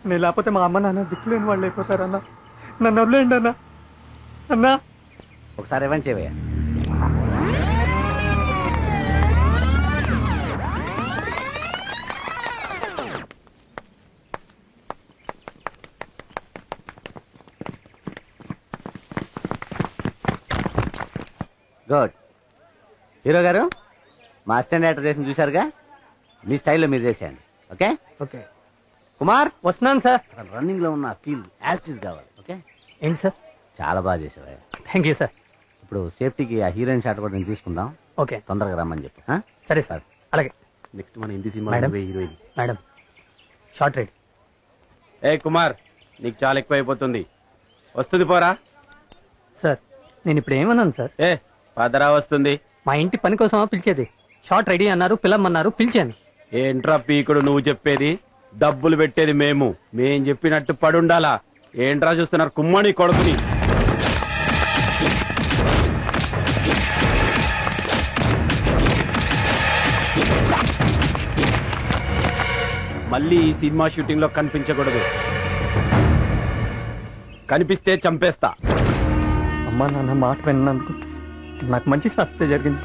నేను లేకపోతే మా అమ్మ నాన్న దిక్కులేని వాళ్ళు అయిపోతారన్నా. నన్ను వదిలేయండి అన్నా. అన్నా ఒకసారి ఏమని చేయవయ్యా. గుడ్. హీరో గారు మా అసిస్టెంట్ డైరెక్టర్ చేసిన చూశారుగా, మీ స్టైల్లో మీరు చేసేయండి. ఓకే ఓకే కుమార్, వస్తున్నాను సార్. రన్నింగ్ లో ఉన్న ఫీల్ యాస్టీస్ కావాలి. ఓకే ఏంటి సార్? చాలా బాగా చేసేవా. Thank you sir. ఇప్పుడు సేఫ్టీకి ఆ హీరోయిన్ షాట్ కూడా నేను తీసుకుందాం. ఓకే తొందరగా రమ్మని చెప్పి. సరే సార్. అలాగే. నెక్స్ట్ మన Hindi cinema heroine. Madam short ready. ఏ కుమార్, నీకు చాలా ఎక్కువ అయిపోతుంది. వస్తుంది పోరా. సార్ నేను ఇప్పుడు ఏమన్నాను సార్? ఏ పదరా వస్తుంది. మా ఇంటి పని కోసమా పిలిచేది? షార్ట్ రెడీ అన్నారు, పిలమ్మన్నారు, పిలిచాను. ఏంట్రా పీకుడు నువ్వు చెప్పేది? డబ్బులు పెట్టేది మేం చెప్పినట్టు పడుండాలా? ఏంట్రా చూస్తున్నారు కుమ్మని కొడుకుని? మళ్ళీ ఈ సినిమా షూటింగ్ లో కనిపించకూడదు. కనిపిస్తే చంపేస్తా. అమ్మా నాన్న మాట విన్నందుకు నాకు మంచి శాస్త్ర జరిగింది.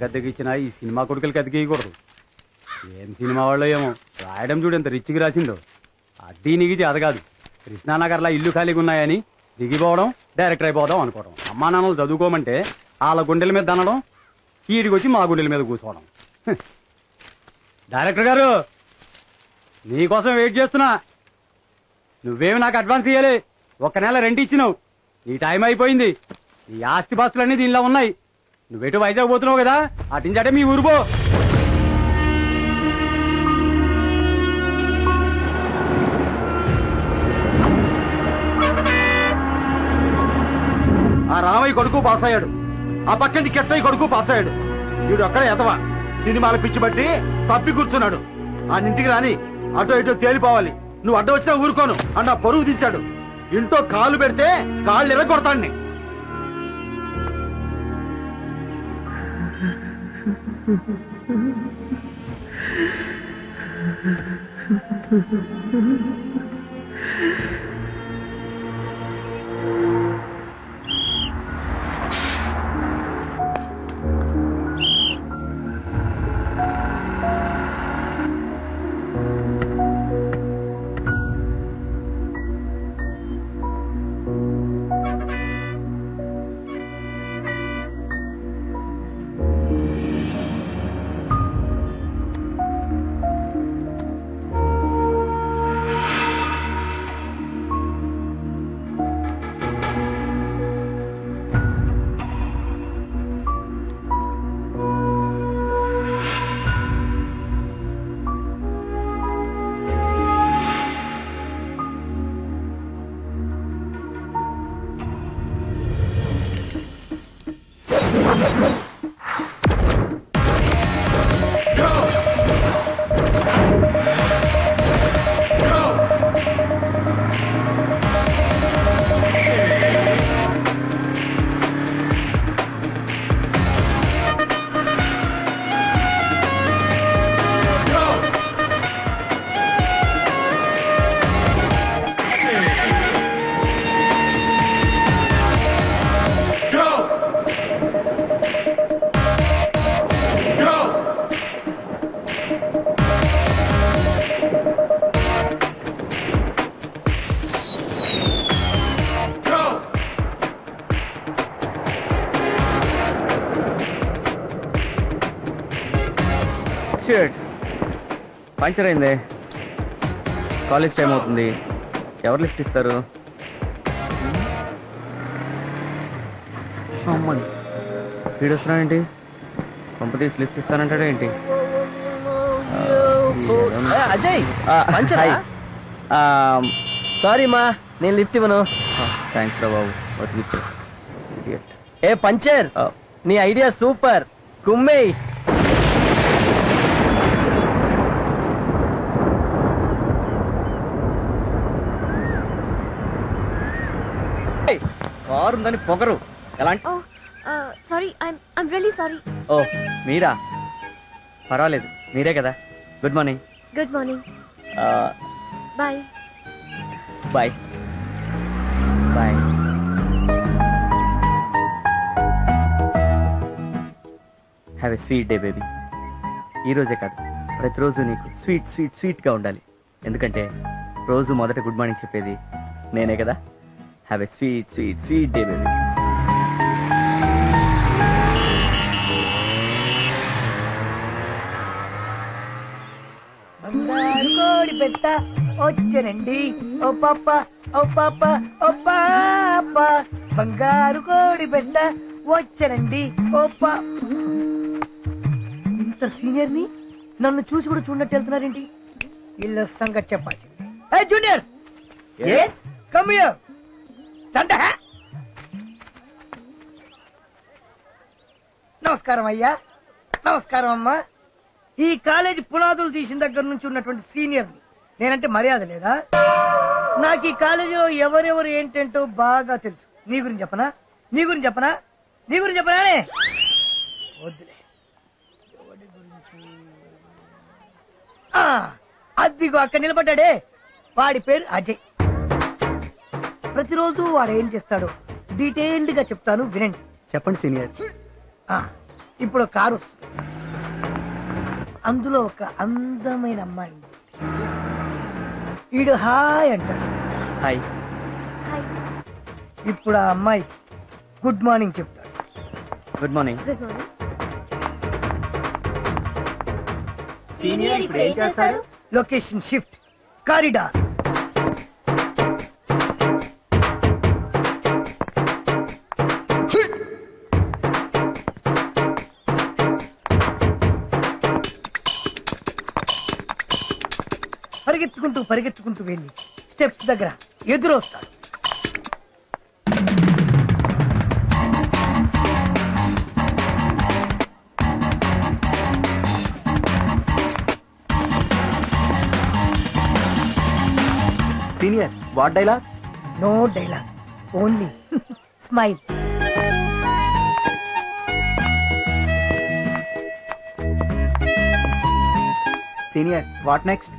అద్దెకిచ్చిన ఈ సినిమా కొడుకులకి అద్దెకూడదు. ఏం సినిమా వాళ్ళు ఏమో రాయడం చూడు ఎంత రిచ్కి రాసిందో. అద్దీ నిగిచి అదగాదు. కృష్ణానగర్లో ఇల్లు ఖాళీగా ఉన్నాయని దిగిపోవడం, డైరెక్టర్ అయిపోవడం అనుకోవడం. అమ్మా నాన్నలు చదువుకోమంటే వాళ్ళ గుండెల మీద దనడం, ఈడికి వచ్చి మా గుండెల మీద కూర్చోవడం. డైరెక్టర్ గారు నీకోసం వెయిట్ చేస్తున్నా. నువ్వేమి నాకు అడ్వాన్స్ ఇయ్యాలి. 1 నెల రెంట్ ఇచ్చినావు. నీ టైం అయిపోయింది. నీ ఆస్తి పాస్తులన్నీ దీనిలో ఉన్నాయి. నువ్వేటు వైజాగ్ పోతున్నావు కదా, అటించాటే మీ ఊరు పో. ఆ రామయ్య కొడుకు పాస్ అయ్యాడు. ఆ పక్కంటి కెట్టయ్య కొడుకు పాస్ అయ్యాడు. వీడు అక్కడ ఎదవా సినిమాలు పిచ్చి బట్టి తప్పి కూర్చున్నాడు. ఆ ఇంటికి రాని అటో ఇటో తేలిపోవాలి. నువ్వు అడ్డు వచ్చినా ఊరుకోను అన్న పరువు తీశాడు. ఇంట్లో కాలు పెడితే కాళ్ళు ఎరగొడతాన్ని. పంచర్ అయింది. కాలేజ్ టైం అవుతుంది. ఎవరు లిఫ్ట్ ఇస్తారు? వీడు వస్తున్నాడేంటి? కంపెనీస్ లిఫ్ట్ ఇస్తానంటాడు ఏంటి? అజయ్ సారీ మా, నేను లిఫ్ట్ ఇవ్వను. థ్యాంక్స్ రా బాబు. ఏ పంచర్, నీ ఐడియా సూపర్. కుమ్మే. కారు ఉందని పొగరు ఎలాంటి? Sorry, I'm really sorry. ఓ మీరా, పర్వాలేదు, మీరే కదా. Good morning. Good morning. Bye. Bye bye. Have a sweet day baby. ఈరోజే కాదు, ప్రతిరోజు నీకు స్వీట్ స్వీట్ స్వీట్గా ఉండాలి. ఎందుకంటే రోజు మొదట గుడ్ మార్నింగ్ చెప్పేది నేనే కదా. Have a sweet sweet sweet day baby. బంగారు కోడి పెట్ట వచ్చనండి ఓ పాప ఓ పాప ఓ పాప, బంగారు కోడి పెట్ట వచ్చనండి ఓ పాప. ఇంత సీనియర్ ని నన్ను చూసి కూడా చూడనట్టు వెళ్తున్నారేంటి? వీళ్ళ సంగతి చెప్పాల్సి. హే జూనియర్స్, కమ్ హియర్. నమస్కారం అయ్యా. నమస్కారం అమ్మా. ఈ కాలేజీ పునాదులు తీసిన దగ్గర నుంచి ఉన్నటువంటి సీనియర్ నేనంటే మర్యాద లేదా? నాకు ఈ కాలేజీలో ఎవరెవరు ఏంటంటో బాగా తెలుసు. నీ గురించి చెప్పనా? నీ గురించి చెప్పనా? నీ గురించి చెప్పనానే? వద్దులే. ఎవరి గురించి? అద్దిగో అక్కడ నిలబడ్డాడే, వాడి పేరు అజయ్. ప్రతిరోజు వాడు ఏం చేస్తాడో డీటెయిల్డ్ గా చెప్తాను, వినండి. చెప్పండి సీనియర్. ఇప్పుడు కారు వస్తుంది, అందులో ఒక అందమైన అమ్మాయి. వీడు హాయ్ అంటాడు. హాయ్. ఇప్పుడు ఆ అమ్మాయి గుడ్ మార్నింగ్ చెప్తాడు. Good morning. Good morning. Senior ఇప్పుడు ఏం చేస్తాడు? Location shift, corridor. పరిగెత్తుకుంటూ పరిగెత్తుకుంటూ వెళ్ళి స్టెప్స్ దగ్గర ఎదురొస్తాడు. Senior what dialogue? No dialogue, only smile. Senior what next?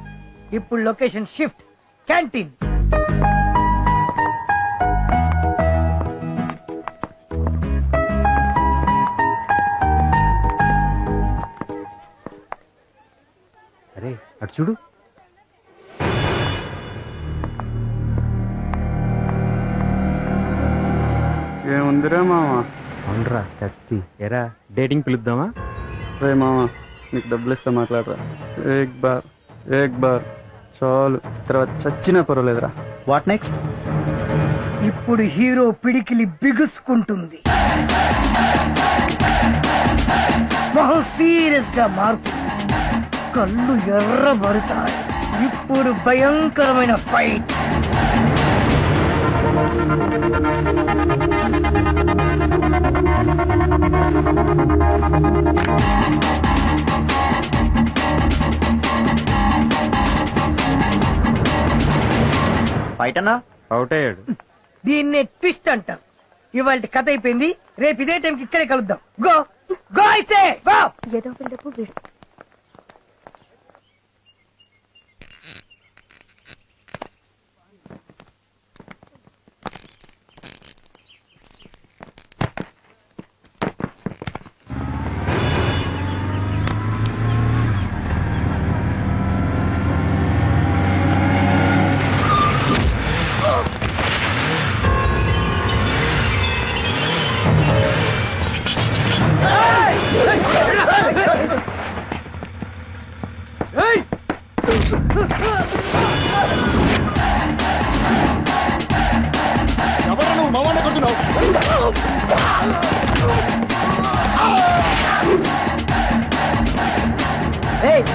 ఇప్పుడు లొకేషన్ షిఫ్ట్, క్యాంటీన్. అరే అటు చూడు. ఏముందిరా మామ? అవునరా కత్తి. ఎరా డేటింగ్ పిలుద్దామా? రే మామ, నీకు డబ్బులు ఇస్తా, మాట్లాడరా. ఏక్ బార్ చాలు, తర్వాత చచ్చినా పర్వాలేదురా. What next? ఇప్పుడు హీరో పిడికిలి బిగుసుకుంటుంది, మొహం సీరియస్ గా మారుతుంది, కళ్ళు ఎర్రబడతాయి. ఇప్పుడు భయంకరమైన ఫైట్. ఫైట్ అన్నా? అవుట్ అయ్యాడు. దీన్నే ట్విస్ట్ అంటారు. ఇవాళ కథ అయిపోయింది, రేపు ఇదే టైంకి ఇక్కడే కలుద్దాం. గో గో ఐసే గో. ఏదో బిల్డప్ వీడు.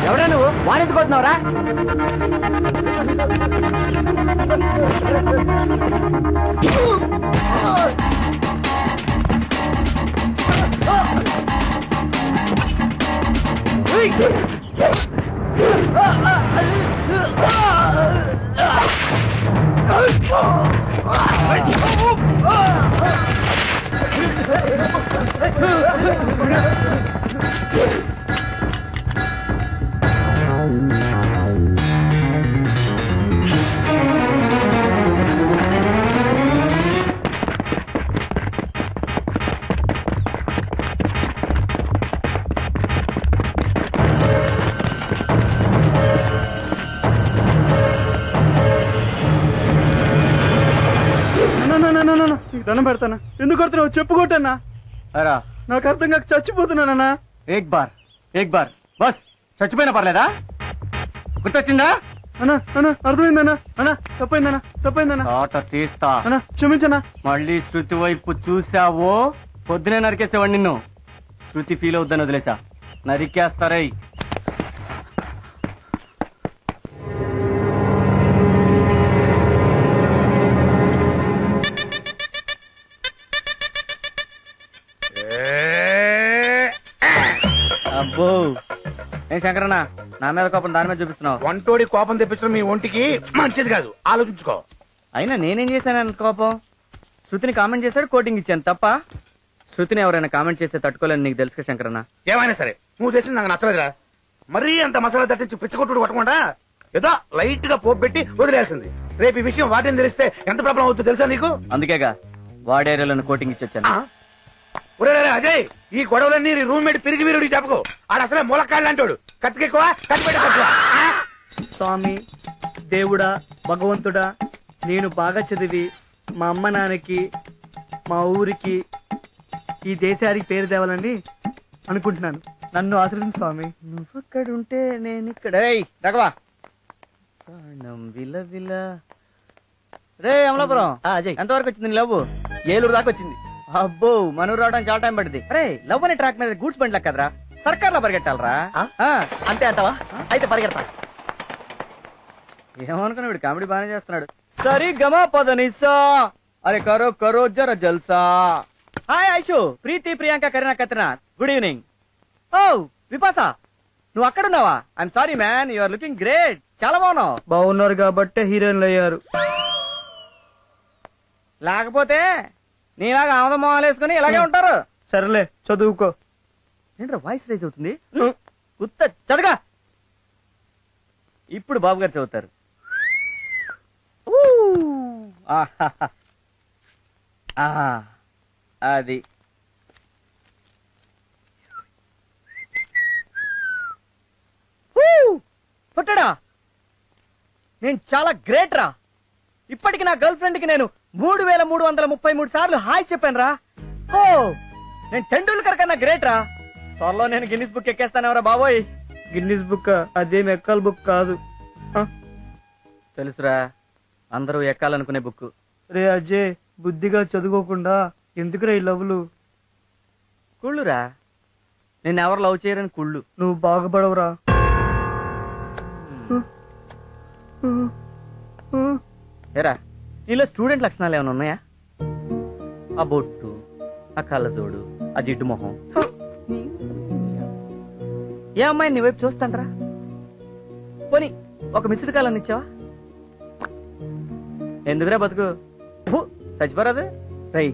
ఎవడా నువ్వు వాడెందుకు కొడుతున్నావురా? దండం పెడతానా? ఎందుకు కొడుతున్నావు? చెప్పుకోటన్నా. అరా నాకు అర్థం కాక చచ్చిపోతున్నానన్నా. ఏక్ బార్ బస్. చచ్చిపోయినా పర్లేదా? గుర్తొచ్చిందా? అన్నా అన్నా అర్థమైందన్నా. అన్నా తప్పైందన్నా. ఆట తీస్తా. అన్నా క్షమించన్నా. మళ్ళీ శృతి వైపు చూసావో పొద్దునే నరికేసేవాడు నిన్ను. శృతి ఫీల్ అవుద్దని వదిలేసా. నరికేస్తారై. అబ్బో ఏం శంకరన్న, నా మీద కోపం దాని మీద చూపిస్తున్నావు? వంటోడి కోపం తెప్పించడం మీ ఒంటికి మంచిది కాదు, ఆలోచించుకో. అయినా నేనేం చేశాను కోపం? శృతిని కామెంట్ చేశాడు, కోటింగ్ ఇచ్చాను తప్ప. శృతిని ఎవరైనా కామెంట్ చేస్తే తట్టుకోలేని నీకు తెలుసు శంకరన్న. ఏమైనా సరే నువ్వు చేసింది నాకు నచ్చలేదురా. మరీ అంత మసాలా తట్టించి పిచ్చగొట్టుడు కొట్టకుండా ఏదో లైట్ గా పోపు పెట్టి వదిలేసింది. రేపు ఈ విషయం వాటిని తెలిస్తే ఎంత ప్రాబ్లం అవుతుందో తెలుసా నీకు? అందుకేగా వాడేరియాలను కోటింగ్ ఇచ్చొచ్చాను. ఒరే అజయ్, ఈ గొడవలన్నీ రూమ్మేట్ తిరిగి వీరుడి చెప్పుకో. ఆడ అసలే మూలకాళ్ళు అంటాడు. కత్తికెక్కువ కత్తిపెట్ట తక్కువ. స్వామి, దేవుడా, భగవంతుడా, నేను బాగా చదివి మా అమ్మ నాన్నకి, మా ఊరికి, ఈ దేశానికి పేరు తేవాలని అనుకుంటున్నాను. నన్ను ఆశీర్వదించు స్వామి. నువ్వక్కడుంటే నేను ఇక్కడ. రఘవా విల రే అమలాపురం, ఎంతవరకు వచ్చింది లవ్? ఏలూరు దాకా వచ్చింది. అబ్బో, మనూరు రావడానికి చాలా టైం పడుతుంది. అరే లవ్ అనే ట్రాక్ మీద గూడ్స్ బండి కదరా, సర్కార్ లో పరిగెట్టాలరా. అంతే అంటావా? అయితే పరిగెడతా. ఏమనుకున్నా వీడు కామెడీ బాగానే చేస్తున్నాడు. సరి గమా పదనిసా, అరే కరో కరో జర జల్సా. Hi Aishu, Preeti, Priyanka, Kareena, Katrina, good evening. ఓ విపాసా, నువ్వు అక్కడున్నావా? I'm sorry man, you are looking great. చాలా బాగున్నావు. బాగున్నారు కాబట్టే హీరోయిన్లు అయ్యారు. లేకపోతే నీలాగా ఆమదం మొహాలు వేసుకుని ఇలాగే ఉంటారు. సరేలే చదువుకో. ఏంట్రా వాయిస్ రైజ్ అవుతుంది? ఉత్త చదువుగా. ఇప్పుడు బాబు గారు చదువుతారు. అది పుట్టడా, నేను చాలా గ్రేట్ రా. ఇప్పటికి నా గర్ల్ ఫ్రెండ్ కి నేను 3333 సార్లు హాయ్ చెప్పాను రా. ఓ, నేను టెండూల్కర్ కన్నా గ్రేట్ రా. త్వరలో నేను గిన్నిస్ బుక్ ఎక్కేస్తానెవరా బాబోయ్. గిన్నిస్ బుక్ అదేం ఎక్కల బుక్ కాదు. తెలుసురా, అందరూ ఎక్కాలనుకునే బుక్. రే అజయ్, బుద్ధిగా చదువుకోకుండా ఎందుకురా ఈ లవ్లు? కుళ్ళురా, నేను ఎవరు లవ్ చేయరని కుళ్ళు. నువ్వు బాగుపడవురా. ఏరా, నీలో స్టూడెంట్ లక్షణాలు ఏమైనా ఉన్నాయా? ఆ బొట్టు, ఆ కళ్ళజోడు, ఆ జిడ్డు మొహం. ఏ అమ్మాయి నీ వైపు చూస్తాంట్రా? పోనీ ఒక మిస్డ్ కాల్ అని ఇచ్చావా? ఎందుకురా బతుకు చచ్చిపోరాదు. రై,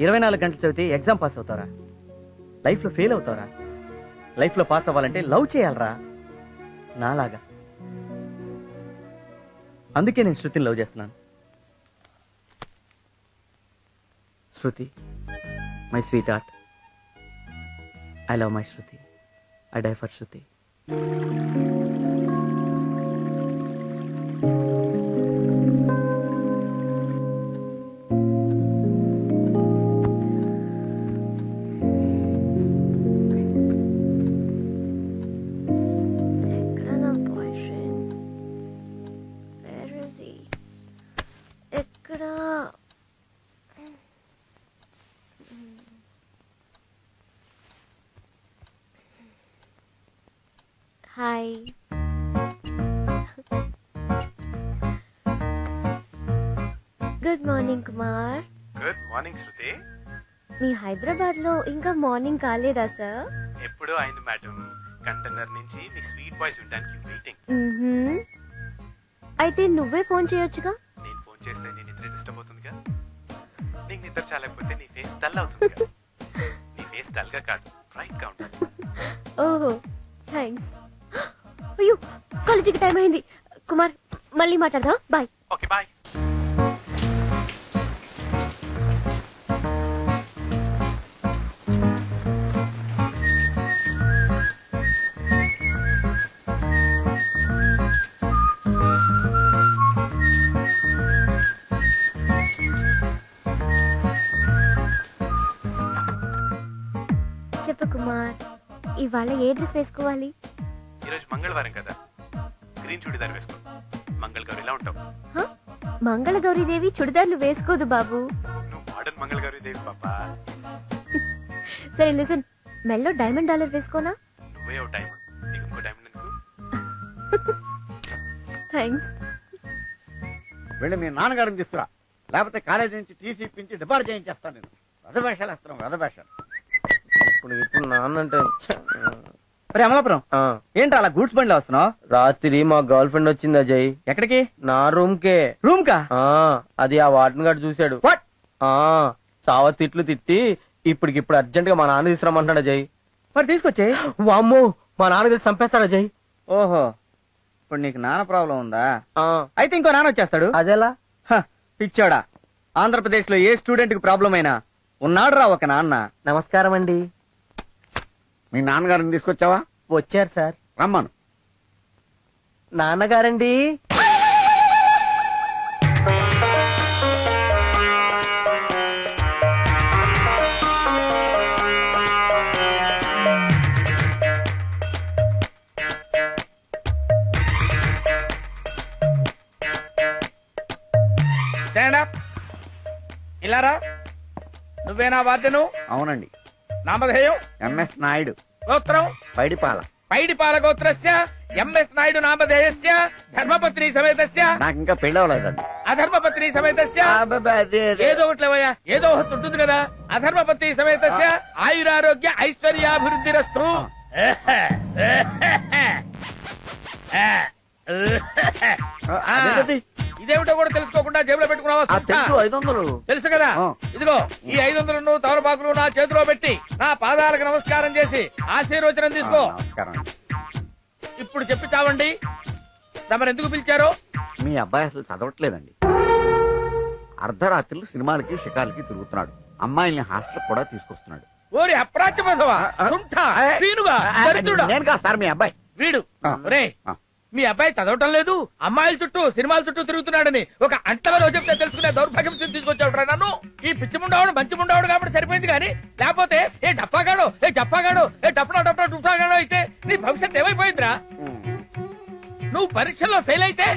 24 గంటలు చదివితే ఎగ్జామ్ పాస్ అవుతారా? లైఫ్ లో ఫెయిల్ అవుతారా? లైఫ్ లో పాస్ అవ్వాలంటే లవ్ చేయాలరా, నాలాగా. అందుకే నేను శృతిని లవ్ చేస్తున్నాను. Shruti, my sweet heart, I love my Shruti, I die for Shruti. Hi. Bye. Good morning Kumar. Good morning Shruti. మీ హైదరాబాద్ లో ఇంకా మార్నింగ్ కాలేదా సార్? ఎప్పుడో అయింది మేడం. కంటైనర్ నుంచి నీ స్వీట్ వాయిస్ వినడానికి వెయిటింగ్. అయితే నువ్వే ఫోన్ చేయొచ్చుగా. నేను ఫోన్ చేస్తే నీ నిద్ర డిస్టర్బ్ అవుతుందిగా. నీకు నిద్ర చాలకపోతే నీ ఫేస్ డల్ అవుతుందిగా. నీ ఫేస్ డల్ గా కాదు, బ్రైట్ గా ఉంటుంది. ఓహో థ్యాంక్స్. అయ్యో కాలేజీకి టైం అయింది. కుమార్ మళ్ళీ మాట్లాడదాం. బాయ్. Okay bye. చెప్పు కుమార్, ఇవాళ ఏ డ్రెస్ వేసుకోవాలి? ఈరోజు మంగళవారం కదా, గ్రీన్ చుడిదార్ వేసుకో. మంగళ గౌరిలా ఉంటావు. మంగళగౌరీదేవి చుడిదార్లు వేసుకోదు బాబు. నువ్వు మోడర్న్ మంగళ గౌరీ దేవి పాపా. సరే లిసన్, మెల్లో డైమండ్ డాలర్ వేసుకోనా? నువ్వే ఓ డైమండ్, నీకు ఇంకో డైమండ్ ఎందుకు? థ్యాంక్స్. వెళ్ళి మీ నాన్నగారిని తీసుకురా, లేకపోతే కాలేజీ నుంచి టీసీ ఇప్పించి డిపార్ట్ చేయించేస్తాను. నేను రథవేషాలు వేస్తున్నాం, రథవేషాలు. ఇప్పుడు నాన్న అంటే అమలాపురం ఏంటి అలా గూడ్స్ బండిలో వస్తున్నావు? రాత్రి మా గర్ల్ ఫ్రెండ్ వచ్చింది అజయ్. ఎక్కడికి? నా రూమ్ కే. రూమ్ కా? అది ఆ వార్డెన్ గారు చూశాడు. చావ తిట్లు తిట్టి ఇప్పటికిప్పుడు అర్జెంట్ గా మా నాన్న తీసుకురమ్మంటున్నాడు అజయ్. మరి తీసుకొచ్చే. వామ్మో, మా నాన్న తెలిసి చంపేస్తాడు అజయ్. ఓహో, ఇప్పుడు నీకు నాన్న ప్రాబ్లం ఉందా? అయితే ఇంకో నాన్న వచ్చేస్తాడు. అదేలా? పిచ్చోడా, ఆంధ్రప్రదేశ్ లో ఏ స్టూడెంట్ కి ప్రాబ్లం అయినా ఉన్నాడు రా ఒక నాన్న. నమస్కారం అండి. మీ నాన్నగారిని తీసుకొచ్చావా? వచ్చారు సార్. రమ్మను. నాన్నగారండి. ఇలారా, నువ్వేనా వాద్యను? అవునండి. నామధేయం? ఎంఎస్ నాయుడు. గోత్రం? పైడిపాల. పైడిపాల గోత్రస్య ఎంఎస్ నాయుడు నామధేయస్య ధర్మపత్ని సమేతస్య. నాకు ఇంకా పెళ్లి అవ్వలేదండి. అధర్మపత్ని సమేతస్య. ఏదో ఒకట్లేవయ్యా, ఏదో ఒకటి ఉంటుంది కదా. అధర్మపత్ని సమేతస్య ఆయురారోగ్య ఐశ్వర్యాభివృద్ధిరస్తు. ఇదేమిటో కూడా తెలుసుకోకుండా జేబులో పెట్టుకున్నావా? 500. తెలుసు కదా. ఇదిగో ఈ 500 తమలపాకులు నా చేతిలో పెట్టి నా పాదాలకు నమస్కారం చేసి ఆశీర్వచనం తీసుకో. ఇప్పుడు చెప్పి చావండి, తమరు ఎందుకు పిలిచారో? మీ అబ్బాయి అసలు చదవట్లేదండి. అర్ధరాత్రులు సినిమాలకి షికాలకి తిరుగుతున్నాడు. అమ్మాయిల్ని హాస్టల్ కూడా తీసుకొస్తున్నాడు. ఓరి అప్రాచ్యమధవా, సుంఠా, పీనుగా, దరిద్రుడా. నేను కాదు సార్, మీ అబ్బాయి. వీడు ఒరే, మీ అబ్బాయి చదవటం లేదు, అమ్మాయిల చుట్టూ సినిమాల చుట్టూ తిరుగుతున్నాడని ఒక అంటలో చెప్తే తెలుసుకునే దౌర్భాగ్యం తీసుకొచ్చాడు నన్ను. ఈ పిచ్చి ముండావాడు మంచి ముండావాడు కాబట్టి సరిపోయింది, కానీ లేకపోతే ఏ డప్పాగాడో, ఏ జప్పాగాడో, ఏ డప్పడా డప్పడా డుప్పాగాడో అయితే నీ భవిష్యత్ ఏమైపోయిందిరా? నువ్వు పరీక్షల్లో ఫెయిల్ అయితే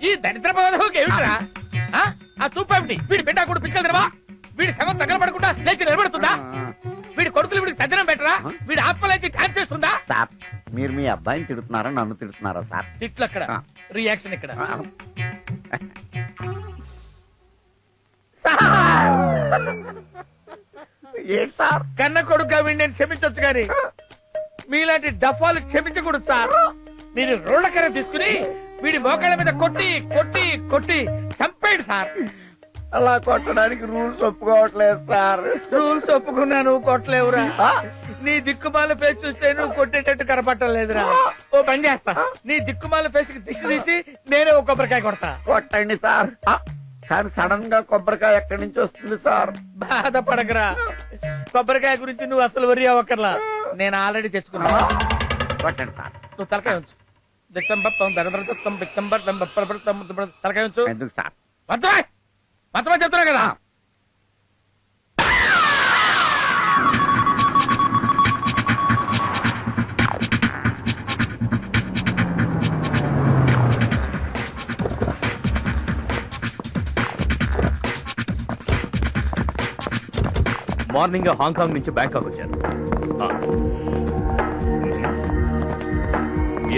ఈ దరిద్ర పదవికి ఏమిట్రా? ఆ చూపేమిటి? వీడి బిడ్డ కూడా పిచ్చుకలు తినవా? వీడి శవం తగలబడకుండా లేచి నిలబడుతుందా? వీడి కొడుకులు వీడికి తద్దనం పెట్టరా? వీడి ఆత్మలైతే డాన్స్ చేస్తుందా? సార్, మీరు మీ అబ్బాయిని తిడుతున్నారా, నన్ను తిడుతున్నారా సార్? తిట్లు అక్కడ, రియాక్షన్ ఇక్కడ. ఏంటి సార్? కన్న కొడుకుగా వీడిని నేను క్షమించొచ్చు కానీ మీలాంటి డఫాలు క్షమించకూడదు సార్. మీరు రోడ్లకర తీసుకుని వీడి మోకాళ్ళ మీద కొట్టి కొట్టి కొట్టి చంపేయండి సార్. అలా కొట్టడానికి రూల్స్ ఒప్పుకోవట్లేదు సార్. రూల్స్ ఒప్పుకున్నా నువ్వు కొట్టలేవురా. నీ దిక్కుమాల ఫేస్ చూస్తే నువ్వు కొట్టేటట్టు కనపట్టలేదురా. ఓ పని చేస్తా, నీ దిక్కుమాల ఫేస్ కి దిష్టి తీసి నేనే ఒక కొబ్బరికాయ కొడతా. కొట్టండి సార్. కానీ సడన్ గా కొబ్బరికాయ ఎక్కడి నుంచి వస్తుంది సార్? బాధపడకరా, కొబ్బరికాయ గురించి నువ్వు అసలు వరి అవ్వకర్లా, నేను ఆల్రెడీ తెచ్చుకున్నా. కొట్టండి సార్. నువ్వు తలకాయ ఉంచు. తలకాయ ఉంచు. ఎందుకు సార్? మొత్తమా చెప్తున్నా కదా. మార్నింగ్ హాంకాంగ్ నుంచి బ్యాంకాక్ వచ్చాను.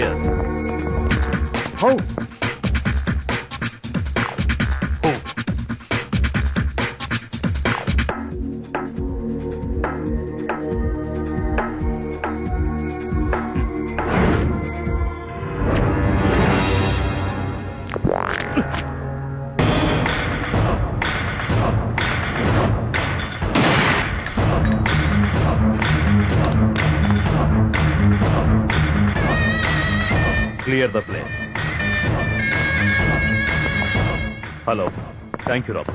Yes. How? Who? Clear the place. Hello. Thank you, Rob,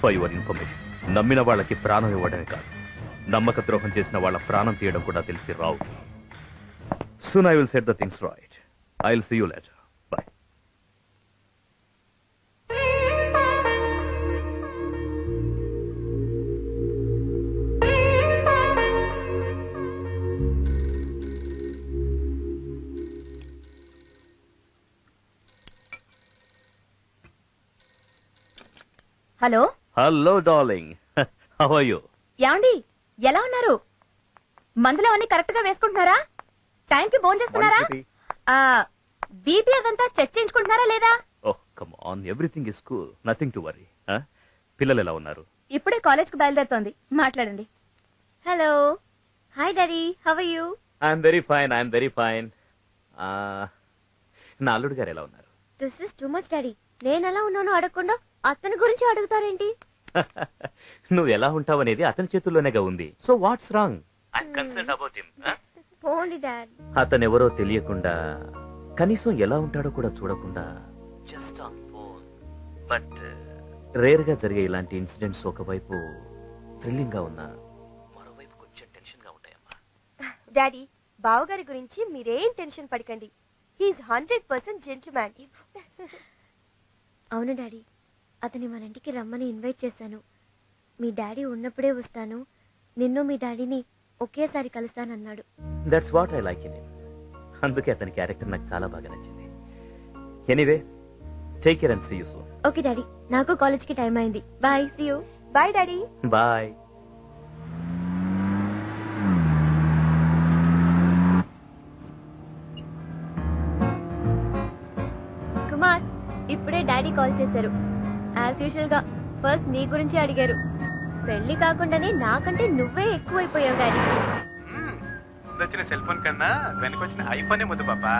for your information. నమ్మిన వాళ్ళకి ప్రాణం ఇవ్వడమే కాదు, నమ్మక ద్రోహం చేసిన వాళ్ళ ప్రాణం తీయడం కూడా తెలిసి రావు. Soon I will set the things right. I'll see you later. Bye. Hello Hello, darling. How are you? ఏమండి ఎలా ఉన్నారు? మందులు అవన్నీ కరెక్ట్ గా వేసుకుంటున్నారా? టైంకి ఫోన్ చేస్తున్నారా? బీపీ అదంతా చెక్ చేయించుకుంటున్నారా లేదా? Oh, come on. Everything is cool. Nothing to worry. పిల్లలు ఎలా ఉన్నారు? ఇప్పుడే కాలేజ్ కు బయలుదేరుతోంది, మాట్లాడండి. Hello, hi daddy, how are you? I'm very fine. నా అల్లుడు గారు ఎలా ఉన్నారు? This is too much daddy. నేను ఎలా ఉన్నానో అడగకుండా అతని గురించి అడుగుతారేంటి? నువ్వు ఎలా ఉంటావు అనేది అతని చేతుల్లోనేగా ఉంది. So what's wrong? I'm concerned about him. పోండి డాడ్. అతను ఎవరో తెలియకుండా, కనీసం ఎలా ఉంటాడో కూడా చూడకుండా, just on phone. But rare గా జరిగే ఇలాంటి ఇన్సిడెంట్స్ ఒకవైపు థ్రిల్లింగ్ గా ఉన్నా, మరోవైపు కొంచెం టెన్షన్ గా ఉంటాయమ్మా. డాడీ, బావగారి గురించి మీరేం టెన్షన్ పడకండి. He's 100% gentleman. అవును డాడీ, అతని మన ఇంటికి రమ్మని ఇన్వైట్ చేశాను. మీ డాడీ ఉన్నప్పుడే వస్తాను, నిన్ను మీ డాడీని ఒకేసారి కలుస్తానన్నాడు. That's what I like in him. అందుకే అతని క్యారెక్టర్ నాకు చాలా బాగా నచ్చింది. Anyway, take care and see you soon. Okay daddy, నాకు కాలేజ్ కి టైం అయింది. Bye, see you. Bye daddy. Bye. Kumar, ఇప్పుడే డాడీ కాల్ చేశారు. యాజ్ యూజువల్ గా ఫస్ట్ నీ గురించి అడిగారు. పెళ్లి కాకుండానే నాకంటే నువ్వే ఎక్కువైపోయావు డాడీ. వచ్చిన సెల్ ఫోన్ కన్నా వెనకొచ్చిన ఐఫోనే ముద్దు పాపా.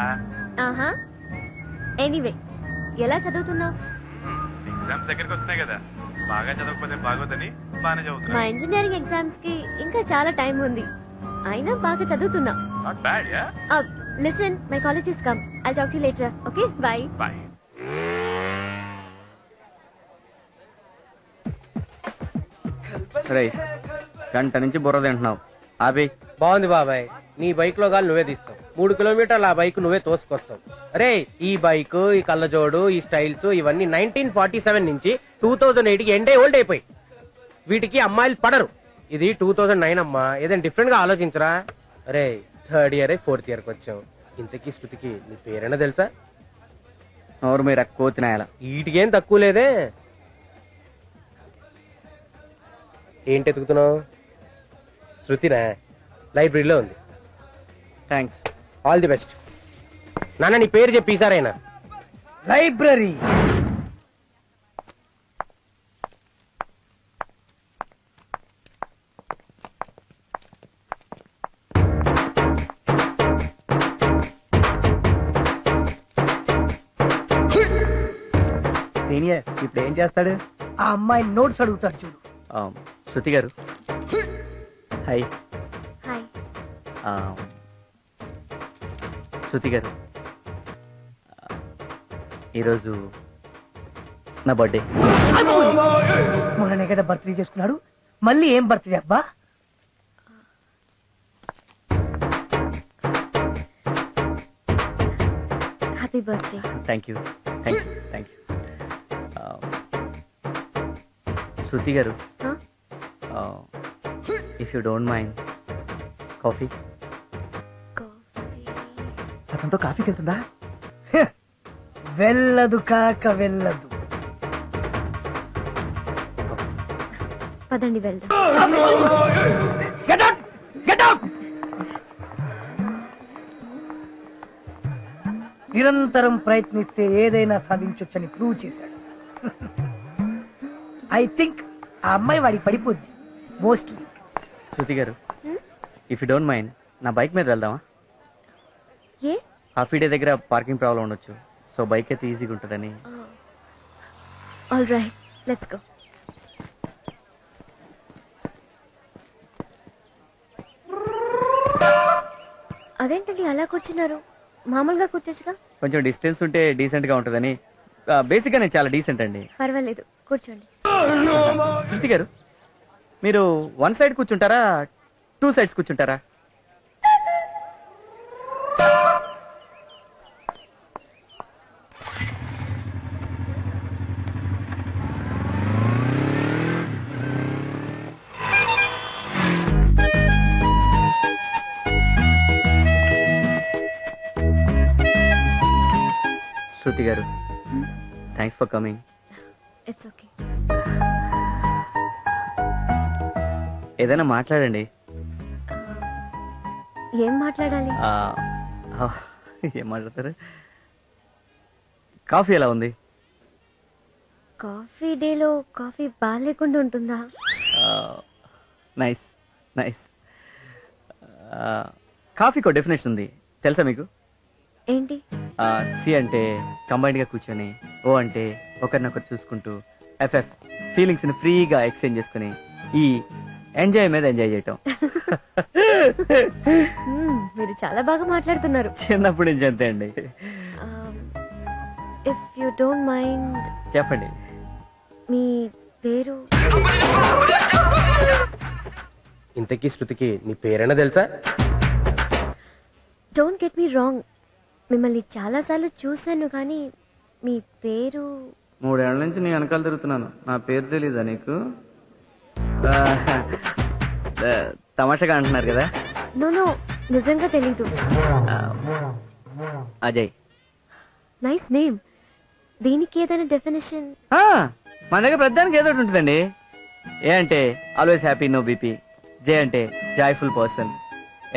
ఆహా. ఎనీవే, ఎలా చదువుతున్నావు? ఎగ్జామ్స్ దగ్గరికి వస్తున్నాయి కదా, బాగా చదవకపోతే బాగోదని బాగానే మా చదువుతున్నా. ఇంజనీరింగ్ ఎగ్జామ్స్ కి ఇంకా చాలా టైం ఉంది, అయినా బాగా చదువుతున్నా. Not bad. Ya, listen, my college is come. I'll talk to you later. Okay, bye. Bye. రేయ్, గంట నుంచి బుర్ర తింటున్నావు. ఆపి. బాగుంది బాబాయ్, నీ బైక్ లో గాలి నువ్వే తీస్తావు. 3 కిలోమీటర్లు ఆ బైక్ నువ్వే తోసుకొస్తావు. అరే, ఈ బైక్, ఈ కళ్ళజోడు, ఈ స్టైల్స్ ఇవన్నీ 1947 నుంచి 2008 కి ఎండే ఓల్డ్ అయిపోయి. వీటికి అమ్మాయిలు పడరు. ఇది 2009 అమ్మా, ఏదైనా డిఫరెంట్ గా ఆలోచించరా. అరే, 3rd ఇయర్ 4th ఇయర్ కి వచ్చావు. ఇంతకీ శృతికి నీ పేరైనా తెలుసా? ఎవరు మీరు ఎక్కువ తినాయాల? వీటికేం తక్కువ లేదే. ఏంటి ఎతుకుతున్నావు? శృతినా? లైబ్రరీలో ఉంది. థ్యాంక్స్. All the best. నాన్న, నీ పేరు చెప్పి ఈసారైనా. లైబ్రరీ. సీనియర్ ఇప్పుడు ఏం చేస్తాడు? ఆ అమ్మాయి నోట్స్ అడుగుతాడు చూడు. శృతి గారు, హాయ్. హాయ్. శృతి గారు, ఈరోజు నా బర్త్డే. మొన్ననే కదా బర్త్డే చేసుకున్నాడు, మళ్ళీ ఏం బర్త్డే అబ్బా? Happy birthday. Thank you. Shruti garu, if you don't mind, coffee. అతనితో కాఫీకి వెళ్తుందా? వెళ్ళదు కాక వెళ్ళదు. పదండి వెళ్దాం. నిరంతరం ప్రయత్నిస్తే ఏదైనా సాధించొచ్చని ప్రూవ్ చేశాడు. ఐ థింక్ ఆ అమ్మాయి వాడికి పడిపోద్ది mostly. Shruti garu, if you don't mind నా బైక్ మీద వెళ్దామా? ఏ హాఫీ డే దగ్గర పార్కింగ్ ప్రాబ్లం ఉండొచ్చు, సో బైక్ అయితే ఈజీగా ఉంటుందని. All right, let's go. అదేంటండి అలా కూర్చున్నారు? మామూలుగా కూర్చోచ్చుగా. కొంచెం డిస్టెన్స్ ఉంటే డీసెంట్ గా ఉంటుందని. బేసిక్ గా నేను చాలా డీసెంట్ అండి. పర్వాలేదు, కూర్చోండి. శృతి గారు, మీరు 1 సైడ్ కూర్చుంటారా 2 సైడ్స్ కూర్చుంటారా? శృతి గారు, thanks for coming. It's okay. ఏదైనా మాట్లాడండి. ఏం మాట్లాడాలి? ఏం మాట్లాడతారు? కాఫీ ఎలా ఉంది? కాఫీ డేలో కాఫీ బాగాలేకుండా ఉంటుందా? Nice nice. కాఫీకో డెఫినేషన్ ఉంది, తెలుసా మీకు? ఏంటి? సి అంటే కంబైన్డ్ గా కూర్చొని, ఓ అంటే ఒకరినొకరు చూసుకుంటూ, ఎఫ్ఎఫ్ ఫీలింగ్స్ ని ఫ్రీగా ఎక్స్చేంజ్ చేసుకుని, ఈ ఎంజాయ్ మీద ఎంజాయ్ చేయటం. మీరు చాలా బాగా మాట్లాడుతున్నారు. చిన్నప్పటి నుంచి అంతే అండి. ఇఫ్ యు డోంట్ మైండ్ చెప్పండి. మీ పేరు? ఇంతకీ శృతికి నీ పేరైనా తెలుసా? డోంట్ గెట్ మీ రాంగ్, మిమ్మల్ని చాలా సార్లు చూశాను, కానీ మీ పేరు? 3 ఏళ్ల నుంచి నీ వెనకాల తిరుగుతున్నాను, నా పేరు తెలీదా నీకు? తమాషగా అంటున్నారు కదా. నో నిజంగా తెలీదు. అజయ్. Nice name. దీనికి ఏదైనా డెఫినేషన్? మన దగ్గర ప్రతిదానికి ఏదో ఉంటుందండి. ఏ అంటే ఆల్వేస్ హ్యాపీ, నో బీపీ. జే అంటే జాయ్ఫుల్ పర్సన్.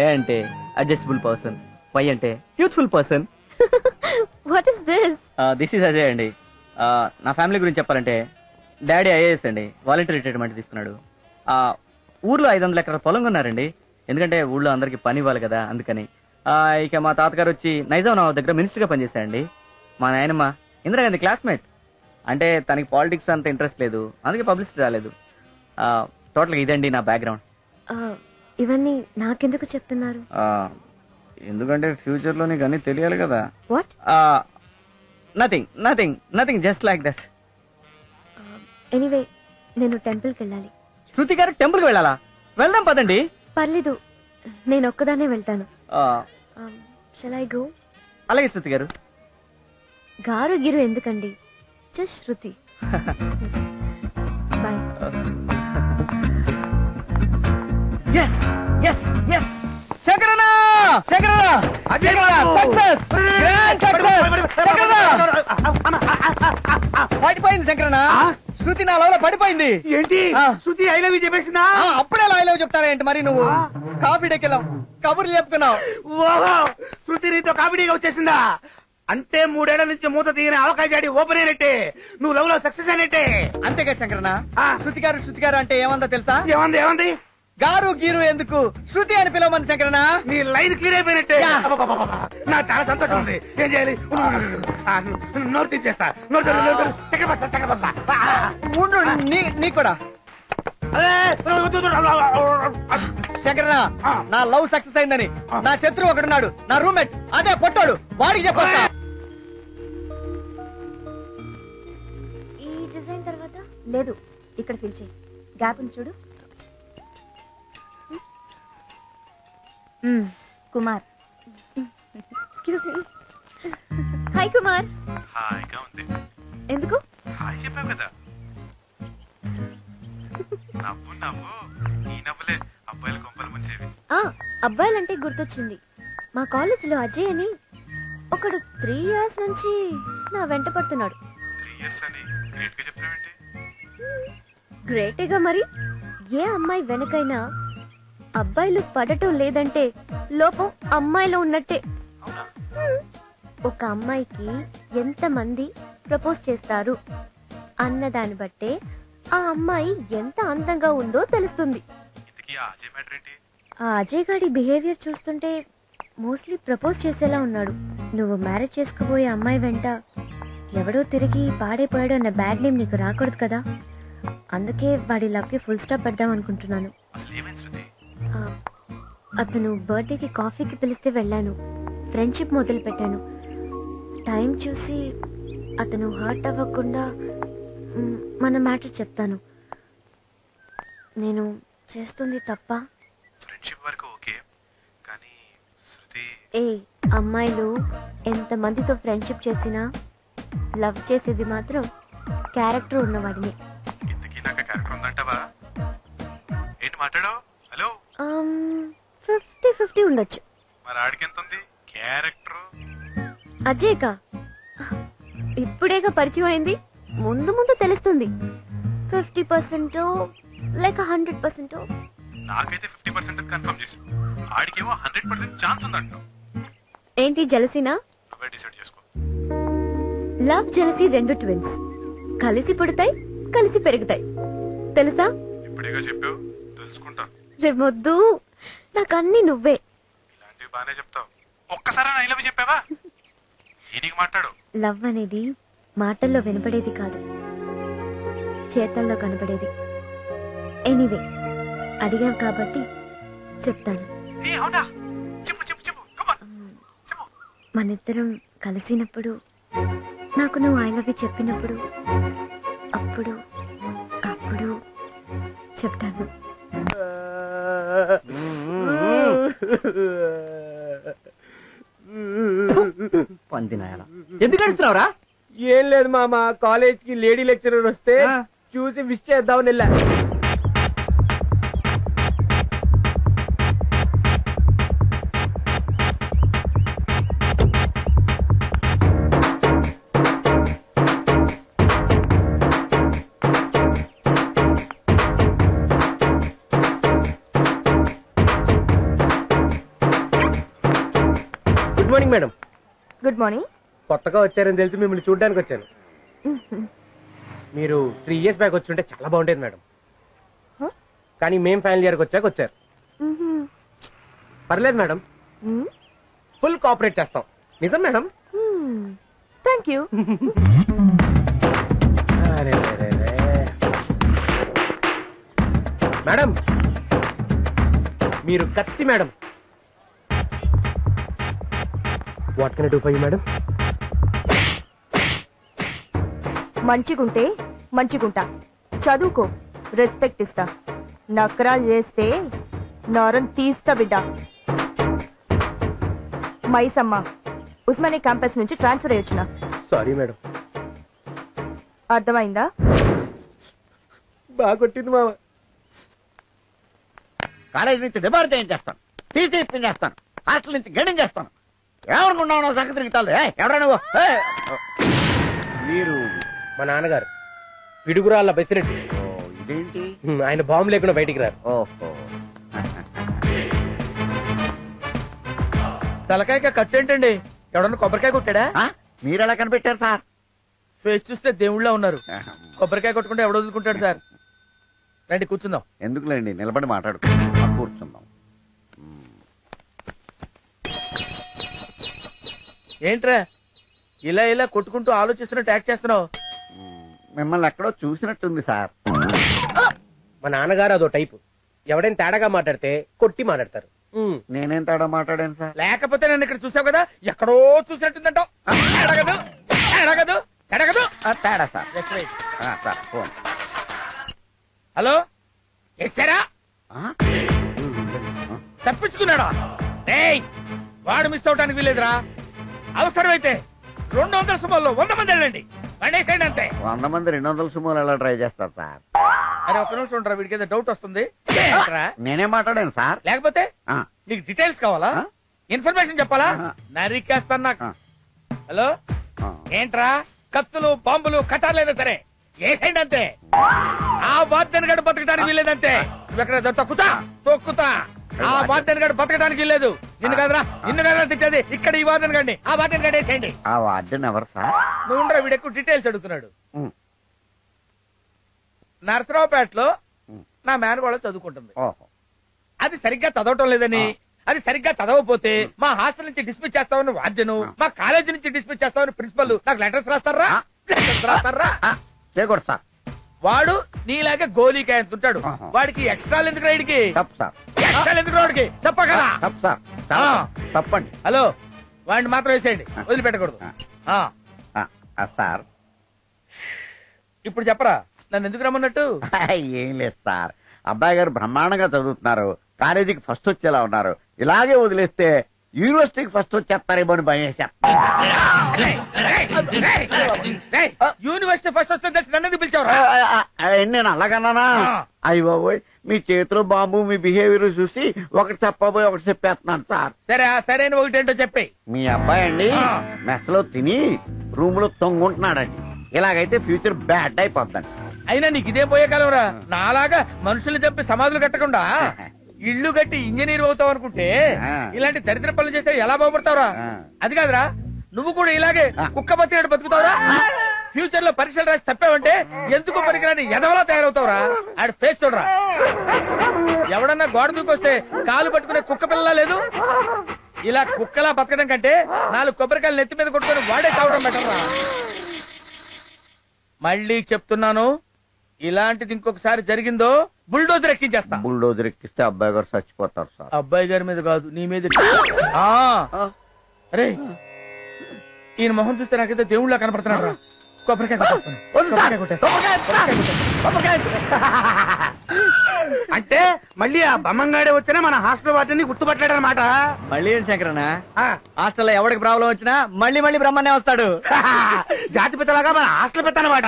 ఏ అంటే అడ్జస్టబుల్ పర్సన్. వై అంటే youthful person. What is this? This is Ajay అండి. నా ఫ్యామిలీ గురించి చెప్పాలంటే, డాడీ ఐఏఎస్ అండి, వాలంటరీ రిటైర్మెంట్ తీసుకున్నాడు. ఊర్లో 500 ఎకరాల పొలం కొన్నారండి, ఎందుకంటే ఊళ్ళో అందరికి పని ఇవ్వాలి కదా, అందుకని. ఇక మా తాతగారు వచ్చి నైజాం నవాబ్ దగ్గర మినిస్టర్ గా పనిచేశారండి. మా నాయనమ్మ ఇందిరాగాంధీ క్లాస్మేట్. అంటే తనకి పాలిటిక్స్ అంత ఇంట్రెస్ట్ లేదు, అందుకే పబ్లిసిటీ రాలేదు. టోటల్ గా ఇదండి నా బ్యాక్గ్రౌండ్. ఇవన్నీ నాకెందుకు చెప్తున్నారు? ఎందుకంటే ఫ్యూచర్ లో నీకు అన్ని తెలియాలి కదా. What? Nothing nothing nothing, just like that. Anyway, నేను టెంపుల్కి వెళ్ళాలి. శృతి గారు టెంపుల్ కి వెళ్ళాలా? వెళ్దాం పదండి. పర్లేదు, నేను ఒక్కదానే వెళ్తాను. Shall I go? అలాగే శృతి గారు. గారు గిరు ఎందుకండి, జస్ట్ శృతి. బాయ్. Yes, yes, yes. శంకరన్న, శంకరన్న, శంకరన్న, success, grand success. శంకరన్న, పడిపోయింది శంకరన్న. శృతి నా లవ్ లో పడిపోయింది. ఏంటి? శృతి ఐ లవ్ యూ చెప్పేసిందా? అప్పుడే ఐ లవ్ చెప్తారా ఏంటి మరి నువ్వు? కాఫీ డెక్కెళ్ళాం, కబుర్లు చెప్పుకున్నావు. ఓహో, శృతి నీతో కామెడీగా వచ్చేసిందా? అంటే 3 ఏళ్ల నుంచి మూత తీయని అవకాశాడి ఓపెన్ అయినట్టే, నువ్వు లవ్ లో సక్సెస్ అయినట్టే. అంతేగా శంకరన్న. శృతి గారు అంటే ఏమందో తెలుసా? ఏమంది? గారు గీరు ఎందుకు, శృతి అని పిలవమంది శంకరన్న. నీ లైన్ క్లియర్ అయిపోయినట్టే. నాకు చాలా సంతోషం ఉంది. ఏం చేయాలి? నోరు తీసేస్తా. నీకు కూడా శంకరన్న, నా లవ్ సక్సెస్ అయిందని నా శత్రువు ఒకడున్నాడు, నా రూమ్మేట్, అదే పొట్టాడు, వాడికి చెప్పొస్తా. ఈ డిజైన్ తర్వాత లేదు, ఇక్కడ ఫిల్ చేయి. గ్యాప్ ఉంది చూడు. Kumar. Excuse me. Hi Kumar. హాయిగా ఉంది. ఎందుకు? హాయ్ చెప్పావు కదా. నవ్వు నవ్వు, ఈ నవ్వులే అబ్బాయిల కొంపలు ముంచేవి. అబ్బాయిలంటే గుర్తొచ్చింది, మా కాలేజీలో అజయ్ అని ఒకడు 3 years నుంచి నా వెంట పడుతున్నాడు. 3 years అని గ్రేట్ గా చెప్పినావేంటి? గ్రేటేగా మరి. ఏ అమ్మాయి వెనకైనా అబ్బాయిలు పడటం లేదంటే లోపం అమ్మాయిలో ఉన్నట్టే. ఒక అమ్మాయికి ఎంతమంది ప్రపోజ్ చేస్తారు అన్న దాన్ని బట్టే ఆ అమ్మాయి ఎంత అందంగా ఉందో తెలుస్తుంది. ఆ అజయ్ గాడి బిహేవియర్ చూస్తుంటే మోస్ట్లీ ప్రపోజ్ చేసేలా ఉన్నాడు. నువ్వు మ్యారేజ్ చేసుకోబోయే అమ్మాయి వెంట ఎవడో తిరిగి పాడైపోయాడు అన్న బ్యాడ్ నేమ్ నీకు రాకూడదు కదా. అందుకే వాడి లవ్ కి ఫుల్ స్టాప్ పెడదాం అనుకుంటున్నాను. అతను బర్త్డేకి కాఫీకి పిలిస్తే వెళ్ళాను. ఫ్రెండ్షిప్ మొదలు పెట్టాను. టైం చూసి అతను హర్ట్ అవ్వకుండా మన మ్యాటర్ చెప్తాను. నేను చేస్తుంది తప్ప? ఫ్రెండ్షిప్ వరకు ఓకే, కానీ శృతి ఏ అమ్మాయిలు ఎంత మందితో ఫ్రెండ్షిప్ చేసినా లవ్ చేసేది మాత్రం క్యారెక్టర్ ఉన్నవాడిని. ఇంతకీ నాకు క్యారెక్టర్ ఉందంటావా? ఏంటి మాట్లాడు? హలో 50-50 ఉండొచ్చు. మరి ఆడికి ఎంత ఉంది క్యారెక్టర్? అజయ్కా ఇప్పుడేగా పరిచయం అయింది, ముందు ముందు తెలుస్తుంది. 50% లేక 100%. నాకైతే 50% కన్ఫర్మ్ చేసి, ఆడికేమో 100% ఛాన్స్ ఉందంటావు. ఏంటి జలసీనా? నువ్వే డిసైడ్ చేసుకో. లవ్ జలసీ రెండు ట్విన్స్, కలిసి పుడతాయి కలిసి పెరుగుతాయి, తెలుసా? ఇప్పుడేగా చెప్పావు, తెలుసుకుంటా. రేమొద్దు, నాకన్నీ నువ్వే. ఇలాంటివి బానే చెప్తావు. ఒక్కసారి ఐ లవ్ చెప్పావా? ఈయనకి మాట్లాడు. లవ్ అనేది మాటల్లో వినపడేది కాదు, చేతల్లో కనపడేది. ఎనీవే, అడిగావు కాబట్టి చెప్తాను. మనిద్దరం కలిసినప్పుడు, నాకు నువ్వు ఐ లవ్ యూ చెప్పినప్పుడు, అప్పుడు అప్పుడు చెప్తాను. పందినాయాల ఎందుకు అడుగుతున్నావురా? ఏం లేదు మామ, కాలేజ్ కి లేడీ లెక్చరర్ వస్తే చూసి విష్ చేద్దామని వెళ్ళా. Good morning madam. Good morning. కొత్తగా వచ్చారని తెలిసి మిమ్మల్ని చూడడానికి వచ్చాను. మీరు 3 years బ్యాక్ వచ్చి ఉంటే చాలా బాగుండేది మేడం, కానీ మేం ఫైనల్ ఇయర్కి వచ్చాక వచ్చారు. పర్లేదు మేడం, ఫుల్ కోఆపరేట్ చేస్తాం. నిజం మేడం. Thank you. మేడం మీరు కత్తి madam. What can I do for you madam? మంచిగుంటే మంచిగుంటా, చదువుకో, రెస్పెక్ట్ ఇస్తా. నకరాలు చేస్తే నరం తీస్తా బిడ్డ. మైసమ్మ, ఉస్మానియా క్యాంపస్ నుంచి ట్రాన్స్ఫర్ అయ్యి వచ్చిన. Sorry madam. అర్థమైందా? బాగా కొట్టింది మామ. కాలేజీ నుంచి డిబార్ చేయించేస్తాను, టీసీ ఇప్పించేస్తాను, హాస్టల్ నుంచి గడింగ్ చేస్తాను. ఎవరుకున్నావు సంగతి తిరుగుతాను. ఎవరా నువ్వు? మీరు మా నాన్నగారు పిడుగురాళ్ళ బెసిరెడ్డి. ఇదేంటి? ఆయన బాంబు లేకుండా బయటికి రారు. ఓహో, తలకాయ కట్టేంటండి? ఎవడన్నా కొబ్బరికాయ కొట్టాడా? మీరెలా కనిపెట్టారు సార్? ఫేస్ చూస్తే దేవుళ్ళ ఉన్నారు. కొబ్బరికాయ కొట్టుకుంటే ఎవడు వదులుకుంటాడు సార్? రండి కూర్చుందాం. ఎందుకులేండి, నిలబడి మాట్లాడుకుందాం. కూర్చుందాం. ఏంట్రా ఇలా ఇలా కొట్టుకుంటూ ఆలోచిస్తున్నట్టు యాక్ట్ చేస్తున్నావు? మిమ్మల్ని ఎక్కడో చూసినట్టుంది సార్. మా నాన్నగారు అదో టైపు. ఎవడైనా తేడాగా మాట్లాడితే కొట్టి మాట్లాడతారు. నేనేం తేడా మాట్లాడాను సార్? లేకపోతే నన్ను ఇక్కడ చూసావు కదా, ఎక్కడో చూసినట్టుందంటావు. తేడా సార్. Sir phone. హలో, ఎస్సారా? తప్పించుకున్నాడా? వాడు మిస్ అవటానికి వీలేదురా. అవసరమైతే 200 సుమారులో 100 మంది వెళ్ళండి, పడేసేయండి అంతే. 100 మంది 200 సుమోలు ఎలా ట్రై చేస్తారు సార్? అరే ఒక్క నిమిషం ఉంటారా, వీడికి ఏదో డౌట్ వస్తుంది. నేనేం మాట్లాడాను సార్? లేకపోతే నీకు డీటెయిల్స్ కావాలా? ఇన్ఫర్మేషన్ చెప్పాలా? నరికేస్తాను నాకు. హలో, ఏంట్రా? కత్తులు, బాంబులు, కటార్లైనా సరే వేసేయండి అంతే. ఆ బాధ్యత గడు బతకడానికి వీలేదంతే. నువ్వు ఎక్కడ తొక్కుతా తొక్కుతా ఆ వార్డెన్ గారు బతకడానికి లేదు. నిన్ను కదరా తెచ్చేది. ఇక్కడ ఈ వార్డెన్ గారిని ఆ వార్డెన్ గారు వేసేయండి. ఆ వార్డెన్ ఎవరు సార్? నువ్వు ఉండరా, వీడు ఎక్కువ డీటెయిల్స్ అడుగుతున్నాడు. నరసరావుపేటలో నా మేనగోళ చదువుకుంటుంది. అది సరిగ్గా చదవటం లేదని, అది సరిగ్గా చదవకపోతే మా హాస్టల్ నుంచి డిస్మిస్ చేస్తామని వార్డెను, మా కాలేజీ నుంచి డిస్మిస్ చేస్తామని ప్రిన్సిపల్ నాకు లెటర్స్ రాస్తారా? చేయకూడదు సార్. వాడు నీలాగే గోలీకాయ ఉంటాడు. వాడికి ఎక్స్ట్రాలు ఎందుకు రైడ్కి? తప్పు సార్. ఎక్స్ట్రాలు ఎందుకు వాడికి? చెప్పగలరా? తప్పు సార్. తప్పండి. హలో, వాడిని మాత్రం వేసేయండి, వదిలిపెట్టకూడదు. సార్ ఇప్పుడు చెప్పరా, నన్ను ఎందుకు రమ్మన్నట్టు? ఏం లేదు సార్, అబ్బాయి గారు బ్రహ్మాండంగా చదువుతున్నారు, కాలేజీకి ఫస్ట్ వచ్చేలా ఉన్నారు. ఇలాగే వదిలేస్తే యూనివర్సిటీకి ఫస్ట్ వచ్చేస్తారేమో అని భయం వేశారు. యూనివర్సిటీ ఫస్ట్ వస్తే తెలిసి నన్ను ఎందుకు పిలిచావు? నేను అలాగన్నానా? అయ్యి బాబోయ్, మీ చేతిలో బాబు మీ బిహేవియర్ చూసి ఒకటి చెప్పబోయి ఒకటి చెప్పేస్తున్నాను సార్. సరే ఒకటి ఏంటో చెప్పి. మీ అబ్బాయి అండి మెస్ లో తిని రూమ్ లో తొంగుంటున్నాడండి. ఇలాగైతే ఫ్యూచర్ బ్యాడ్ అయిపోద్దండి. అయినా నీకు ఇదే పోయే కాలంరా. నాలాగా మనుషులు చంపి సమాధులు కట్టకుండా ఇల్లు కట్టి ఇంజనీర్ అవుతావు అనుకుంటే ఇలాంటి దరిద్ర పనులు చేస్తే ఎలా బాగుపడతావురా? అది కాదురా, నువ్వు కూడా ఇలాగే కుక్క బతికేడు బతుకుతావురా? ఫ్యూచర్ లో పరీక్షలు రాసి తప్పావంటే ఎందుకు పనికిరాని ఎదవలా తయారవుతావురా? ఆడ ఫేస్ చూడరా. ఎవడన్నా గోడ దూకొస్తే కాలు పట్టుకునే కుక్క పిల్లలా లేదు. ఇలా కుక్కలా బతకడం కంటే 4 కొబ్బరికాయలు నెత్తి మీద కొట్టుకొని వాడే కావడం బెటర్రా. మళ్ళీ చెప్తున్నాను, ఇలాంటిది ఇంకొకసారి జరిగిందో బుల్డోజర్ ఎక్కించేస్తా. బుల్డోజర్ ఎక్కిస్తే అబ్బాయి గారు చచ్చిపోతారు సార్. అబ్బాయి గారి మీద కాదు, నీ మీద. అరే, ఈయన మొహం చూస్తే నాకైతే దేవుళ్ళ కనపడుతున్నాడు రా. కొబ్బరికాయ అంటే మళ్ళీ ఆ బమ్మంగాడే వచ్చినా మన హాస్టల్ వాటిని గుర్తుపట్టాడనమాట. మళ్ళీ ఏంటి శంకరన్న, హాస్టల్లో ఎవరికి ప్రాబ్లం వచ్చినా మళ్ళీ బ్రహ్మనే వస్తాడు. జాతి పిత్తలాగా మన హాస్టల్ పెద్ద అనమాట.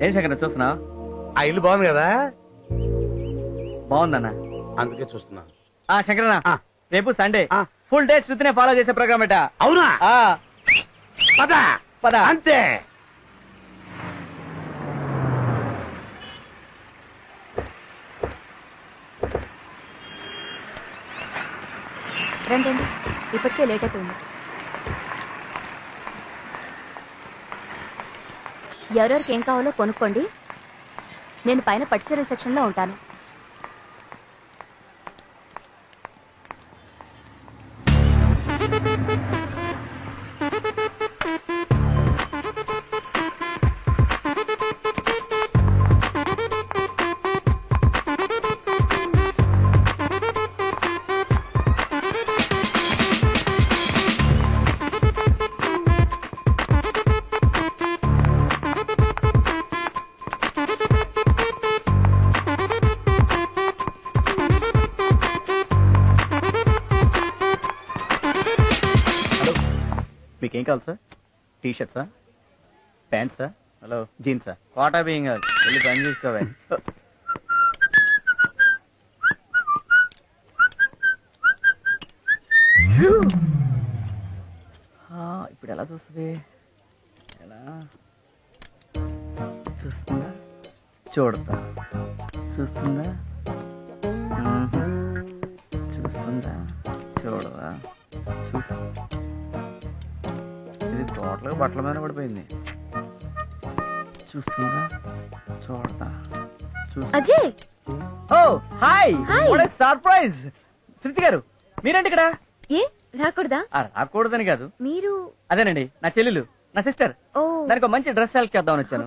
ఏం శంకరన్న చూస్తున్నావు? ఆ ఇల్లు బాగుంది కదా? బాగుందన్న, అందుకే చూస్తున్నా. శంకరన్న, రేపు సండే ఫుల్ డే శృతినే ఫాలో చేసే ప్రోగ్రామ్ ఎట. అవునా? పద అంతే. రండి, ఇప్పటికే లేట్ అయిపోయింది. ఎవరెవరికి ఏం కావాలో కొనుక్కోండి. నేను పైన పట్టుచీరల సెక్షన్ లో ఉంటాను. మీకేం కావాలి సార్? టీ షర్ట్సా, ప్యాంట్సా, హలో జీన్సా, కోటా బియ్యం కాదు, వెళ్ళి పని చూసుకోవాలి. ఇప్పుడు ఎలా చూస్తుంది? ఎలా చూస్తుందా? చూడతా. చూస్తుందా? చూస్తుందా? చూడదా? చూస్తుందా? ఇది టోటల్గా బట్టల మీద పడిపోయింది. చూస్తుందా? చూడదా? అజయ్, ఓ హాయ్, వాట్ ఏ సర్ప్రైజ్. శృతి గారు, మీరేంటి ఇక్కడ? ఏ రాకూడదా? రాకూడదని కాదు, మీరు అదేనండి నా చెల్లెలు, నా సిస్టర్. దానికి ఒక మంచి డ్రెస్ సెలెక్ట్ చేద్దామని వచ్చాను.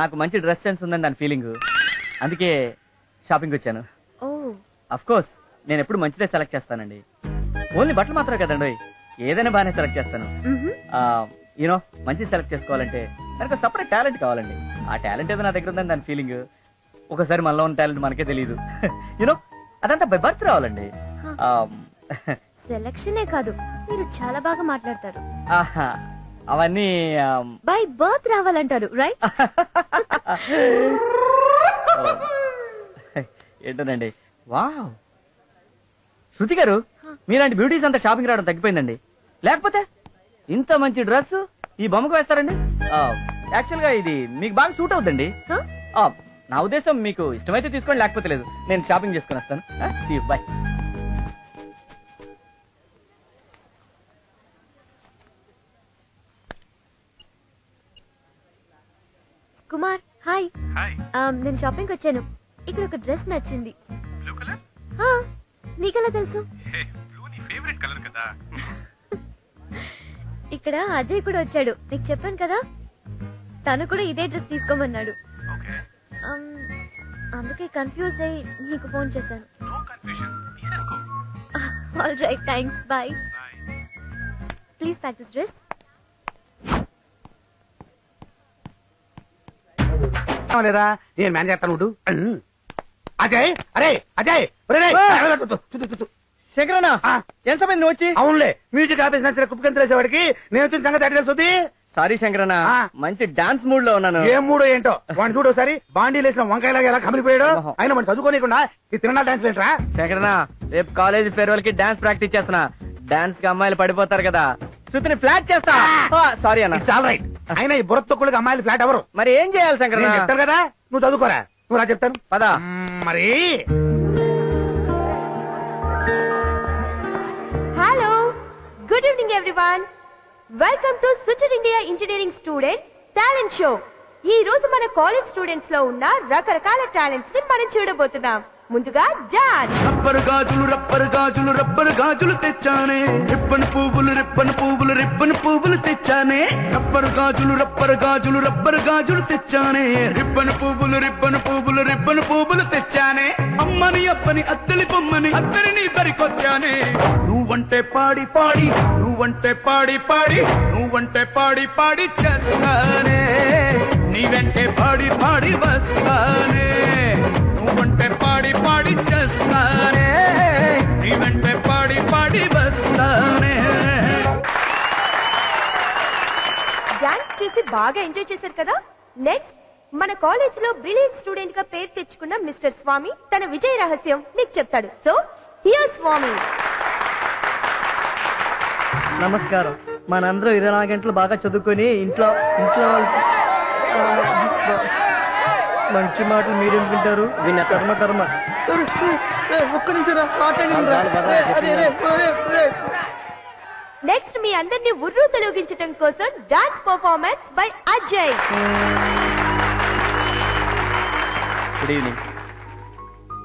నాకు మంచి డ్రెస్ సెన్స్ ఉందని దాని ఫీలింగ్, అందుకే షాపింగ్ వచ్చాను. అఫ్ కోర్స్ నేను ఎప్పుడు మంచిదే సెలెక్ట్ చేస్తానండి. ఓన్లీ బట్టలు మాత్రమే కదండి, ఏదైనా బాగానే సెలెక్ట్ చేస్తాను. యూనో మంచి సెలెక్ట్ చేసుకోవాలంటే దానికి సపరేట్ టాలెంట్ కావాలండి. ఆ టాలెంట్ ఏదో నా దగ్గర ఉందని దాని ఫీలింగ్. ఒకసారి మనలో ఉన్న టాలెంట్ మనకే తెలియదు. యూనో అదంతా బై బర్త్ రావాలండి. సెలక్షనే కాదు, మీరు చాలా బాగా మాట్లాడతారు. అవన్నీ బై బర్త్ రావాలంటారు, రైట్? ఏంటోనండి. వావ్, శృతి గారు, మీలాంటి బ్యూటీస్ అంతా షాపింగ్ రావడం తగ్గిపోయిందండి. లేకపోతే ఇంత మంచి డ్రెస్ ఈ బొమ్మకు వేస్తారండి. యాక్చువల్ గా ఇది మీకు బాగా సూట్ అవుతుందండి. నా ఉద్దేశం మీకు ఇష్టమైతే తీసుకోండి, లేకపోతే లేదు. నేను షాపింగ్ చేసుకుని వస్తాను. బాయ్. కుమార్ హాయ్. హాయ్. నేను షాపింగ్ వచ్చాను. ఇక్కడ ఒక డ్రెస్ నచ్చింది. Blue colour? నీకెలా తెలుసు? బ్లూ నీ ఫేవరెట్ కలర్ కదా. ఇక్కడ అజయ్ కూడా వచ్చాడు, నీకు చెప్పాను కదా. తను కూడా ఇదే డ్రెస్ తీసుకోమన్నాడు. ఓకే. అందుకే కన్ఫ్యూజ్ అయ్యి నీకు ఫోన్ చేశాను. నో కన్ఫ్యూజన్, తీసేసుకో. All right, thanks, bye. Please pack this dress. లేదా నేను మేనేజ్ చేస్తాను ఉండు. అజయ్, అరే అజయ్, శంకరన్న ఎంత మంది నువ్వు వచ్చి? అవునులే, మ్యూజిక్ ఆఫీస్ నుంచి కుప్పకెంతలేసేవాడికి నేను వచ్చిన సంగతి అడిగి తెలుస్తుంది. సారీ శంకరన్న, మంచి డాన్స్ మూడ్ లో ఉన్నాను. ఏం మూడో ఏంటో వాడిని చూడు ఒకసారి. బాండీ లేసిన వంకాయలాగా ఎలా కమిలిపోయాడు. అయినా మనం చదువుకోనికుండా ఈ తిరణాల డాన్స్ ఏంట్రా? శంకరన్న, రేపు కాలేజ్ ఫేర్వెల్ కి డాన్స్ ప్రాక్టీస్ చేస్తున్నా. డాన్స్ కి అమ్మాయిలు పడిపోతారు కదా, శృతిని ఫ్లాట్ చేస్తా. సారీ అన్న. చాలా రైట్. అయినా ఈ బుర్ర తొక్కులకి అమ్మాయిలు ఫ్లాట్ ఎవరు? మరి ఏం చేయాలి శంకరన్న? చెప్తారు కదా, నువ్వు చదువుకోరా. నువ్వు రా చెప్తాను పదా. మరి hello, good evening everyone. Welcome to సుచర్ India engineering students talent show. ఈ రోజు మన కాలేజ్ స్టూడెంట్స్ లో ఉన్న రకరకాల టాలెంట్స్ ని మనం చూడబోతున్నాం. ముందుగా జాన్. రబ్బరు గాజులు రబ్బరు గాజులు రబ్బరు గాజులు తెచ్చానే, రిబ్బన్ పువ్వులు రిబ్బన్ పువ్వులు రిబ్బన్ పువ్వులు తెచ్చానే. రబ్బరు గాజులు రబ్బరు గాజులు రబ్బరు గాజులు తెచ్చానే, రిబ్బన్ పువ్వులు రిబ్బన్ పువ్వులు రిబ్బన్ పువ్వులు తెచ్చానే. అమ్మని అప్పని అత్తలి బొమ్మని అత్తరిని బరికొచ్చానే. నువ్వంటే పాడి పాడి నువ్వంటే పాడి పాడి నువ్వంటే పాడి పాడి చేస్తానే, నీ వెంటే పాడి పాడి వస్తానే. నువ్వంటే పాడి పాడి చేస్తానే, నీ వెంటే పాడి పాడి వస్తానే. డాన్స్ చూసి బాగా ఎంజాయ్ చేశారు కదా. నెక్స్ట్ మన కాలేజ్ లో బ్రిలియంట్ స్టూడెంట్ గా పేరు తెచ్చుకున్న మిస్టర్ స్వామి తన విజయ రహస్యం నీకు చెప్తాడు. సో హియర్ స్వామి. నమస్కారం. మనందరూ 24 గంటలు బాగా చదువుకొని ఇంట్లో మంచి మాటలు మీరేం వింటారు? విన్న కర్మ కర్మ. ఒక్క నిమిషం నెక్స్ట్ మీ అందరినీ ఉర్రు తొలగించడం కోసం dance performance by Ajay. Good evening.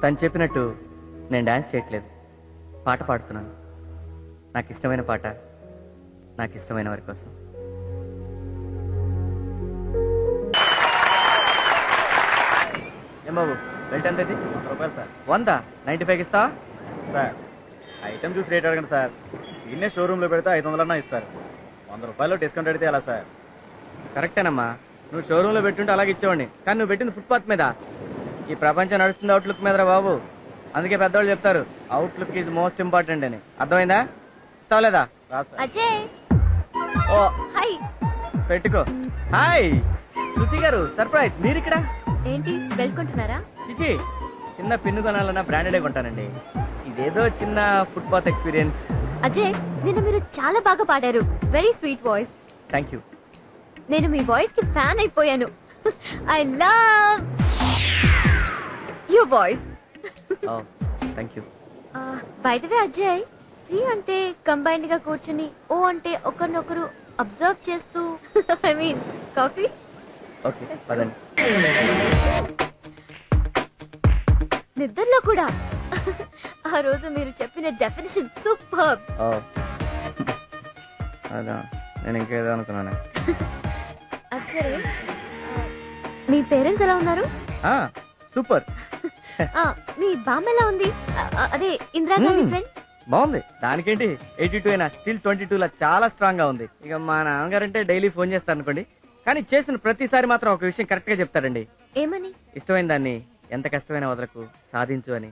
తను చెప్పినట్టు నేను డాన్స్ చేయట్లేదు, పాట పాడుతున్నాను. నాకు ఇష్టమైన పాట, నాకు ఇష్టమైన వారి కోసం. ఏం బాబు, బెల్ట్ ఎంత? 100 రూపాయలు సార్. 100? 95కి ఇస్తావా సార్? ఐటమ్ చూసి రేట్ అడగండి సార్. ఇన్నే షోరూమ్ లో పెడితే 500 ఇస్తారు. 100 రూపాయలు డిస్కౌంట్ అడిగితే ఎలా సార్? కరెక్టేనమ్మా, నువ్వు షోరూమ్ లో పెట్టుంటే అలాగే ఇచ్చేవాడిని. కానీ నువ్వు పెట్టింది ఫుట్పాత్ మీద. ఈ ప్రపంచం నడుస్తుంది అవుట్లుక్ మీదరా బాబు. అందుకే పెద్దవాళ్ళు చెప్తారు అవుట్లుక్ ఈజ్ మోస్ట్ ఇంపార్టెంట్ అని. అర్థమైందా? ఇస్తావా లేదా? అజయ్. ఓ హాయ్. పెట్టుకో. హాయ్ శృతి గారు, సర్ప్రైజ్. మీరు ఇక్కడ ఏంటి వెళ్ళుకుంటున్నారా? చిచి, చిన్న పిన్ను కొనాలన్నా బ్రాండెడే కొంటానండి. ఇదేదో చిన్న ఫుట్పాత్ ఎక్స్పీరియన్స్. అజయ్, నిన్న మీరు చాలా బాగా పాడారు. Very sweet voice. Thank you. నేను మీ వాయిస్ కి ఫ్యాన్ అయిపోయాను. I love your voice. Thank you. By the way Ajay, సి అంటే కంబైన్డ్ గా కూర్చుని, ఓ అంటే ఒకరినొకరు అబ్జర్వ్ చేస్తూ, ఐ మీన్ కాఫీ. ఓకే పదండి. నిద్రలో కూడా. ఆ రోజు మీరు చెప్పిన డెఫినేషన్ సూపర్. అదా, నేను ఇంకేదో అనుకున్నాను. సరే, మీ పేరెంట్స్ ఎలా ఉన్నారు? సూపర్. మీ బామ్మ ఎలా ఉంది? అదే ఇందిరాగాంధీ ఫ్రెండ్. బాగుంది. దానికేంటి, 82 అయినా స్టిల్ 22 లా చాలా స్ట్రాంగ్ గా ఉంది. ఇక మా నాన్నగారంటే డైలీ ఫోన్ చేస్తారు అనుకోండి, కానీ చేసిన ప్రతిసారి మాత్రం ఒక విషయం కరెక్ట్ గా చెప్తారండి. ఏమని? ఇష్టమైన దాన్ని ఎంత కష్టమైన వదలకు, సాధించు అని.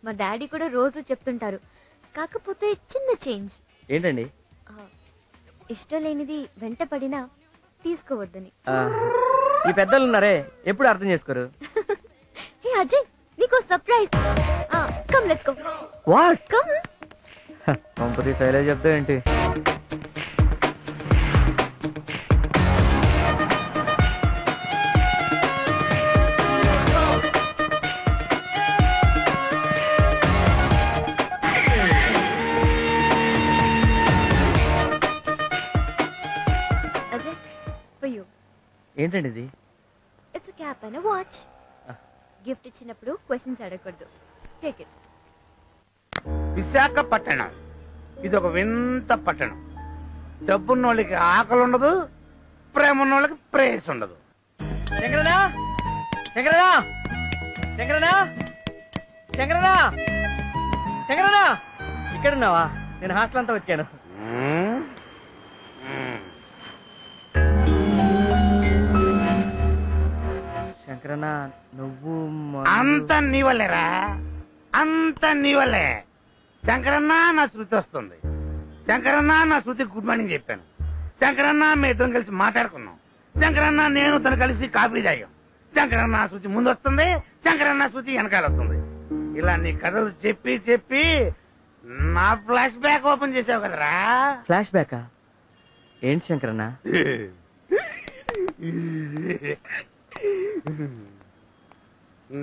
మా డాడీ కూడా రోజు చెప్తుంటారు. కాకపోతే చిన్న చేంజ్. ఏంటండి? ఇష్టం లేనిది వెంట పడినా తీసుకోవద్దని. ఈ పెద్దలు ఉన్నారే, ఎప్పుడు అర్థం చేసుకోరు. హే అజయ్, నీకో surprise. Come let's go. What? Come. Company సైలే చెప్తా ఏంటి? ఏంటండి ఇది? It's cap and watch. Gift ఇచ్చినప్పుడు క్వశ్చన్స్ అడగకూడదు. Take it. విశాఖపట్నం ఇది ఒక వింత పట్టణం. డబ్బున్నోళ్ళకి ఆకలి ఉండదు, ప్రేమ ఉన్నోళ్ళకి ప్రేయస్ ఉండదు. శంకరనా, శంకరనా, శంకరనా, శంకరనా, శంకరనా, ఇక్కడ ఉన్నావా? నేను హాస్టల్ అంతా వచ్చాను. శంకరనా, నువ్వు అంత నీ వల్లేరా, అంత నీ వల్లే. శంకరన్న నా శృతి వస్తుంది. శంకరన్న నా శృతికి గుడ్ మార్నింగ్ చెప్పాను. శంకరన్న మీ ఇద్దరం కలిసి మాట్లాడుకున్నాం. శంకరన్న నేను తను కలిసి కాఫీ తాగాం. శంకరన్న శృతి ముందు వస్తుంది, శంకరన్న శృతి వెనకాల వస్తుంది. ఇలా నీ కథలు చెప్పి చెప్పి నా ఫ్లాష్ బ్యాక్ ఓపెన్ చేసావు కదరా. ఫ్లాష్ బ్యాకా? ఏంటి శంకరన్న?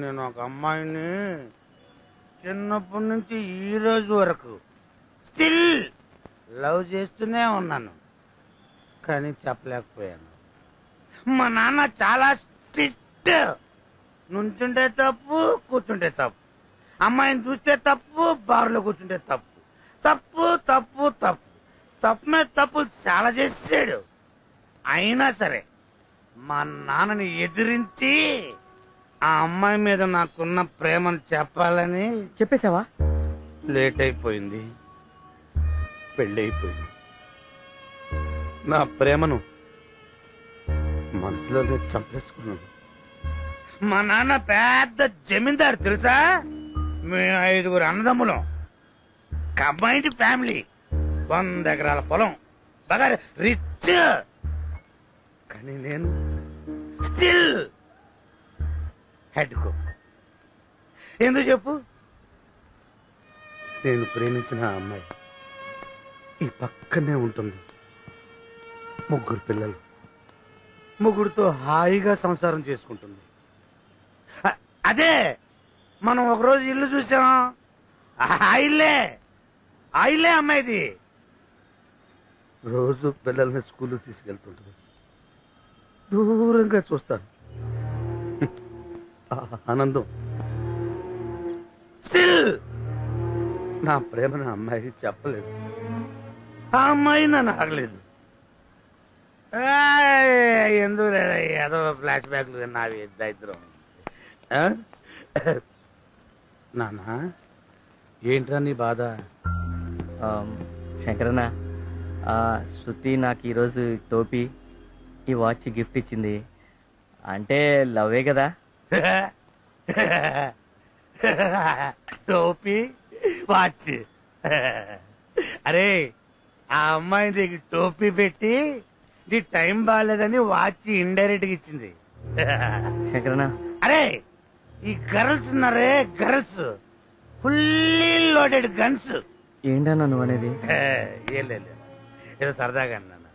నేను ఒక అమ్మాయిని చిన్నప్పటి నుంచి ఈ రోజు వరకు స్టిల్ లవ్ చేస్తూనే ఉన్నాను, కానీ చెప్పలేకపోయాను. మా నాన్న చాలా స్ట్రిక్ట్. నుంచుంటే తప్పు, కూర్చుంటే తప్పు. అమ్మాయిని చూస్తే తప్పు, బార్లో కూర్చుంటే తప్పు. తప్పు తప్పు తప్పు తప్పు మీద తప్పు చాలా చేసాడు. అయినా సరే మా నాన్నని ఎదిరించి ఆ అమ్మాయి మీద నాకున్న ప్రేమను చెప్పాలని చెప్పేశావా? లేట్ అయిపోయింది, పెళ్ళైపోయింది. నా ప్రేమను మనసులోనే చంపేసుకున్నాను. మా నాన్న పెద్ద జమీందారు తెలుసా. మేము 5 అన్నదమ్ములం, కంబైన్డ్ ఫ్యామిలీ, 100 ఎకరాల పొలం, బాగా రిచ్. కానీ నేను స్టిల్ హెడ్ కుక్. ఎందుకు చెప్పు? నేను ప్రేమించిన అమ్మాయి ఈ పక్కనే ఉంటుంది. 3 పిల్లలు, 3తో హాయిగా సంసారం చేసుకుంటుంది. అదే మనం ఒకరోజు ఇల్లు చూసాం, ఆయిల్లే అమ్మాయిది. రోజు పిల్లల్ని స్కూల్ తీసుకెళ్తుంటుంది. దూరంగా చూస్తాను, ఆనందం. స్టిల్ నా ప్రేమను అమ్మాయికి చెప్పలేదు. ఆ అమ్మాయి నన్ను ఆగలేదు. ఎందుకు ఏదో ఫ్లాష్ బ్యాక్లు నావి ఇద్దరం. నానా ఏంట్రా నీ బాధ? శంకరన్న, శృతి నాకు ఈరోజు టోపీ, ఈ వాచ్ గిఫ్ట్ ఇచ్చింది. అంటే లవ్వే కదా? టోపీ వాచ్. అరే ఆ అమ్మాయి నీకు టోపీ పెట్టి నీ టైం బాగాలేదని వాచ్ ఇండైరెక్ట్ గా ఇచ్చింది. శంకరన్న, అరే ఈ గర్ల్స్ ఉన్నారే, గర్ల్స్ ఫుల్లీ లోడెడ్ గన్స్. ఏంటన్నా నువ్వు అనేది? ఏం లేదు, ఏదో సరదాగా అన్నాను.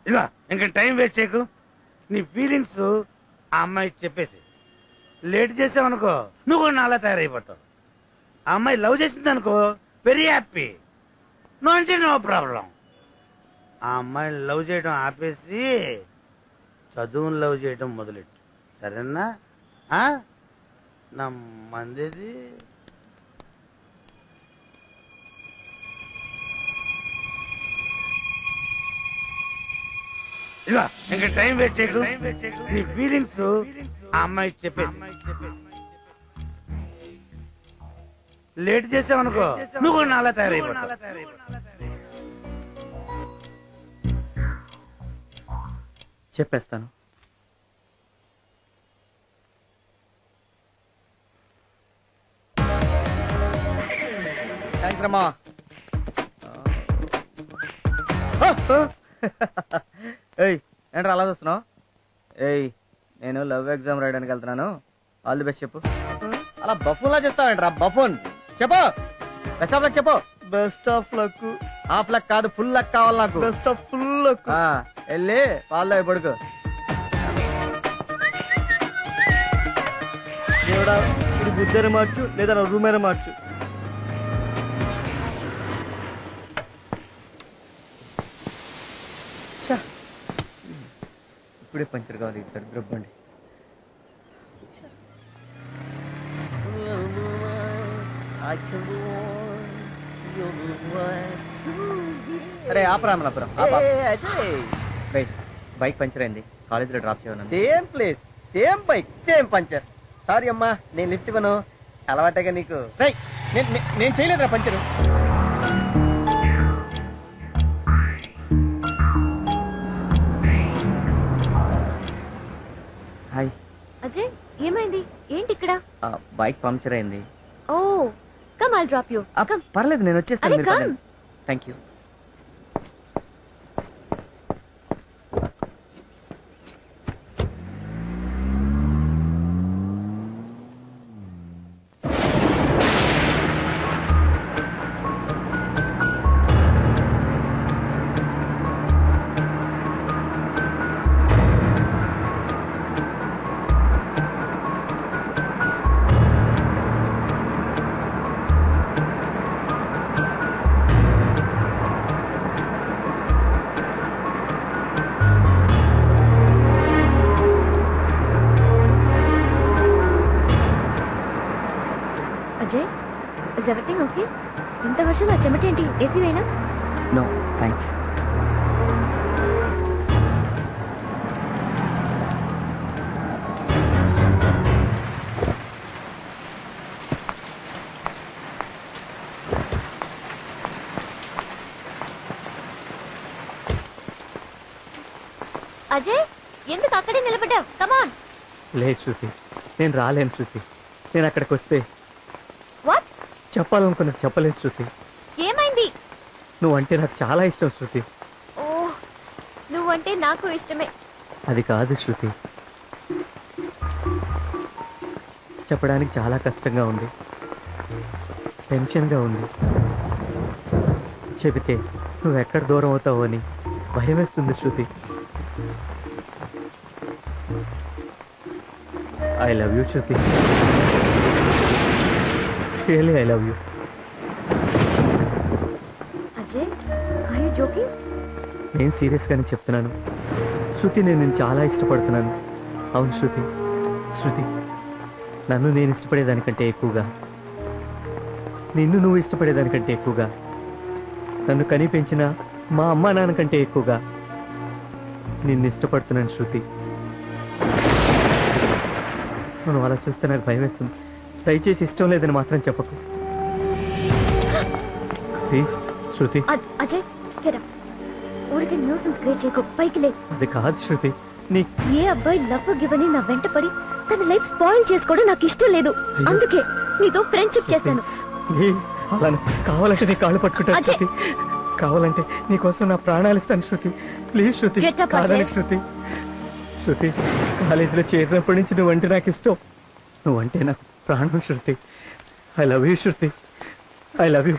ఇదిగో ఇంకా టైం వేస్ట్ చేయకు. నీ ఫీలింగ్స్ ఆ అమ్మాయి చెప్పేసి. లేట్ చేసావనుకో నువ్వు కూడా నాలా తయారైపోతావు. ఆ అమ్మాయి లవ్ చేసింది అనుకో, వెరీ హ్యాపీ. నో అంటే నో ప్రాబ్లం. ఆ అమ్మాయిని లవ్ చేయడం ఆపేసి చదువుని లవ్ చేయడం మొదలెట్టు, సరేనా? నా మందిది. ఇదిగో ఇంకా టైం వేస్ట్ చేయకు. నీ ఫీలింగ్స్ ఆ అమ్మాయి చెప్పేసి. లేట్ చేసావనుకో నువ్వు కూడా నాలా తయారైపోతావు. చెప్పేస్తాను. థ్యాంక్స్ రమ్మా. ఏయ్ ఏంట్రా అలా చూస్తున్నావు? ఏయ్ నేను లవ్ ఎగ్జామ్ రాయడానికి వెళ్తున్నాను, ఆల్ ది బెస్ట్ చెప్పు. అలా బఫూన్లా చెప్తావేంట్రా? బఫూన్ చెప్పు. బెస్ట్ ఆఫ్ లక్ చెప్పు. Best of luck. Half luck కాదు, ఫుల్ లక్ కావాలి నాకు. Best of full luck. వెళ్ళి పాలు పడుకో. దేవుడా, ఇది బుద్ధైన మార్చు లేదా నా రూమైనా మార్చు. ఇప్పుడే పంచర్ కావాలి దరిద్రబ్బండి. అరే ఆపరామలాపురం బైక్ పంచర్ అయింది, కాలేజీలో డ్రాప్ చేయను. Same place same bike same puncture. Sorry అమ్మా, నేను లిఫ్ట్ ఇవ్వను, అలవాటగా నీకు. నేను చేయలేదురా పంచరు. హాయ్ అజయ్, ఏమైంది? ఏంటి ఇక్కడ? బైక్ పంక్చర్ అయింది. Oh come, I'll drop you. Come. పర్లేదు, నేను వచ్చేస్తాను. Thank you. Ajay, is everything okay? ఇంత వర్షం, ఆ చెమటేంటి? ఏసీ వేనా? No thanks. అజయ్, ఎందుకు అక్కడే నిలబడ్డావు? కమాన్. లేదు శృతి, నేను రాలేను శృతి. నేను అక్కడికి వస్తే వాట్ చెప్పాలనుకున్నది చెప్పలేదు శృతి. ఏమైంది? నువ్వంటే నాకు చాలా ఇష్టం శృతి. ఓ, నువ్వంటే నాకు ఇష్టమే. అది కాదు శృతి, చెప్పడానికి చాలా కష్టంగా ఉంది, టెన్షన్గా ఉంది. చెబితే నువ్వెక్కడ దూరం అవుతావో అని భయం వేస్తుంది Shruti. I love you Shruti, really I love you. Ajay, are you joking? నేను సీరియస్గానే చెప్తున్నాను శృతి, నేను చాలా ఇష్టపడుతున్నాను. అవును శృతి. శృతి, నన్ను నేను ఇష్టపడేదానికంటే ఎక్కువగా, నిన్ను నువ్వు ఇష్టపడేదానికంటే ఎక్కువగా, నన్ను కని పెంచిన మా అమ్మా నాన్న కంటే ఎక్కువగా నిన్ను ఇష్టపడుతున్నాను శృతి. నువ్వు అలా చూస్తే నాకు భయం వేస్తుంది. దయచేసి ఇష్టం లేదని మాత్రం చెప్పకు please Shruti. Ajay, get up. ఊరికి న్యూసెన్స్ క్రియేట్ చేయకు, పైకి లే. అది కాదు శృతి. ఏ అబ్బాయి లవ్ గివని నా వెంట పడి తన లైఫ్ స్పాయిల్ చేసుకోవడం నాకు ఇష్టం లేదు. అందుకే నీతో ఫ్రెండ్షిప్ చేశాను. ప్లీజ్, అలా కావాలంటే నీ కాళ్ళు పట్టుకుంటాను శృతి. కావాలంటే నీకోసం నా ప్రాణాలు ఇస్తాను శృతి. ప్లీజ్ శృతి, కాదని శృతి. శృతి, కాలేజీలో చేరినప్పటి నుంచి నువ్వంటే నాకు ఇష్టం. నువ్వంటే నాకు ప్రాణం Shruti. I love you Shruti, I love you.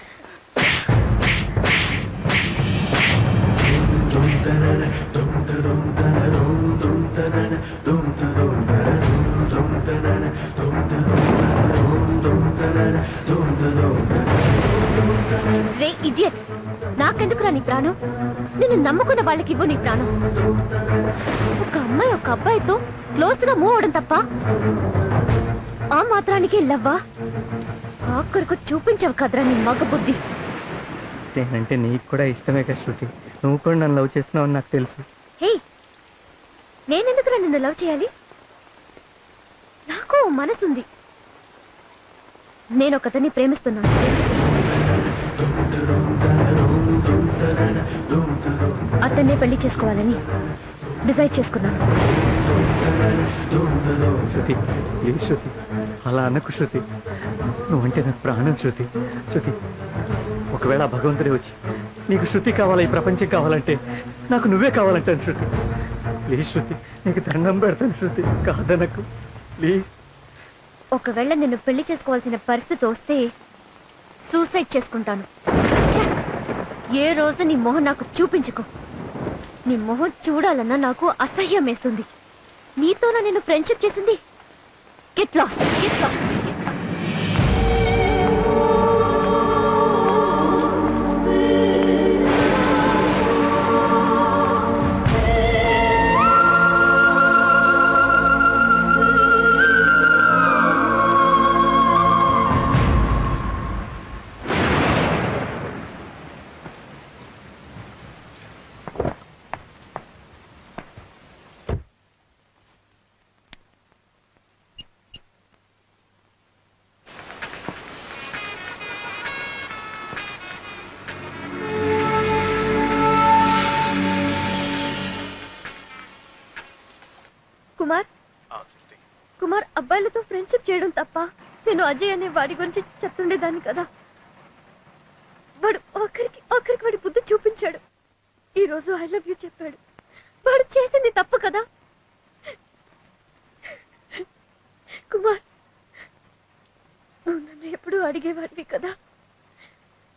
రే ఇడియట్, నాకెందుకురా నీ ప్రాణం? నిన్ను నమ్ముకున్న వాళ్ళకి ఇవ్వు నీ ప్రాణం. ఒక అమ్మాయి ఒక అబ్బాయితో క్లోజ్ గా మూవ్ అవడం తప్ప ఆ మాత్రానికి లవ్వా? ఆఖరికి చూపించవు కదరా నీ మగ బుద్ధి. నేనంటే నీకు కూడా ఇష్టమే కదా శృతి. నువ్వు కూడా నన్ను లవ్ చేస్తున్నావు నాకు తెలుసు. హే, నేనెందుకురా నిన్ను లవ్ చేయాలి? నాకు మనసుంది. నేను ఒకతన్ని ప్రేమిస్తున్నాను. అతన్నే పెళ్లి చేసుకోవాలని డిసైడ్ చేసుకున్నాను. శృతి, ప్లీజ్ శృతి, అలా అనకు శృతి. నువ్వంటే నాకు ప్రాణం శృతి. శృతి, ఒకవేళ భగవంతుడే వచ్చి నీకు శృతి కావాలా, ఈ ప్రపంచం కావాలంటే నాకు నువ్వే కావాలంటాను శృతి. ప్లీజ్ శృతి, నీకు దండం పెడతాను శృతి, కాదనకు ప్లీజ్. ఒకవేళ నిన్ను పెళ్లి చేసుకోవాల్సిన పరిస్థితి వస్తే సూసైడ్ చేసుకుంటాను. ఏ రోజు నీ మొహం నాకు చూపించుకో. నీ మొహం చూడాలన్నా నాకు అసహ్యం వేస్తుంది. నీతోనా నేను ఫ్రెండ్షిప్ చేసింది? Get lost, get lost. Kumar Kumar అబ్బాయిలతో ఫ్రెండ్షిప్ చేయడం తప్ప నేను అజయ్ అనే వాడి గురించి చెప్తుండేదాన్ని కదా. వాడు ఆఖరికి వాడి బుద్ధి చూపించాడు. ఈ రోజు ఐ లవ్ యూ చెప్పాడు. వాడు చేసింది తప్పు కదా. కుమార్, నువ్వు నన్ను ఎప్పుడూ అడిగేవాడివి కదా,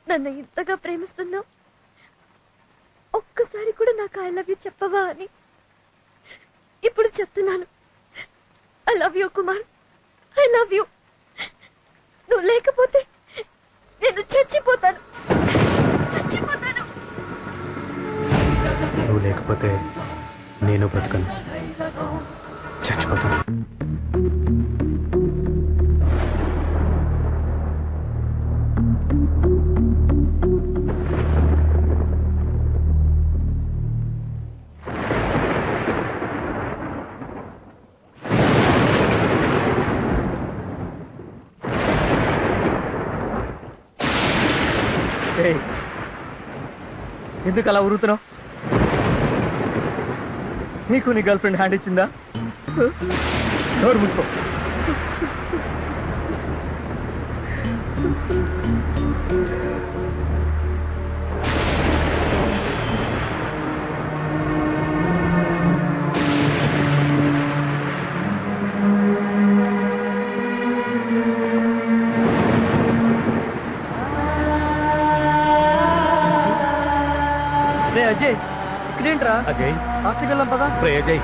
నన్ను ఇంతగా ప్రేమిస్తున్నావు, ఒక్కసారి కూడా నాకు ఐ లవ్ యూ చెప్పవా అని. ఇప్పుడు చెప్తున్నాను, I love you Kumar, I love you. నువ్వు లేకపోతే నేను చచ్చిపోతాను. నువ్వు లేకపోతే నేను బతకను, చచ్చిపోతాను. ఎందుకు అలా ఉరుతున్నావు? నీకు నీ గర్ల్ ఫ్రెండ్ హ్యాండ్ ఇచ్చిందా? నోరు మూసుకో. రే అజయ్, ఇక్కడేంట్రా? అజయ్, హాస్టల్కి వెళ్ళాం పదా. రే అజయ్,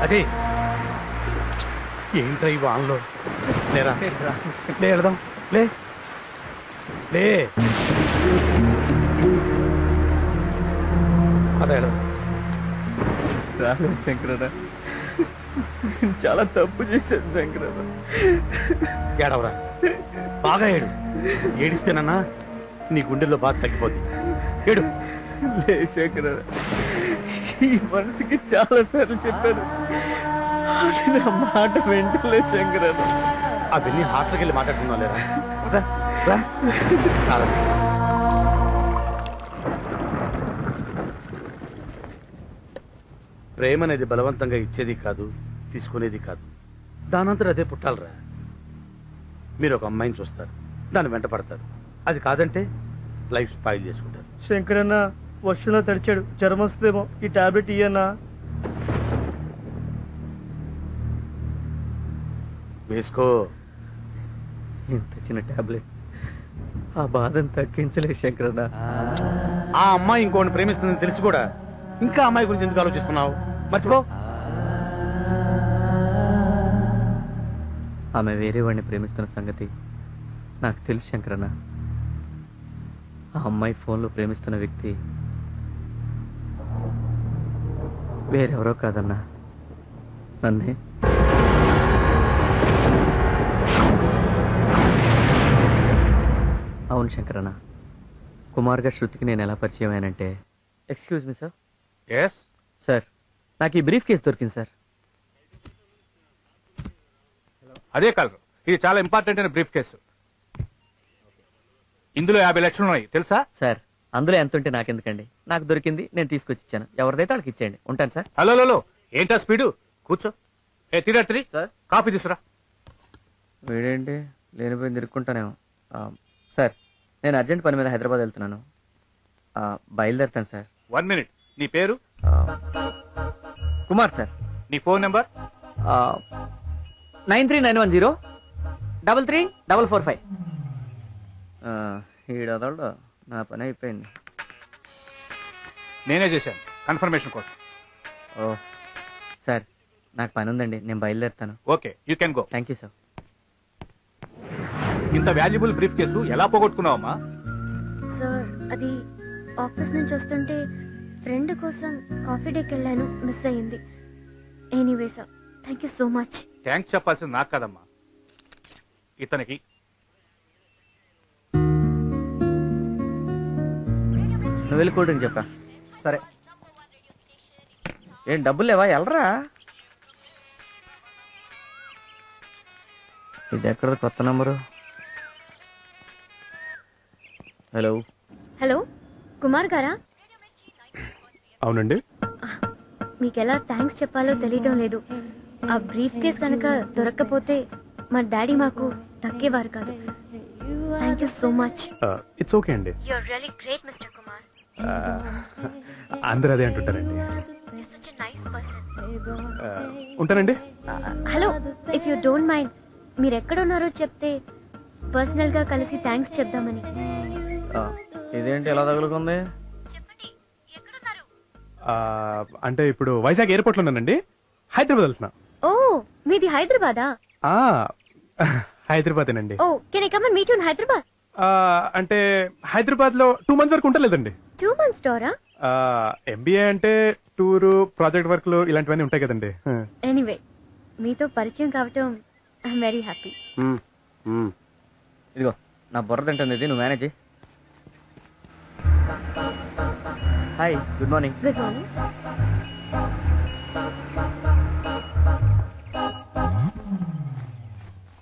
అజయ్ ఏంట్రా ఈ వాన్లో? లేరా, లే వెళదాం, లే లే అదే రాలేదు శంకరన్న, చాలా తప్పు చేశాను శంకరన్న. ఏడవరా, బాగా ఏడు. ఏడిస్తేనన్నా నీ గుండెల్లో బాధ తగ్గిపోద్ది. ఏడు. లే శంకరన్న, ఈ మనసుకి చాలా సార్లు చెప్పాను, నా మాట వెంటలే శంకరన్న. అవన్నీ హాస్టల్కి వెళ్ళి మాట్లాడుతున్నా లేరా? రా, రా. రారా. ప్రేమ అనేది బలవంతంగా ఇచ్చేది కాదు, తీసుకునేది కాదు. దానంతరం అదే పుట్టాలరా. మీరు ఒక అమ్మాయిని చూస్తారు, దాన్ని వెంట పడతారు. అది కాదంటే లైఫ్ స్పాయిల్ చేసుకుంటారు. శంకరన్న వర్షంలో తడిచాడు, జ్వరం వస్తుందేమో, ఈ టాబ్లెట్ ఇయ్యన్నా. వేసుకో. ఇంత చిన్న టాబ్లెట్ ఆ బాధను తగ్గించలే శంకరన్న. ఆ అమ్మాయి ఇంకోటి ప్రేమిస్తుందని తెలిసి కూడా ఇంకా అమ్మాయి గురించి ఎందుకు ఆలోచిస్తున్నావు? మర్చిపో. ఆమె వేరే వాడిని ప్రేమిస్తున్న సంగతి నాకు తెలుసు శంకరన్న. ఆ అమ్మాయి ఫోన్లో ప్రేమిస్తున్న వ్యక్తి వేరెవరో కాదన్నా, నన్నే. అవును శంకరన్న, కుమార్ గారు శృతికి నేను ఎలా పరిచయం అయ్యానంటే. Excuse me sir. Yes sir, నాకు ఈ బ్రీఫ్ కేసు దొరికింది సార్. అదే కలరు, ఇది చాలా ఇంపార్టెంట్ అయిన బ్రీఫ్ కేసు. ఇందులో 50 లక్షలు ఉన్నాయి తెలుసా? సార్, అందులో ఎంత ఉంటే నాకెందుకండి, నాకు దొరికింది, నేను తీసుకొచ్చి ఇచ్చాను. ఎవరిదైతే వాళ్ళకి ఇచ్చేయండి. ఉంటాను సార్. హలో, ఏంటా స్పీడు? కూర్చో. తిరగత్రి సార్, కాఫీ తీసుకురా. వీడేంటి లేనిపోయి తిరుక్కుంటానేమో. సార్, నేను అర్జెంట్ పని మీద హైదరాబాద్ వెళ్తున్నాను, బయలుదేరుతాను సార్. 1 మినిట్. నీ పేరు? కుమార్ సార్. నీ ఫోన్ నెంబర్? 9391033445. ఈడదోళ్ళు నా పని అయిపోయింది. నేనే చేశాను కన్ఫర్మేషన్ కోసం. ఓ సార్, నాకు పని ఉందండి, నేను బయలుదేరుతాను. Okay, you can go. Thank you sir. ఇంత వాల్యుబుల్ బ్రీఫ్ కేసు ఎలా పోగొట్టుకున్నావమ్మా? సార్, అది ఆఫీస్ నుంచి వస్తుంటే ఫ్రెండ్ కోసం కాఫీ డేకి వెళ్ళాను, మిస్ అయ్యింది. Anyway sir, thank you so much. Thanks చెప్పాల్సింది నాకు కదమ్మా, ఇతనికి. నువ్వు వెళ్ళి కూల్ డ్రింక్ చెప్పా. సరే. ఏం డబ్బులు లేవా? వెళ్ళరా. ఇది ఎక్కడ కొత్త నంబరు? హలో. హలో, కుమార్ గారా? అవునండి. మీకు ఎలా థ్యాంక్స్ చెప్పాలో తెలియటం లేదు. ఆ బ్రీఫ్ కేస్ కనుక దొరక్కపోతే మా డాడీ మాకు దక్కేవారు కాదు. Thank you so much. It's okay అండి. You are really great mister Kumar. అందరూ అదే అంటుంటారండి. You are such a nice person. ఉంటానండి. Hello, if you don't mind, మీరు ఎక్కడ ఉన్నారో చెప్తే పర్సనల్ గా కలిసి థ్యాంక్స్ చెప్దామని. ఇదేంటి ఎలా తగులుకుంది? అంటే ఇప్పుడు వైజాగ్ ఎయిర్పోర్ట్ లో ఉన్నానండి. హైదరాబాద్ వెళ్తున్నా. ఓ, మీది హైదరాబాదా? హైదరాబాదేనండి. ఓ, can I come and meet you in Hyderabad? అంటే హైదరాబాద్ లో 2 months వరకు ఉంటలేదండి. 2 months టూరా? ఎంబీఏ అంటే టూరు, ప్రాజెక్ట్ వర్క్లు ఇలాంటివన్నీ ఉంటాయి కదండి. ఎనీవే, మీతో పరిచయం కావటం ఐఎమ్ వెరీ హ్యాపీ. ఇదిగో నా బుర్ర తింటుంది ఇది, నువ్వు మేనేజ్ చేయి. Hi, good morning. Good morning.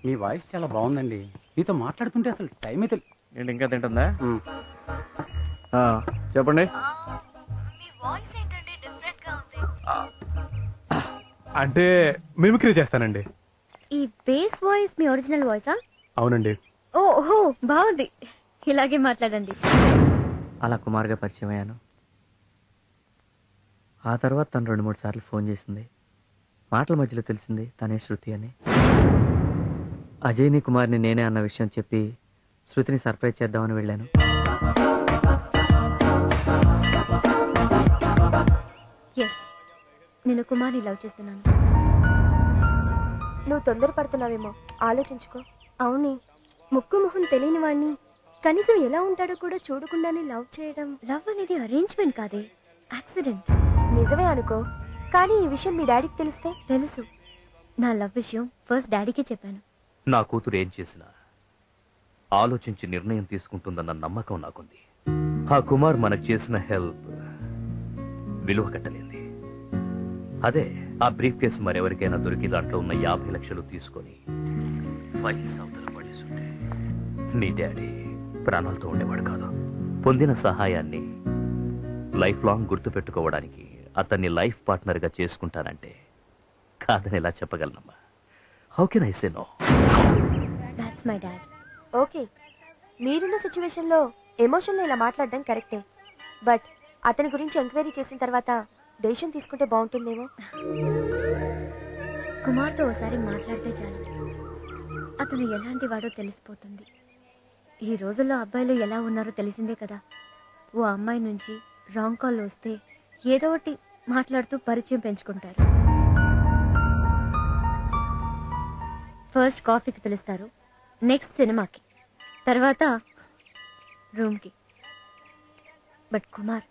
మీ వాయిస్ చాలా బాగుందండి. మీతో మాట్లాడుతుంటే అసలు టైం అయితే ఏంటి ఇంకా తింటుందా? చెప్పండి. మీ వాయిస్ ఏంటంటే డిఫరెంట్ గా ఉంది. అంటే మిమిక్రీ చేస్తానండి. ఈ బేస్ వాయిస్ మీ ఒరిజినల్ వాయిసా? అవునండి. ఓహో, బాగుంది. ఇలాగే మాట్లాడండి. అలా కుమార్గా పరిచయం అయ్యాను. ఆ తర్వాత తను 2-3 సార్లు ఫోన్ చేసింది. మాటల మధ్యలో తెలిసింది తనే శృతి అని. అజయ్ని కుమార్ని నేనే అన్న విషయం చెప్పి శృతిని సర్ప్రైజ్ చేద్దామని వెళ్ళాను. ఎస్, నేను కుమార్ని లవ్ చేస్తున్నాను. నువ్వు తొందరపడుతున్నావేమో, ఆలోచించుకో. అవునే, ముక్కు మొహం తెలియని వాణ్ణి కనీసం ఎలా ఉంటాడో కూడా చూడకుండానే లవ్ చేయడం. లవ్ అనేది అరేంజ్మెంట్ కాదే, యాక్సిడెంట్. నిజమే అనుకో, కానీ ఈ విషయం మీ డాడీకి తెలిస్తే? తెలుసు. నా లవ్ విషయం ఫస్ట్ డాడీకే చెప్పాను. నా కూతురు ఏం చేసినా ఆలోచించి నిర్ణయం తీసుకుంటుందన్న నమ్మకం నాకుంది. ఆ కుమార్ మనకు చేసిన హెల్ప్ విలువ కట్టలేంది. అదే ఆ బ్రీఫ్ కేసు మరెవరికైనా దొరికి దాంట్లో ఉన్న 50 లక్షలు తీసుకొని ఫైల్స్ అవతల పడేసుంటే నీ డాడీ ప్రాణాలతో ఉండేవాడు కాదు. పొందిన సహాయాన్ని లైఫ్ లాంగ్ గుర్తు పెట్టుకోవడానికి అతన్ని లైఫ్ పార్ట్నర్ గా చేసుకుంటానంటే కాదని ఎలా చెప్పగలనమ్మా? How can I say no? That's my dad. Okay, మీరున్న సిచ్యువేషన్ లో ఎమోషన్ లో ఇలా మాట్లాడడం కరెక్టే, బట్ అతని గురించి ఎంక్వైరీ చేసిన తర్వాత డెసిషన్ తీసుకుంటే బాగుంటుందేమో. కుమార్తో ఒకసారి మాట్లాడితే చాలు, అతను ఎలాంటి వాడో తెలిసిపోతుంది. ఈ రోజుల్లో అబ్బాయిలు ఎలా ఉన్నారో తెలిసిందే కదా. ఓ అమ్మాయి నుంచి రాంగ్ కాల్ వస్తే ఏదో ఒకటి మాట్లాడుతూ పరిచయం పెంచుకుంటారు. ఫస్ట్ కాఫీకి పిలుస్తారు, నెక్స్ట్ సినిమాకి, తర్వాత రూమ్కి. బట్ కుమార్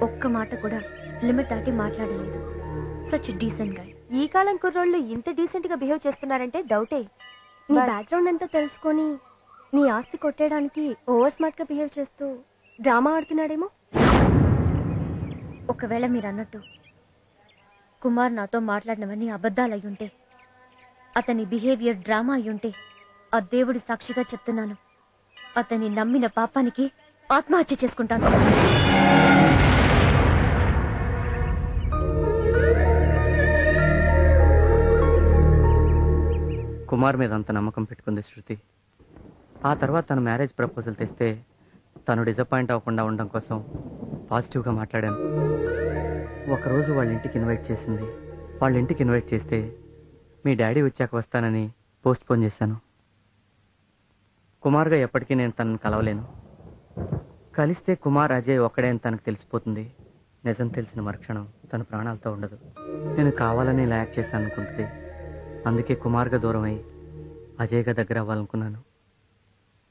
ఒక్క మాట కూడా లిమిట్ దాటి మాట్లాడలేదు. సచ్ డీసెంట్ గా. ఈ కాలం కుర్రోళ్ళు ఇంత డీసెంట్ గా బిహేవ్ చేస్తున్నారంటే డౌటే. నీ బ్యాక్గ్రౌండ్ అంతా తెలుసుకొని నీ ఆస్తి కొట్టేయడానికి ఓవర్ స్మార్ట్ గా బిహేవ్ చేస్తూ డ్రామా ఆడుతున్నాడేమో. ఒకవేళ మీరు అన్నట్టు కుమార్ నాతో మాట్లాడినవన్నీ అబద్ధాలు అయ్యుంటే, అతని బిహేవియర్ డ్రామా అయ్యుంటే, ఆ దేవుడి సాక్షిగా చెప్తున్నాను, అతన్ని నమ్మిన పాపానికి ఆత్మహత్య చేసుకుంటాను. కుమార్ మీద అంత నమ్మకం పెట్టుకుంది శృతి. ఆ తర్వాత తను మ్యారేజ్ ప్రపోజల్ తెస్తే తను డిసప్పాయింట్ అవ్వకుండా ఉండడం కోసం పాజిటివ్గా మాట్లాడాను. ఒకరోజు వాళ్ళ ఇంటికి ఇన్వైట్ చేసింది. వాళ్ళ ఇంటికి ఇన్వైట్ చేస్తే మీ డాడీ వచ్చాక వస్తానని పోస్ట్ పోన్ చేశాను. కుమార్గా ఎప్పటికీ నేను తనను కలవలేను. కలిస్తే కుమార్ అజయ్ ఒక్కడే అని తనకు తెలిసిపోతుంది. నిజం తెలిసిన మరుక్షణం తన ప్రాణాలతో ఉండదు. నేను కావాలని ఇలా యాక్ట్ చేశాను అనుకుంటుంది. అందుకే కుమార్గా దూరం అయి అజయ్గా దగ్గర అవ్వాలనుకున్నాను.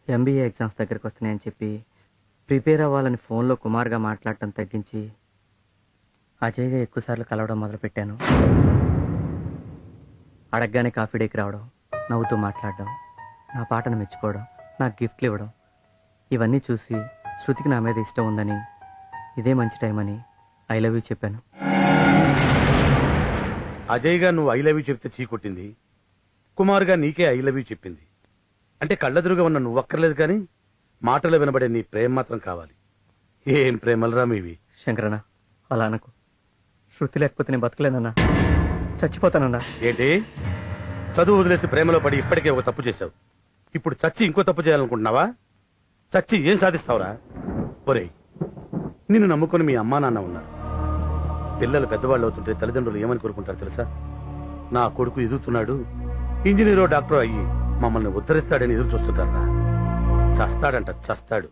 ఎంబీఏ ఎగ్జామ్స్ దగ్గరికి వస్తున్నాయని చెప్పి ప్రిపేర్ అవ్వాలని ఫోన్లో కుమార్గా మాట్లాడటం తగ్గించి అజయ్గా ఎక్కువసార్లు కలవడం మొదలుపెట్టాను. అడగగానే కాఫీ డేకి రావడం, నవ్వుతూ మాట్లాడడం, నా పాటను మెచ్చుకోవడం, నాకు గిఫ్ట్లు ఇవ్వడం, ఇవన్నీ చూసి శృతికి నా మీద ఇష్టం ఉందని, ఇదే మంచి టైం అని ఐ లవ్ యూ చెప్పాను. అజయ్ గా నువ్వు ఐ లవ్ యూ చెప్తే చీకొట్టింది, కుమార్ గా నీకే ఐ లవ్ యూ చెప్పింది. అంటే కళ్ళెదురుగా ఉన్న నువ్వు అక్కర్లేదు, కానీ మాటలో వినబడే నీ ప్రేమ మాత్రం కావాలి. ఏం ప్రేమలరా మీవి. శంకరన్న, అలా అనకు. శృతి లేకపోతే నేను బతకలేనన్నా. చచ్చిపోతానన్నా. ఏంటి చదువు వదిలేసి ప్రేమలో పడి ఇప్పటికే ఒక తప్పు చేశావు. ఇప్పుడు చచ్చి ఇంకో తప్పు చేయాలనుకుంటున్నావా? చచ్చి ఏం సాధిస్తావురా? ఒరేయ్, నిన్ను నమ్ముకుని మీ అమ్మా నాన్న ఉన్నారు. పిల్లలు పెద్దవాళ్ళు అవుతుంటే తల్లిదండ్రులు ఏమని కోరుకుంటారు తెలుసా? నా కొడుకు ఎదుగుతున్నాడు, ఇంజనీరో డాక్టరో అయ్యి మమ్మల్ని ఉద్ధరిస్తాడని ఎదురు చూస్తుంటారా? చస్తాడంట, చస్తాడు.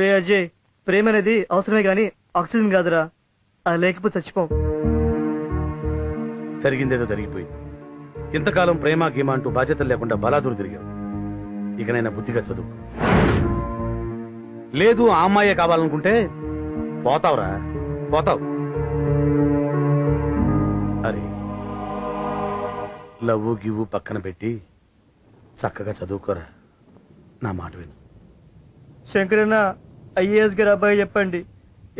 రే అజయ్, ప్రేమ అనేది అవసరమే గాని ఆక్సిజన్ కాదురా. అది లేకపోతే చచ్చిపోం. జరిగిందేదో జరిగిపోయింది. ఇంతకాలం ప్రేమ గీమ అంటూ బాధ్యతలు లేకుండా బలాదూరు తిరిగావు. ఇకనైనా బుద్ధిగా చదువు. లేదు ఆ అమ్మాయే కావాలనుకుంటే పోతావురా, పోతావు. అరే, లవ్వు గివ్వు పక్కన పెట్టి చక్కగా చదువుకోరా. నా మాట విను. శంకరన్న, ఐఏఎస్ గారు అబ్బాయి చెప్పండి,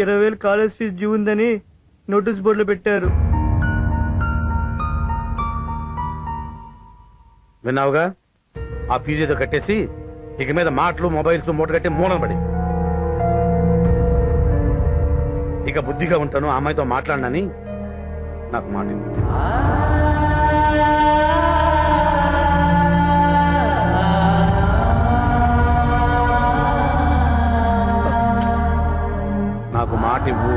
20,000 కాలేజ్ ఫీజు డ్యూ ఉందని నోటీస్ బోర్డులో పెట్టారు. విన్నావుగా? ఆ ఫీజు ఏదో కట్టేసి ఇక మీద మాటలు మొబైల్స్ మూట కట్టి మూలం పడి. ఇక బుద్ధిగా ఉంటాను, ఆ అమ్మాయితో మాట్లాడినని నాకు మాట ఇవ్వు. నాకు మాట ఇవ్వు.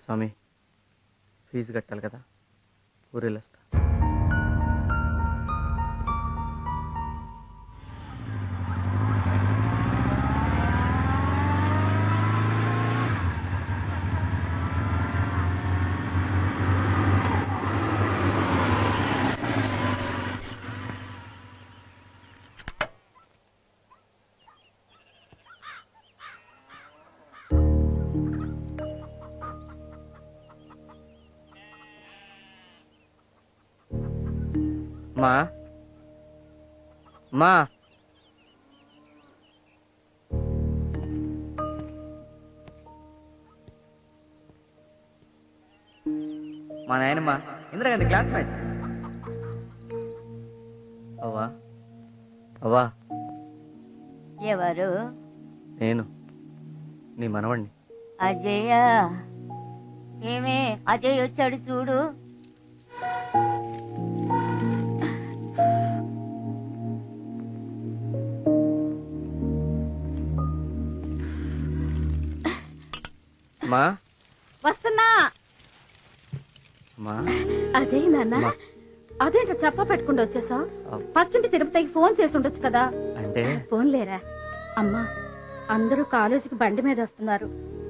స్వామి, ఫీజు కట్టాలి కదా, ఊరెళ్ళొస్తా. మా మా మా నాయనమ్మ ఇందిరాగాంధీ క్లాస్మేట్. అవ్వా అవ్వా. ఎవరు? నేను, నీ మనవణ్ణి. అజయ్య. ఏమే అజయ్ వచ్చాడు చూడు. మా వస్తున్నా. అజయ్ నాన్న, అదేంటో చెప్ప పెట్టుకుంటూ వచ్చేసావు? పక్కింటి తిరుపతికి ఫోన్ చేసి ఉండొచ్చు కదా. అంటే ఫోన్ లేరా? అమ్మా, అందరూ కాలేజీకి బండి మీద వస్తున్నారు,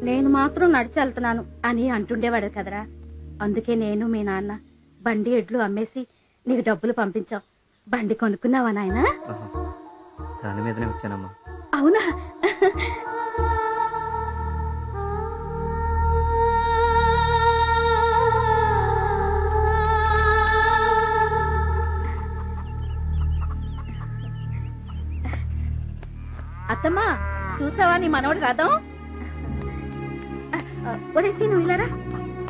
నేను మాత్రం నడిచి వెళ్తున్నాను అని అంటుండేవాడు కదరా. అందుకే నేను మీ నాన్న బండి ఎడ్లు అమ్మేసి నీకు డబ్బులు పంపించాం. బండి కొనుక్కున్నావా నాయన? దాని మీదనే వచ్చానమ్మా. అవునా? అత్తమ్మా, చూసావా నీ మనవడు రథం? ఒరేసి నువ్వు ఇలారా,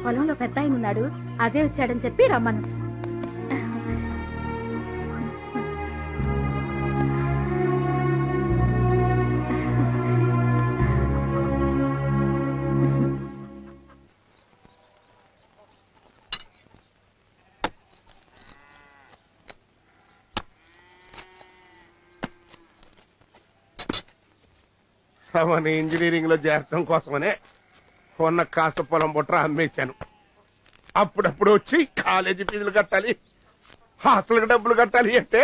పొలంలో పెద్ద ఆయన ఉన్నాడు, అజయ్ వచ్చాడని చెప్పి రమ్మను. అవని ఇంజనీరింగ్ లో చేరటం కోసమనే ఉన్న కాస్త పొలం బుట్ర అమ్మేశాను. అప్పుడప్పుడు వచ్చి కాలేజీ ఫీజులు కట్టాలి, హాస్టల్కి డబ్బులు కట్టాలి అంటే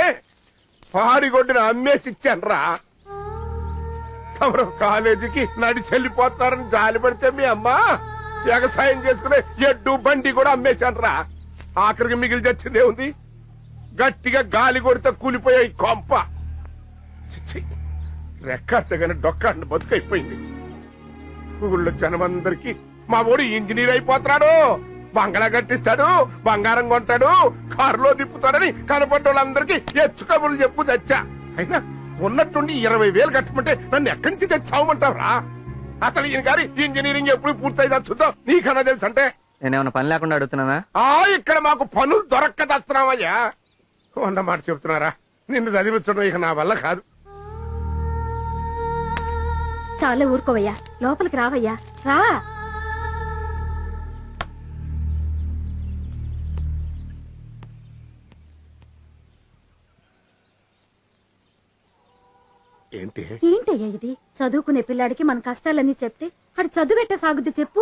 పాడిగొడ్డిన అమ్మేసి ఇచ్చాను రా. తమరు కాలేజీకి నడిచి వెళ్ళిపోతున్నారని జాలి పడితే మీ అమ్మ వ్యవసాయం చేసుకునే ఎడ్డు బండి కూడా అమ్మేశాన్రా. ఆఖరికి మిగిలి చచ్చిందే ఉంది. గట్టిగా గాలి కొడితే కూలిపోయే ఈ కొంప. రెక్కగానే డొక్కాడిని బతుకైపోయింది. ఊళ్ళో జనమందరికి మా ఊడు ఇంజనీర్ అయిపోతున్నాడు, బంగళా కట్టిస్తాడు, బంగారం కొంటాడు, కారులో తిప్పుతాడని కనపడ్డ వాళ్ళందరికీ ఎచ్చు కబుర్లు చెప్పు తెచ్చా. అయినా ఉన్నట్టుండి 20,000 కట్టమంటే నన్ను ఎక్కడి నుంచి తెచ్చావమంటావురా? అసలు ఈయన గారి ఇంజనీరింగ్ ఎప్పుడు పూర్తయిదా చూద్దాం, నీకన్నా తెలుసు అంటే. నేనేమన్నా పని లేకుండా అడుగుతున్నానా? ఇక్కడ మాకు పనులు దొరక్క తెస్తున్నావయ్యా. అన్నమాట చెప్తున్నారా? నిన్ను చదివించడం ఇక నా వల్ల కాదు. చాలా ఊరుకోవయ్యా, లోపలికి రావయ్యా, రా. ఏంటయ్యా ఇది? చదువుకునే పిల్లాడికి మన కష్టాలన్నీ చెప్తే వాడు చదువెట్ట సాగుద్ది చెప్పు.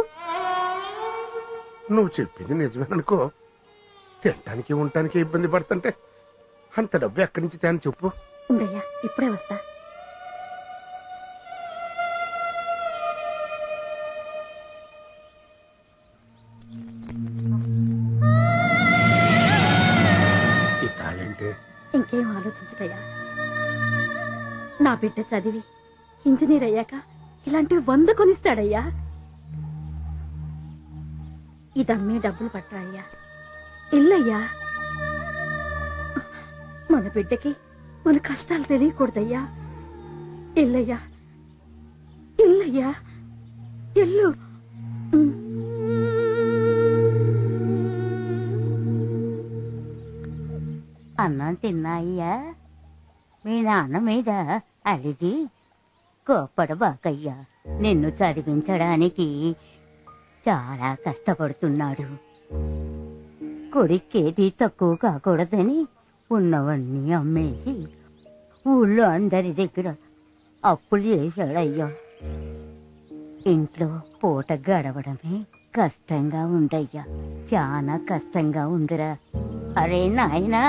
నువ్వు చెప్పింది నిజమేననుకో. తినటానికి ఉండటానికి ఇబ్బంది పడుతుంటే అంత డబ్బు ఎక్కడి నుంచి తేని చెప్పు. ఉండయ్యా, ఇప్పుడే వస్తా. ఈ తాళేంటి? ఇంకేం ఆలోచించకయ్యా. నా బిడ్డ చదివి ఇంజనీర్ అయ్యాక ఇలాంటివి 100 కొనిస్తాడయ్యా. ఇదమ్మే డబ్బులు పట్టరా అయ్యా. ఇల్లయ్యా, మన బిడ్డకి మన కష్టాలు తెలియకూడదయ్యా. ఇల్లయ్యా, ఇల్లయ్యా, ఇల్లు. అన్నం తిన్నాయ్యా? మీ నాన్న మీద అడిగి కోప్పడబాకయ్యా. నిన్ను చదివించడానికి చాలా కష్టపడుతున్నాడు. కొడుకేది తక్కువ కాకూడదని ఉన్నవన్నీ అమ్మేసి ఊళ్ళో అందరి దగ్గర అప్పులు చేశాడయ్యా. ఇంట్లో పూట గడవడమే కష్టంగా ఉందయ్యా, చాలా కష్టంగా ఉందిరా. అరే నాయనా,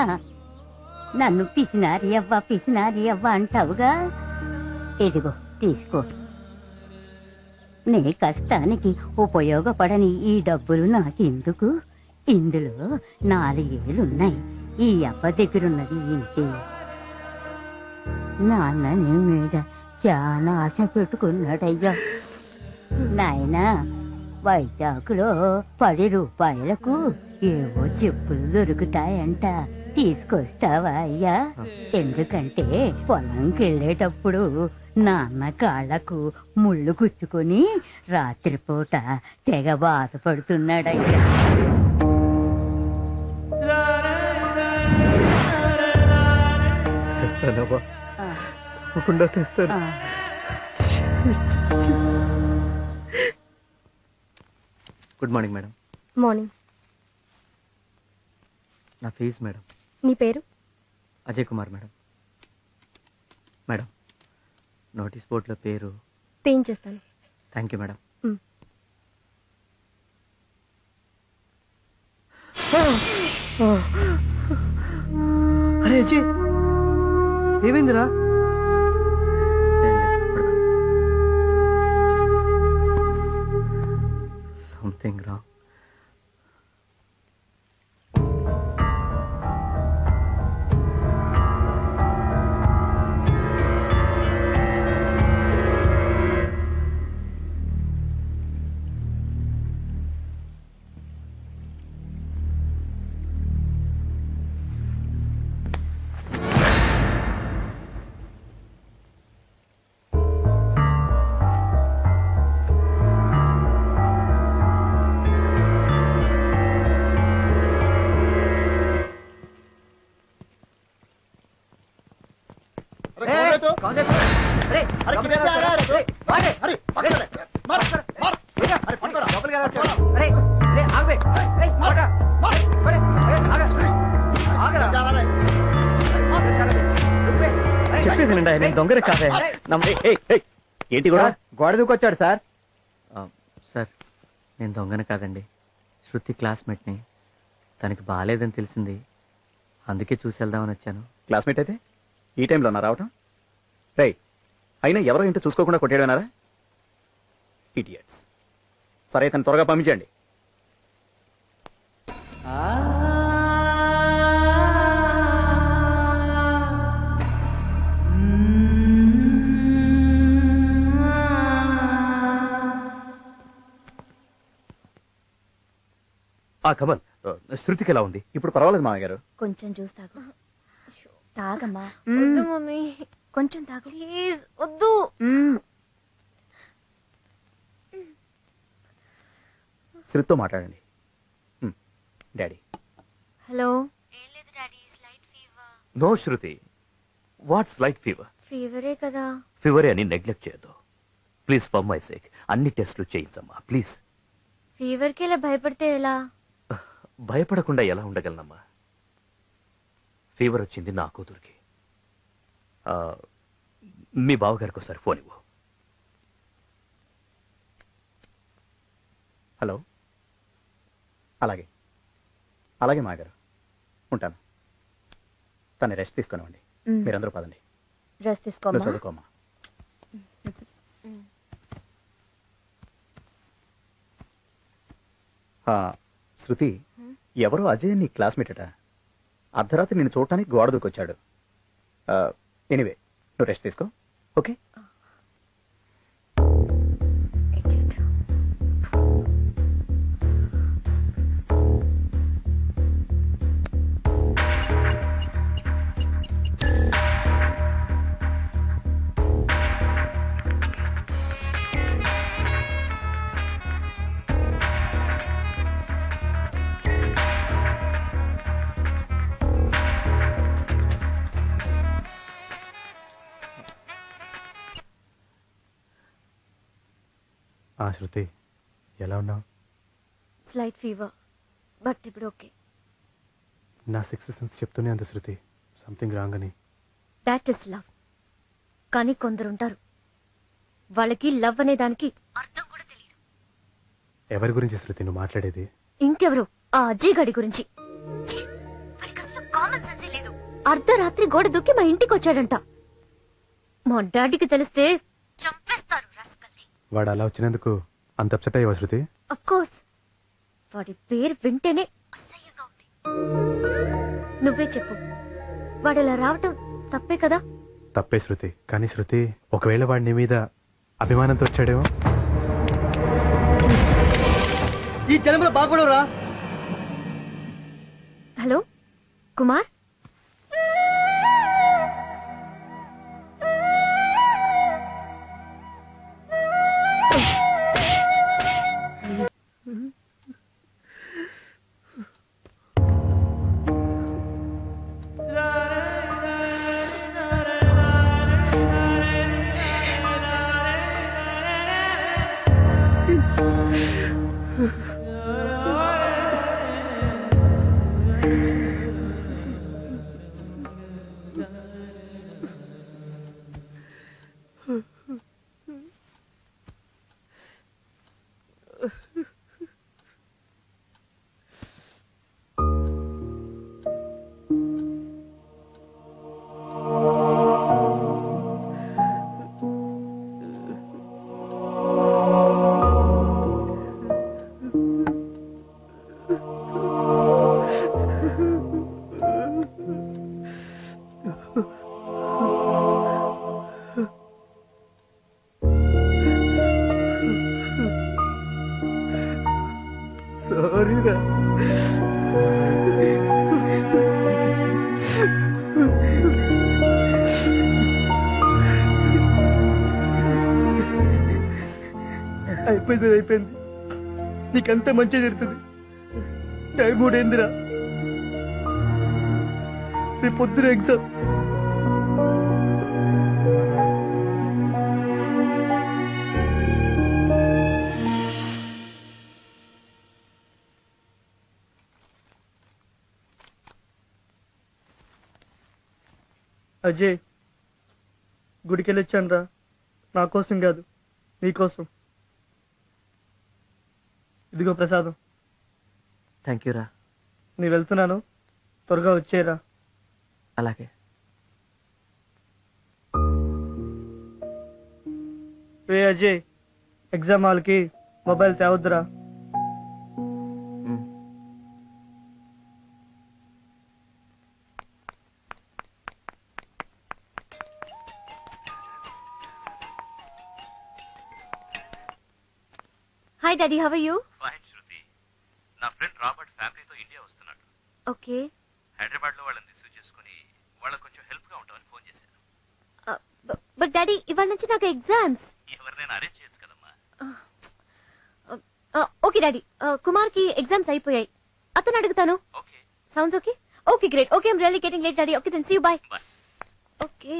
నన్ను పిసినారి అవ్వ అంటావుగా, ఇదిగో తీసుకో. నీ కష్టానికి ఉపయోగపడని ఈ డబ్బులు నాకెందుకు? ఇందులో 4,000 ఈ అబ్బ దగ్గరున్నది ఇంతే. నాన్న నీ మీద చాలా ఆశ పెట్టుకున్నాడయ్యా. నాయనా, వైజాగ్లో 10 రూపాయలకు ఏవో చెప్పులు దొరుకుతాయంట, తీసుకొస్తావా అయ్యా? ఎందుకంటే పొలంకి వెళ్ళేటప్పుడు నాన్న కాళ్లకు ముళ్ళు గుచ్చుకుని రాత్రిపూట తెగ బాధపడుతున్నాడయ్యా. తప్పకుండా తెస్తాను. Good morning madam. మార్నింగ్. నా ఫీజు మేడం. నీ పేరు? Ajay Kumar madam. Madam, notice బోర్డులో పేరు తీయించేస్తాను. Thank you madam. అరే అజయ్, ఏమైందిరా? Something wrong. చెప్పేది నేను దొంగర కాదే. ఏంటి కూడా గోడ దూకొచ్చాడు సార్. సార్, నేను దొంగన కాదండి, శృతి క్లాస్మేట్ని. తనకి బాగాలేదని తెలిసింది, అందుకే చూసి వెళ్దామని వచ్చాను. క్లాస్మేట్ అయితే ఈ టైంలో నా రావటం? రేయ్, అయినా ఎవరో ఏంటో చూసుకోకుండా కొట్టేయడమన్నారా? ఇడియట్స్. సరే తను త్వరగా పంపించండి. కమల్, శృతికి ఎలా ఉంది? ఇప్పుడు పర్వాలేదు మామయ్య గారు. కొంచెం జ్యూస్ తాగు. తాగమ్మా. వద్దు మమ్మీ, కొంచెం తాగు ప్లీజ్ వద్దు. శృతితో మాట్లాడండి. డాడీ. హలో. ఏం లేదు డాడీ, స్లైట్ ఫీవర్. నో శృతి, వాట్స్ లైట్ ఫీవర్? ఫీవరే కదా. ఫీవరే అని నెగ్లెక్ట్ చేయొద్దు ప్లీజ్. ఫర్ మై సేక్ అన్ని టెస్టులు చేయించమ్మా ప్లీజ్. ఫీవర్కి ఇలా భయపడితే ఎలా? భయపడకుండా ఎలా ఉండగలనమ్మా? ఫీవర్ వచ్చింది నా కూతురికి. మీ బావగారికి ఒకసారి ఫోన్ ఇవ్వు. హలో. అలాగే అలాగే మాగారు, ఉంటాను. తను రెస్ట్ తీసుకునివ్వండి. మీరందరూ పదండి. రెస్ట్ తీసుకోమ్మా. చదువుకోమ్మా. శృతి, ఎవరో అజయ్ నీ క్లాస్మేట్ అట. అర్ధరాత్రి నేను చూడటానికి గోడ దూకొచ్చాడు. ఎనీవే, నువ్వు రెస్ట్ తీసుకో. ఓకే. శృతి, ఎలా ఉన్నావు? స్లైట్ ఫీవర్, బట్ ఇప్పుడు ఓకే. నా సిక్స్త్ సెన్స్ చెప్తూనే ఉంది శృతి, సంథింగ్ రాంగ్ అని. That is love. కానీ కొందరుంటారు, వాళ్ళకి లవ్ అనే దానికి అర్థం కూడా తెలియదు. ఎవరి గురించి శృతి నువ్వు మాట్లాడేది? ఇంకెవరు, ఆ అజయ్ గడి గురించి. వాడికి అసలు కామన్ సెన్స్ లేదు. అర్ధరాత్రి గోడ దూకి మా ఇంటికి వచ్చాడంట. మా డాడీకి తెలిస్తే చంపేస్తారు. వాడు అలా వచ్చినందుకు అంత అప్సెట్ అయ్యావా శృతి? Of course. వాడి పేరు వింటేనే అసహ్యంగా ఉంది. నువ్వే చెప్పు, వాడు ఇలా రావటం తప్పే కదా? తప్పే శృతి. కానీ శృతి, ఒకవేళ వాడి నీ మీద అభిమానంతో వచ్చాడేమో. ఈ జన్మలో బాగుపడవురా. హలో కుమార్. సారీరా. అయిపోయింది. నీకంతా మంచి జరుగుతుంది. టైం కూడా ఏందిరా, రేపు పొద్దున ఎగ్జామ్. అజయ్, గుడికి వెళ్ళొచ్చాను రా. నా కోసం కాదు, నీకోసం. ఇదిగో ప్రసాదం. థ్యాంక్ యూ రా. నీ వెళ్తున్నాను, త్వరగా వచ్చేరా. అలాగే. రే అజయ్, ఎగ్జామ్ హాల్కి మొబైల్ తేవద్దురా. Hi daddy, how are you? Fine Shruti. నా ఫ్రెండ్ రాబర్ట్ ఫ్యామిలీతో ఇండియా వస్తున్నాడు. ఓకే. హైదరాబాద్ లో వాళ్ళని రిసీవ్ చేసుకుని వాళ్ళకి కొంచెం హెల్ప్ గా ఉంటామని ఫోన్ చేశాను. బట్ డాడీ, ఇవాళ నుంచి నాకు ఎగ్జామ్స్. ఎవరినైనా అరేంజ్ చేయొచ్చు కదమ్మా. ఓకే డాడీ, కుమార్ కి ఎగ్జామ్స్ అయిపోయాయి. అతను అడుగుతాను. Okay. Sounds okay? Okay great. Okay, I'm really getting late daddy. Okay then see you, bye. Okay.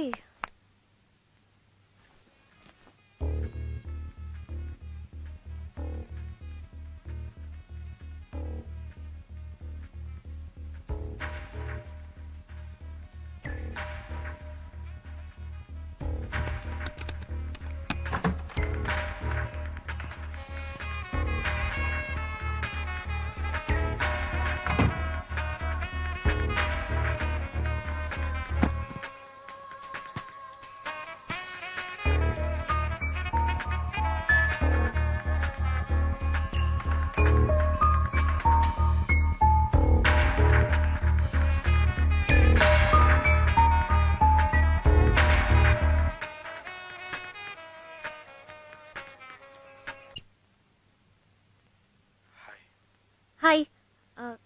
Hi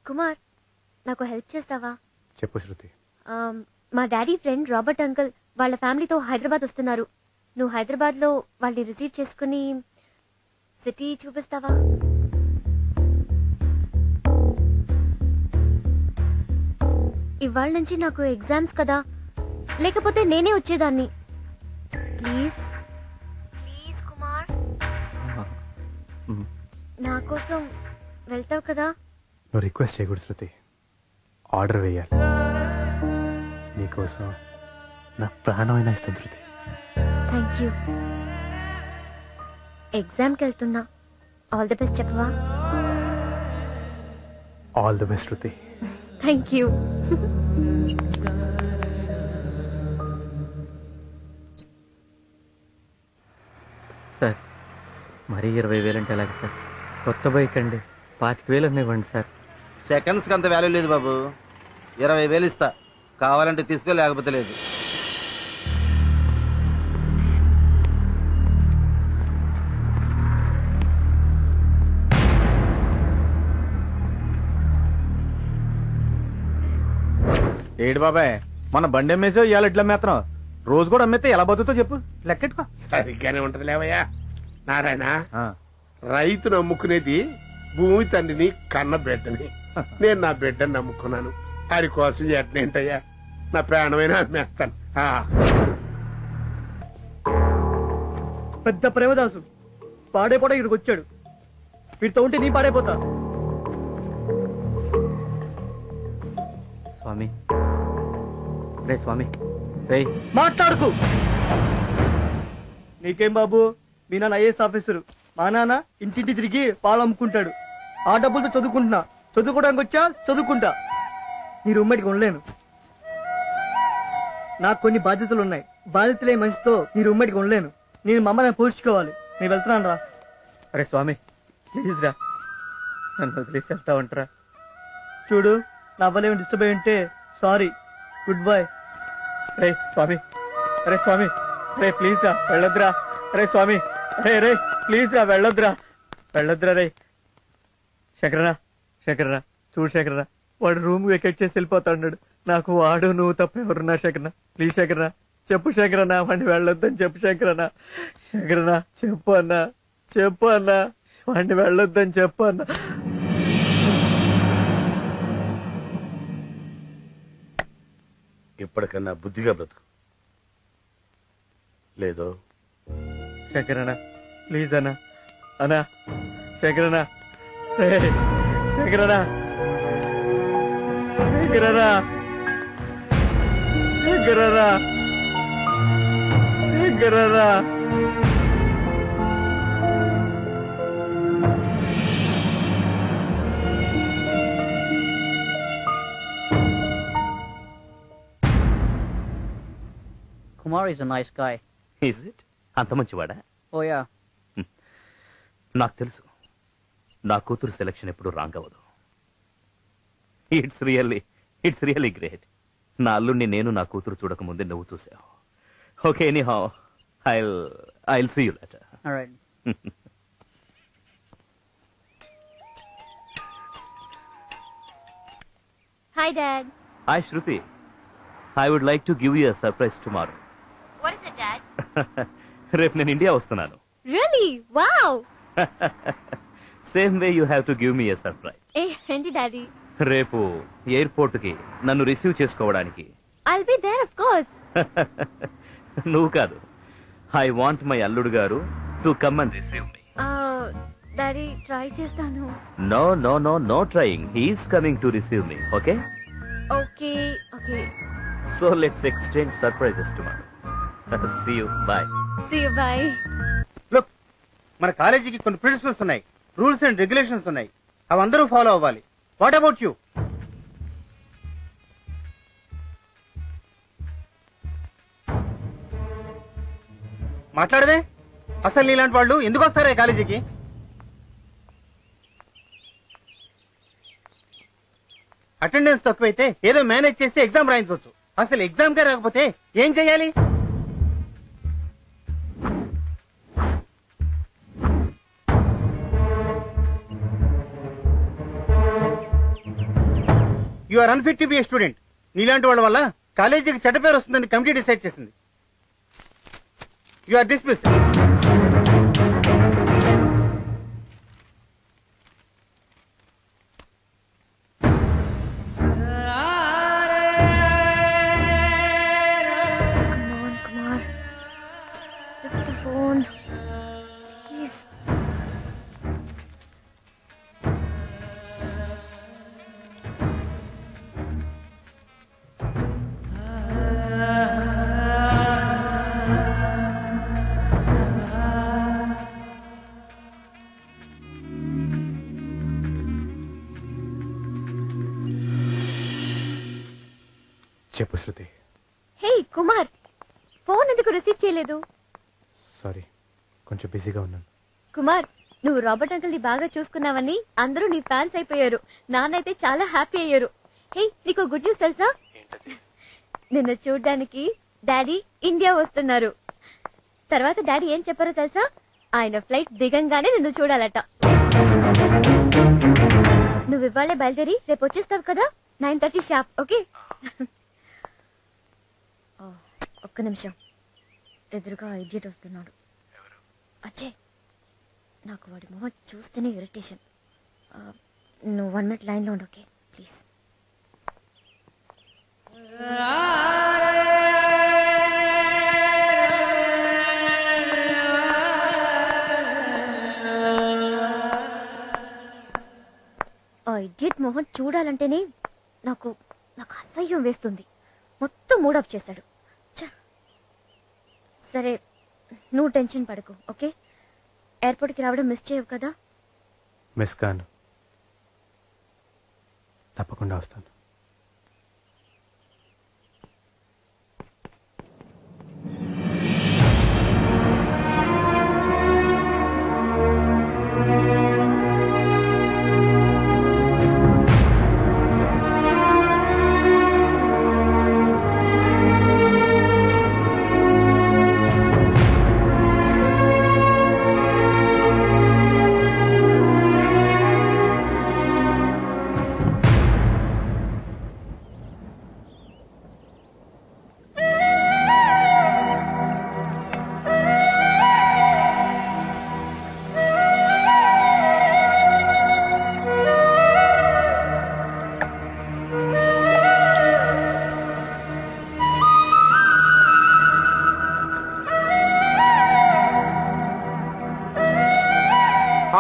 Kumar, నాకు హెల్ప్ చేస్తావా? చెప్పు శృతి. మా డాడీ ఫ్రెండ్ రాబర్ట్ అంకుల్ వాళ్ళ ఫ్యామిలీతో హైదరాబాద్ వస్తున్నారు. నువ్వు హైదరాబాద్ లో వాళ్ళని రిసీవ్ చేసుకుని సిటీ చూపిస్తావా? ఇవాళ నుంచి నాకు ఎగ్జామ్స్ కదా, లేకపోతే నేనే వచ్చేదాన్ని. ప్లీజ్ ప్లీజ్ కుమార్, నా కోసం వెళ్తావు కదా? నువ్వు రిక్వెస్ట్ చేయకూడదు శృతి, ఆర్డర్ వేయాలి. నీకోసం నా ప్రాణమైనా ఇస్తాను శృతి. Thank you. ఎగ్జామ్కి వెళ్తున్నా, ఆల్ ది బెస్ట్ చెప్పవా? All the best Shruti. Thank you. Sir, మరీ 20,000 అంటే ఎలాగ సార్? కొత్త బైక్ అండి, 25,000 ఇవ్వండి సార్. సెకండ్స్కి అంత వాల్యూ లేదు బాబు. 20,000 ఇస్తా, కావాలంటే తీసుకో, లేకపోతే లేదు. ఏడు బాబాయ్, మన బండి అమ్మేసో ఇవాళ ఇట్లా అమ్మేస్తున్నావు. రోజు కూడా అమ్మేస్తే ఎలా బతుకుతో చెప్పు, లెక్కెట్టుకో. సరిగ్గానే ఉంటది లేవయ్యా నారాయణ. రైతు నమ్ముకునేది భూమి తండ్రిని కన్న బిడ్డని. నేను నా బిడ్డని నమ్ముకున్నాను. వారి కోసం ఎట్నేంటయ్యా, నా ప్రాణమైనా అమ్మేస్తాను. పెద్ద ప్రేమదాసు పాడైపోవడా ఇక్కడికి వచ్చాడు. వీటితో ఉంటే నీ పాడైపోతా. స్వామి, రే స్వామి, రే మాట్లాడుకు. నీకేం బాబు, మీ నాన్న ఐఏఎస్ ఆఫీసరు, మా నాన్న ఇంటింటి తిరిగి పాలు అమ్ముకుంటాడు. ఆ డబ్బులతో చదువుకుంటున్నా. చదువుకోవడానికి వచ్చా, చదువుకుంటా. నీ రూమ్మేట్కి ఉండలేను. నాకు కొన్ని బాధ్యతలు ఉన్నాయి. బాధ్యతలే మనిషితో నీ రూమ్మేట్కి ఉండలేను. నేను మా అమ్మని పోషించుకోవాలి. నేను వెళ్తున్నాను రా. అరే స్వామి, ప్లీజ్ రా, నన్ను వదిలేసి వెళ్తా ఉంటారా? చూడు, నా వల్ల ఏమి డిస్టర్బ్ అయి ఉంటే సారీ. Good bye. రే స్వామి, అరే స్వామి, రే ప్లీజ్ రా, వెళ్ళొద్దురా. అరే స్వామి, రే రే ప్లీజ్ రా, వెళ్ళొద్దురా, వెళ్ళొద్దురా. రే శంకరనా, శంకరనా, చూడు శంకరనా, వాడు రూమ్ వెకెట్ చేసి వెళ్ళిపోతాడు. నాకు వాడు నువ్వు తప్ప ఎవరున్నా శంకరనా? ప్లీజ్ శంకరనా, చెప్పు శంకరనా, వాడిని వెళ్ళొద్దని చెప్పు శంకరనా. శంకరనా, చెప్పు అన్నా, చెప్పు అన్నా, వాడిని వెళ్ళొద్దని చెప్పు అన్నా. ఇప్పటికన్నా బుద్ధిగా బ్రతుకు, లేదో శంకరనా ప్లీజ్ అన్నా, అన్నా శంకరనా, రే శంకరనా, శంకరనా, శంకరనా, శంకరనా. Kumar is a nice guy. Is it? అంత మంచివాడా? ఓయా నాకు తెలుసు నా కూతురు సెలక్షన్ ఎప్పుడు రాంగ్ అవ్వదు. It's really great. నా అల్లుడిని నేను నా కూతురు చూడకముందే నువ్వు చూసావు. Okay, anyhow I'll see you later. Alright. Hi, Dad. Hi Shruti, I would like to give you a surprise tomorrow. What is it, Dad? రేపు నేను ఇండియా వస్తున్నాను. Really? Wow! Same way you have to give me a surprise. ఏంటి daddy? రేపు airport కి నన్ను receive చేసుకోవడానికి. I'll be there, of course. నువ్వు కాదు, ఐ వాంట్ మై అల్లుడు గారు to come and receive me. Daddy try చేస్తాను. No no no no trying, he's coming to receive me. Okay okay okay. So let's exchange surprises tomorrow. See you, bye. See you, bye. Look, మన కాలేజీకి కొన్ని principles ఉన్నాయి, rules and regulations ఉన్నాయి, అవి అందరూ follow అవ్వాలి. What about you? మాట్లాడదే, అసలు నీలాంటి వాళ్ళు ఎందుకు వస్తారా ఈ కాలేజీకి? అటెండెన్స్ తక్కువైతే ఏదో మేనేజ్ చేసి ఎగ్జామ్ రాయించవచ్చు, అసలు ఎగ్జామ్ గా రాకపోతే ఏం చేయాలి? You are unfit to be a student. నీలాంటి వాళ్ళ వల్ల కాలేజీకి చెడ్డ పేరు వస్తుందని కమిటీ డిసైడ్ చేసింది. You are dismissed. Kumar, lift the phone. Please. చెప్పు శృతి. హే కుమార్, ఫోన్ ఎందుకు రిసీవ్ చేయలేదు? సారీ, కొంచెం బిజీగా ఉన్నాను. కుమార్, నువ్వు రాబర్ట్ అంకుల్ ని బాగా చూసుకున్నావని అందరూ నీ ఫ్యాన్స్ అయిపోయారు. నాన్నైతే చాలా హ్యాపీ అయ్యారు. హే, నీకు గుడ్ న్యూస్ తెలుసా? నిన్ను చూడ్డానికి డాడీ ఇండియా వస్తున్నారు. తర్వాత డాడీ ఏం చెప్పారో తెలుసా? ఆయన ఫ్లైట్ దిగంగానే నిన్ను చూడాలట. నువ్వు ఇవాళే బయలుదేరి రేపు వచ్చేస్తావు కదా, 9:30 షార్ప్. ఓకే? ఒక్క నిమిషం, ఎదురుగా ఇడియట్ వస్తున్నాడు. అచ్చే, నాకు వాడి మొహం చూస్తేనే ఇరిటేషన్. నువ్వు 1 minute లైన్లో ఉండు, ఓకే ప్లీజ్. ఆ ఇడియట్ మొహం చూడాలంటేనే నాకు అసహ్యం వేస్తుంది. మొత్తం మూడ్ ఆఫ్ చేశాడు. సరే, నువ్వు టెన్షన్ పడకు, ఓకే? ఎయిర్పోర్ట్కి రావడం మిస్ చేయవు కదా? మిస్ కాను, తప్పకుండా వస్తాను.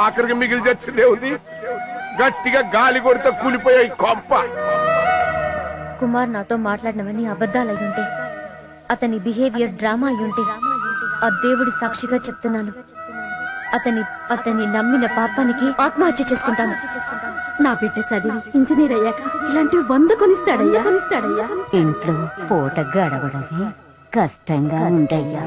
ఆఖరికి మిగిలి చచ్చిందే ఉంది, గట్టిగా గాలి కొడితే కూలిపోయాయి కొంప. కుమార్ నాతో మాట్లాడినవన్నీ అబద్ధాలయ్యుంటే, అతని బిహేవియర్ డ్రామా అయ్యుంటే, ఆ దేవుడి సాక్షిగా చెప్తున్నాను, అతని నమ్మిన పాపానికి ఆత్మహత్య చేసుకుంటాను. నా బిడ్డ చదివి ఇంజనీర్ అయ్యాక ఇలాంటివి 100 కొనిస్తాడయ్యా. ఇంట్లో పూట గడవడమే కష్టంగా ఉండయ్యా.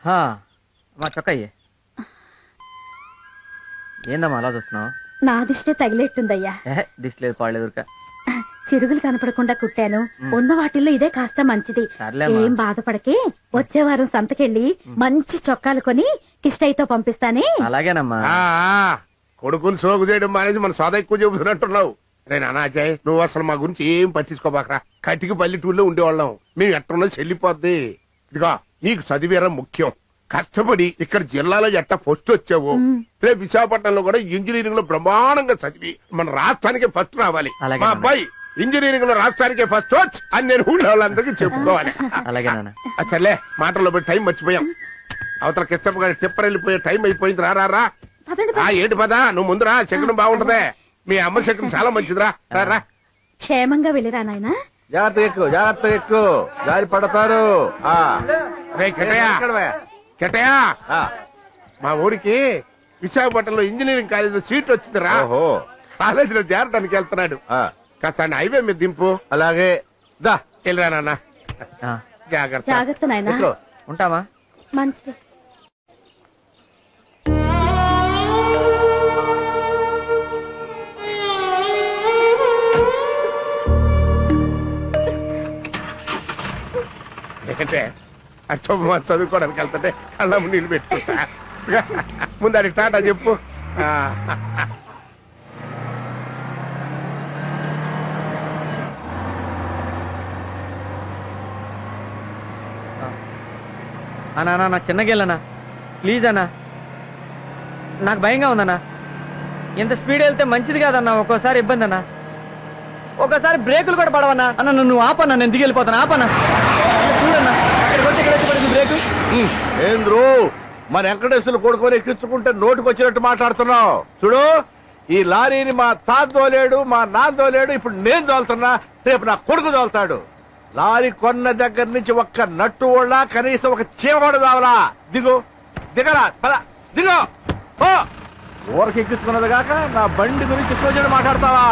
మా చొక్కయ్యే ఏందమ్మా అలా చూస్తున్నావు? నా దిష్టే తగిలేట్టుందయ్యా. దిష్టి లేదు పాడలేదు ఊరిక. చిరుగులు కనపడకుండా కుట్టాను. ఉన్న వాటిల్లో ఇదే కాస్త మంచిది. ఏం బాధపడకే, వచ్చే వారం సంతకెళ్ళి మంచి చొక్కాలు కొని కిష్టయ్యతో పంపిస్తానే. అలాగేనమ్మా. కొడుకుని సోగు చేయడం మానేసి మన సోద ఎక్కువ చెబుతున్నట్టున్నావు. రే నానాజయ్, నువ్వు అసలు మా గురించి ఏం పట్టించుకోబాకరా. కటికి పల్లెటూళ్ళలో ఉండేవాళ్ళం. మేము ఎట్టున్నా చెల్లిపోద్ది. ఇదిగో నీకు చదివేరా ముఖ్యం. కష్టపడి ఇక్కడ జిల్లాలో ఎట్టా ఫస్ట్ వచ్చావు, రేపు విశాఖపట్నంలో కూడా ఇంజనీరింగ్ లో బ్రహ్మాండంగా చదివి మన రాష్ట్రానికి ఫస్ట్ రావాలి. మా అబ్బాయి ఇంజనీరింగ్ లో రాష్ట్రానికే ఫస్ట్ వచ్చి అని నేను ఊళ్ళో వాళ్ళందరికీ చెప్పుకోవాలి. సర్లే, మాటల్లో పోయి టైం మర్చిపోయాం. అవతల కిష్టప్ప గారి టిప్పర్ వెళ్ళిపోయే టైం అయిపోయింది. రా ఏంటి పదా, నువ్వు ముందురా. శకునం బాగుంటదే. మీ అమ్మ శకునం చాలా మంచిదిరా. రా క్షేమంగా వెళ్ళిరా నాయనా. జాగ్రత్త ఎక్కువ జారి పడతారు. కెటయా, మా ఊరికి విశాఖపట్నంలో ఇంజనీరింగ్ కాలేజీలో సీట్ వచ్చిందిరా. కాలేజీలో చేరడానికి వెళ్తున్నాడు. కాస్త హైవే మీద దింపు. అలాగే దా వెళ్ళరా నాన్న. జాగ్రత్త నాయనా. ఉంటామా? మంచిది. ఎందుకంటే చదువుకోవడానికి వెళ్తుంటే కళ్ళ నీళ్ళు పెట్టుకుంటా. ముందు అడిగి టాటా చెప్పు. అన్నా నాకు చిన్నగా వెళ్ళనా ప్లీజ్ అన్నా. నాకు భయంగా ఉందన్నా. ఎంత స్పీడ్ వెళ్తే మంచిది కాదన్నా. ఒక్కోసారి ఇబ్బంది అన్నా. ఒక్కోసారి బ్రేకులు కూడా పడవన్నా. అన్న నువ్వు ఆపన్నా, నేను దిగి వెళ్ళిపోతాను. ఆపన్నా. చూడన్నా బ్రేకు. ఏంద్రు మన వెంకటేశ్వరులు కొడుకొని ఎక్కించుకుంటే నోటికి వచ్చినట్టు మాట్లాడుతున్నావు. చూడు, ఈ లారీని మా తాత తోలేడు, మా నాన్న తోలేడు. ఇప్పుడు నేను తోలుతున్నా, రేపు నా కొడుకు తోలుతాడు. లారీ కొన్న దగ్గర నుంచి ఒక్క నట్టు వాళ్ళ కనీసం ఒక చీమడు కావాలా. దిగరా పద దిగో. ఊరికి ఎక్కించుకున్నది కాక నా బండి గురించి సోజన మాట్లాడతావా?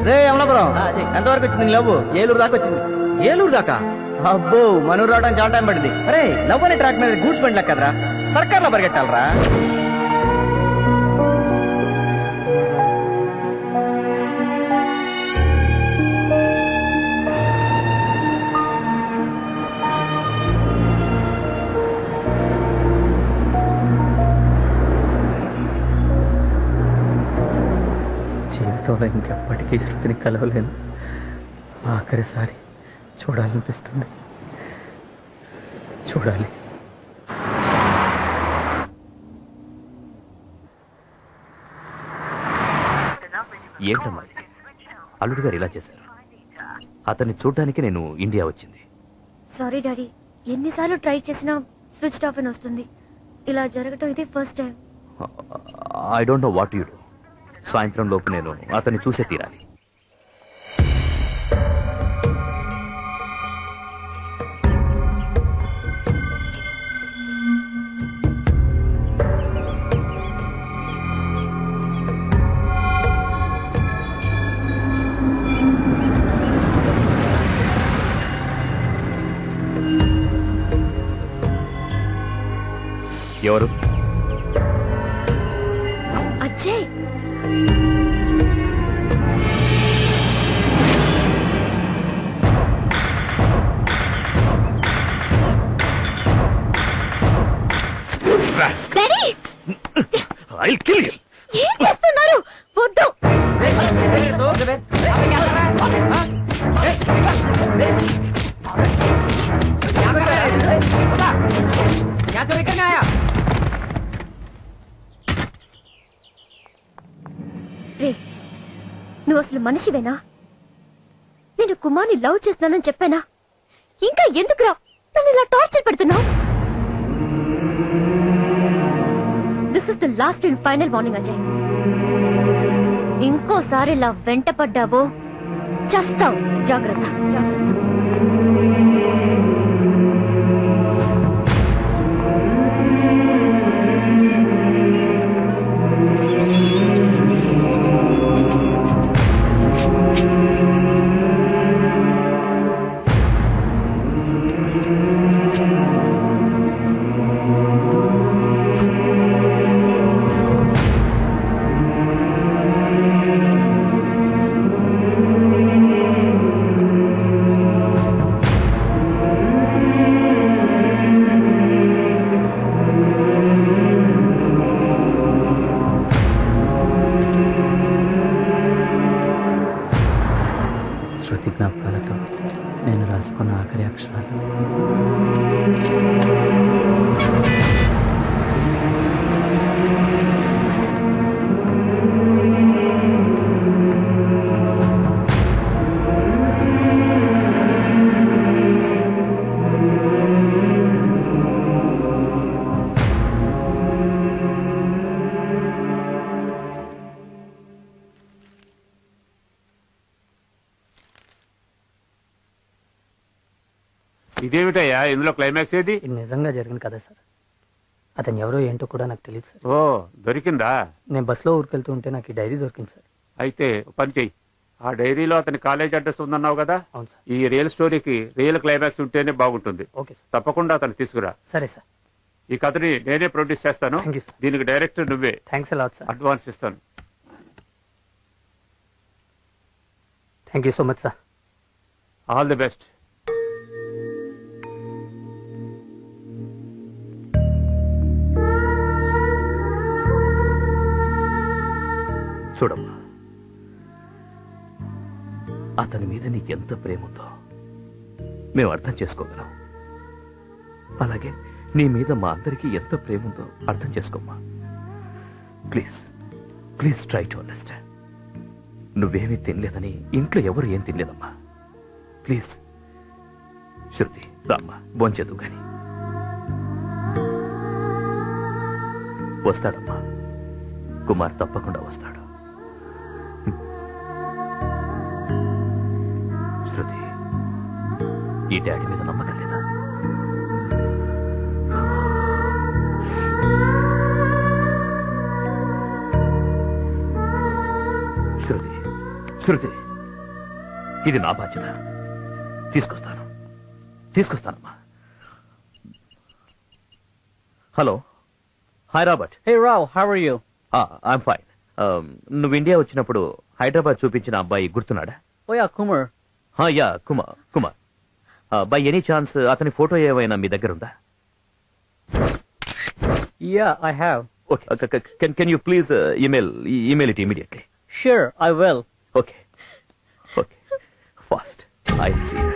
రే అమలాపురం, ఎంతవరకు వచ్చింది లవ్? ఏలూరు దాకా వచ్చింది. ఏలూరు దాకా? అబ్బో, మనూరు రావడానికి చాలా టైం పడింది. అరే లవ్ అనే ట్రాక్ మీద గూడ్స్ బండి లెక్క కదరా, సర్కార్లో పరిగెట్టాలరా. జీవితంలో ఇంకెప్పటికీ శృతిని కలవలేను. ఆఖరిసారి చూడాలనిపిస్తుంది. చూడాలి. ఏంటమ్మా అల్లుడు గారు ఇలా చేశారు? అతన్ని చూడ్డానికి నేను ఇండియా వచ్చింది. సారీ డాడీ, ఎన్నిసార్లు ట్రై చేసినా స్విచ్ ఆఫ్ అని వస్తుంది. ఇలా జరగటం ఇది first time. I don't know what you do. సాయంత్రం లోపు నేను అతన్ని చూసే తీరాలి. ఎవరు? అజయ్. I'll kill you. ఏం చేస్తున్నారు? వద్దు. రే, నువ్వు అసలు మనిషివేనా? నేను కుమార్ని లవ్ చేస్తున్నానని చెప్పానా? ఇంకా ఎందుకురా నన్ను ఇలా టార్చర్ పెడుతున్నావు? This is the last and final warning Ajay. ఇంకోసారి ఇలా వెంట పడ్డావో చస్తావు. జాగ్రత్త. స్మృతి జ్ఞాపకాలతో నేను రాసుకున్న ఆఖరి అక్షరాలు. ఇదేమిటయ్యా ఇందులో క్లైమాక్స్ ఏది? ఇది నిజంగా జరిగింది కదా సార్. అతను ఎవరో ఏంటో కూడా నాకు తెలియదు సార్. ఓ దొరికిందా? నేను బస్సులో ఊరికెళ్తూ ఉంటే నాకు ఈ డైరీ దొరికింది సార్. అయితే పని చెయ్యి, ఆ డైరీలో అతని కాలేజ్ అడ్రస్ ఉందన్నావు కదా, అవును సార్. ఈ రియల్ స్టోరీకి రియల్ క్లైమాక్స్ ఉంటేనే బాగుంటుంది. Okay sir. తప్పకుండా అతను తీసుకురా. సరే సార్. ఈ కథని నేనే ప్రొడ్యూస్ చేస్తాను. దీనికి డైరెక్టర్ నువ్వే. Thanks a lot sir. అడ్వాన్స్ ఇస్తాను. Thank you so much sir. All the best. చూడమ్మా, అతని మీద నీకెంత ప్రేమ ఉందో మేము అర్థం చేసుకోగలం. అలాగే నీ మీద మా అందరికీ ఎంత ప్రేమ ఉందో అర్థం చేసుకోమ్మా. Please please try to understand. నువ్వేమీ తినలేదని ఇంట్లో ఎవరు ఏం తినలేదమ్మా. ప్లీజ్ శృతి, రామ్మా, భోంచేద్దు కానీ. వస్తాడమ్మా, కుమార్ తప్పకుండా వస్తాడు. శృతి, ఈ డాడీ మీద నమ్మకం లేదా? శృతి, శృతి, ఇది నా బాధ్యత. తీసుకొస్తానమ్మా. Hello, hi Robert. Hey Rao, how are you? I'm fine. నువ్వు ఇండియా వచ్చినప్పుడు హైదరాబాద్ చూపించిన అబ్బాయి గుర్తున్నాడా? Oh yeah, Kumar. Yeah, Kumar. By any chance అతని ఫోటో ఏమైనా మీ దగ్గర ఉందా? Yeah, I have. Okay, can you please email it immediately? Sure, I will. Okay. Fast. I'll see you.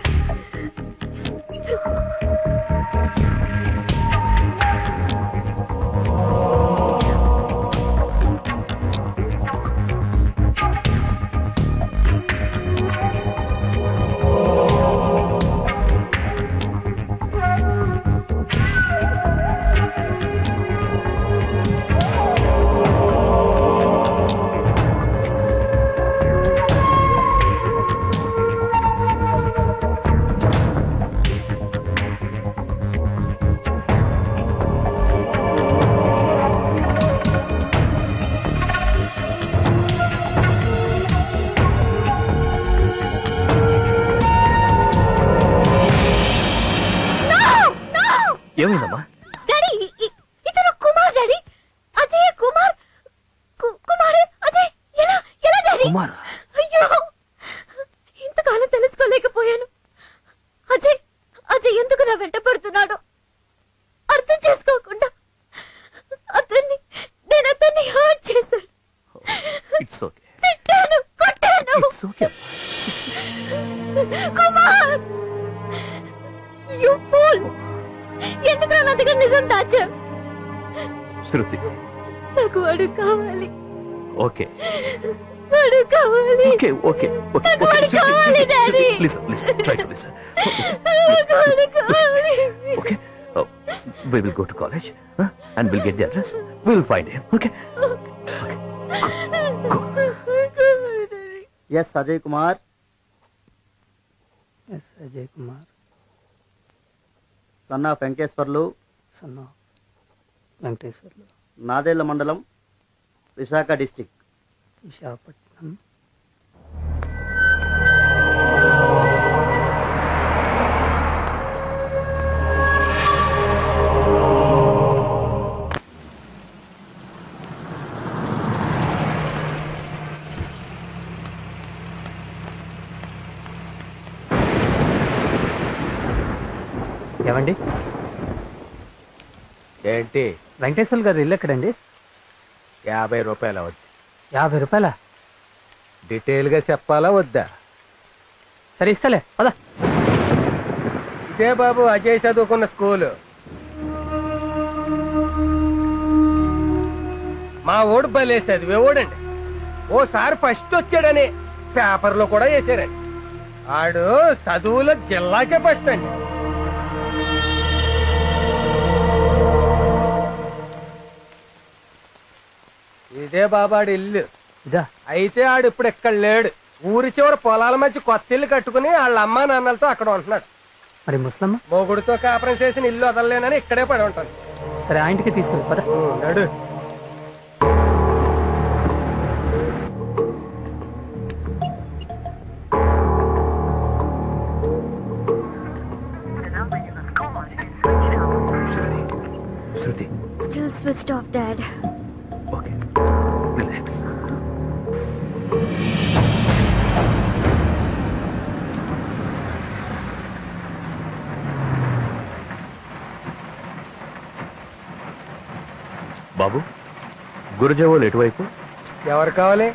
ఏమైందమ్మా? డాడీ, ఇతను కుమార్ డాడీ. అజయ్ కుమార్. కుమార్ అజయ్. ఎలా డాడీ? కుమార్. అయ్యో, ఇంతకాలం తెలుసుకోలేకపోయాను. అజయ్ ఎందుకు నా వెంట పడుతున్నాడు అర్థం చేసుకోకుండా నేను అతన్ని హర్ట్ చేశాను. It's okay. తిట్టాను, కొట్టాను. It's okay. Kumar, you fool. ఎందుకు నా దగ్గర నిజం దాచా? శృతి, నాకు వాడు కావాలి. ఓకే వాడు కావాలి. ఓకే. నాకు వాడు కావాలి daddy. Listen, try to listen. నాకు వాడు కావాలి. Okay, we will go to college, and we'll get the address. We'll find him. Okay. Yes, Ajay Kumar. Yes, Ajay Kumar. Son of Venkateswarlu. Son of Venkateswarlu. Nadella Mandalam, Visakha district. Visakhapatnam. ఏమండి? ఏంటి? వెంకటేశ్వర గారు ఇల్లు ఎక్కడండి? 50 రూపాయలు అవుద్ది. 50 రూపాయల? Detail గా చెప్పాలా వద్దా? సరే ఇస్తలే పదా. ఇదే బాబు అజయ్ చదువుకున్న స్కూలు. మా ఓడు బలే చదివేవాడండి. ఓసారి ఫస్ట్ వచ్చాడని పేపర్లో కూడా వేసారండి. ఆడు చదువులో జిల్లాకే ఫస్ట్ అండి. ఇదే బాబాడు ఇల్లు. అయితే ఆడు ఇప్పుడు ఎక్కడ లేడు. ఊరి చివరి పొలాల మధ్య కొత్త ఇల్లు కట్టుకుని వాళ్ళ అమ్మా నాన్నలతో అక్కడ ఉంటున్నాడు. మరి ముసలమ్మ మొగుడితో కాపురం చేసిన ఇల్లు వదలలేనని ఇక్కడే పడి ఉంటాను. సరే ఆ ఇంటికి తీసుకెళ్ళి పద. నడు. Shruti Still switched off, Dad. Okay relax. బాబు గురుజావోలు ఎటువైపు? ఎవరు కావాలి?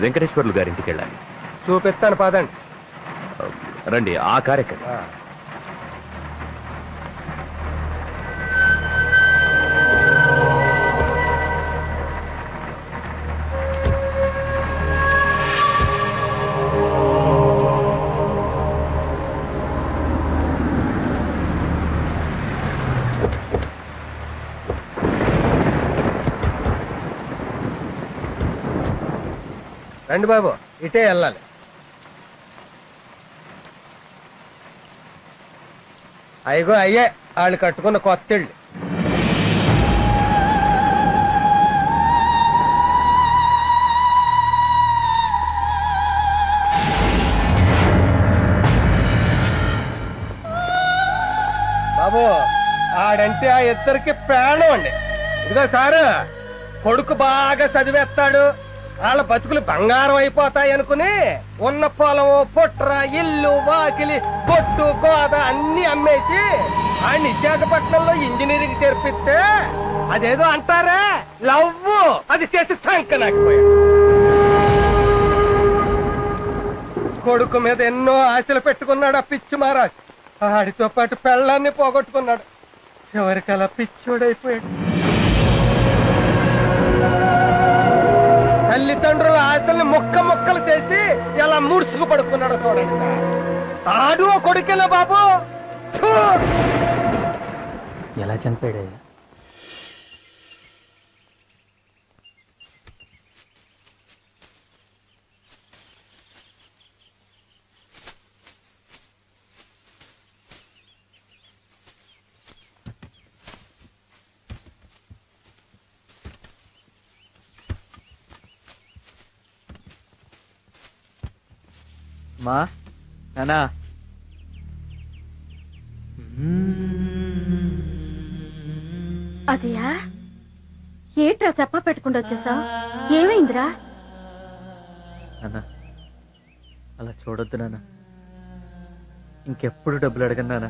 వెంకటేశ్వర్లు గారింటికి వెళ్ళాలి. చూపిస్తాను పదండి. రండి, ఆ కార్యక్రమం. రండి బాబు, ఇటే వెళ్ళాలి. అయ్యో అయ్యే వాళ్ళు కట్టుకున్న కొత్త ఇళ్ళు. బాబు ఆడంటే ఆ ఇద్దరికి ప్రాణం అండి. ఇదిగో సారు, కొడుకు బాగా చదివేస్తాడు, వాళ్ళ బతుకులు బంగారం అయిపోతాయి అనుకుని ఉన్న పొలము పుట్ర ఇల్లు వాకిలి కొట్టు గోద అన్ని అమ్మేసి ఆయన విశాఖపట్నంలో ఇంజనీరింగ్ చేర్పిస్తే అదేదో అంటారా లవ్వు, అది చేసి సంకనాకపోయాడు. కొడుకు మీద ఎన్నో ఆశలు పెట్టుకున్నాడు ఆ పిచ్చి మహారాజ్. ఆడితో పాటు పెళ్ళాన్ని పోగొట్టుకున్నాడు. చివరికి అలా పిచ్చోడైపోయాడు. తల్లిదండ్రుల ఆశల్ని ముక్క ముక్కలు చేసి ఎలా ముడుచుకు పడుకున్నాడో చూడండి సార్. ఆడు కొడుకెలా బాబు. ఎలా చనిపోయాడు? మా నానా అజయా, ఏట్రా చెప్పా పెట్టుకుంటూ వచ్చేసావు? ఏమైందిరా? నాన్న అలా చూడొద్దు నాన్న. ఇంకెప్పుడు డబ్బులు అడగను నాన్న.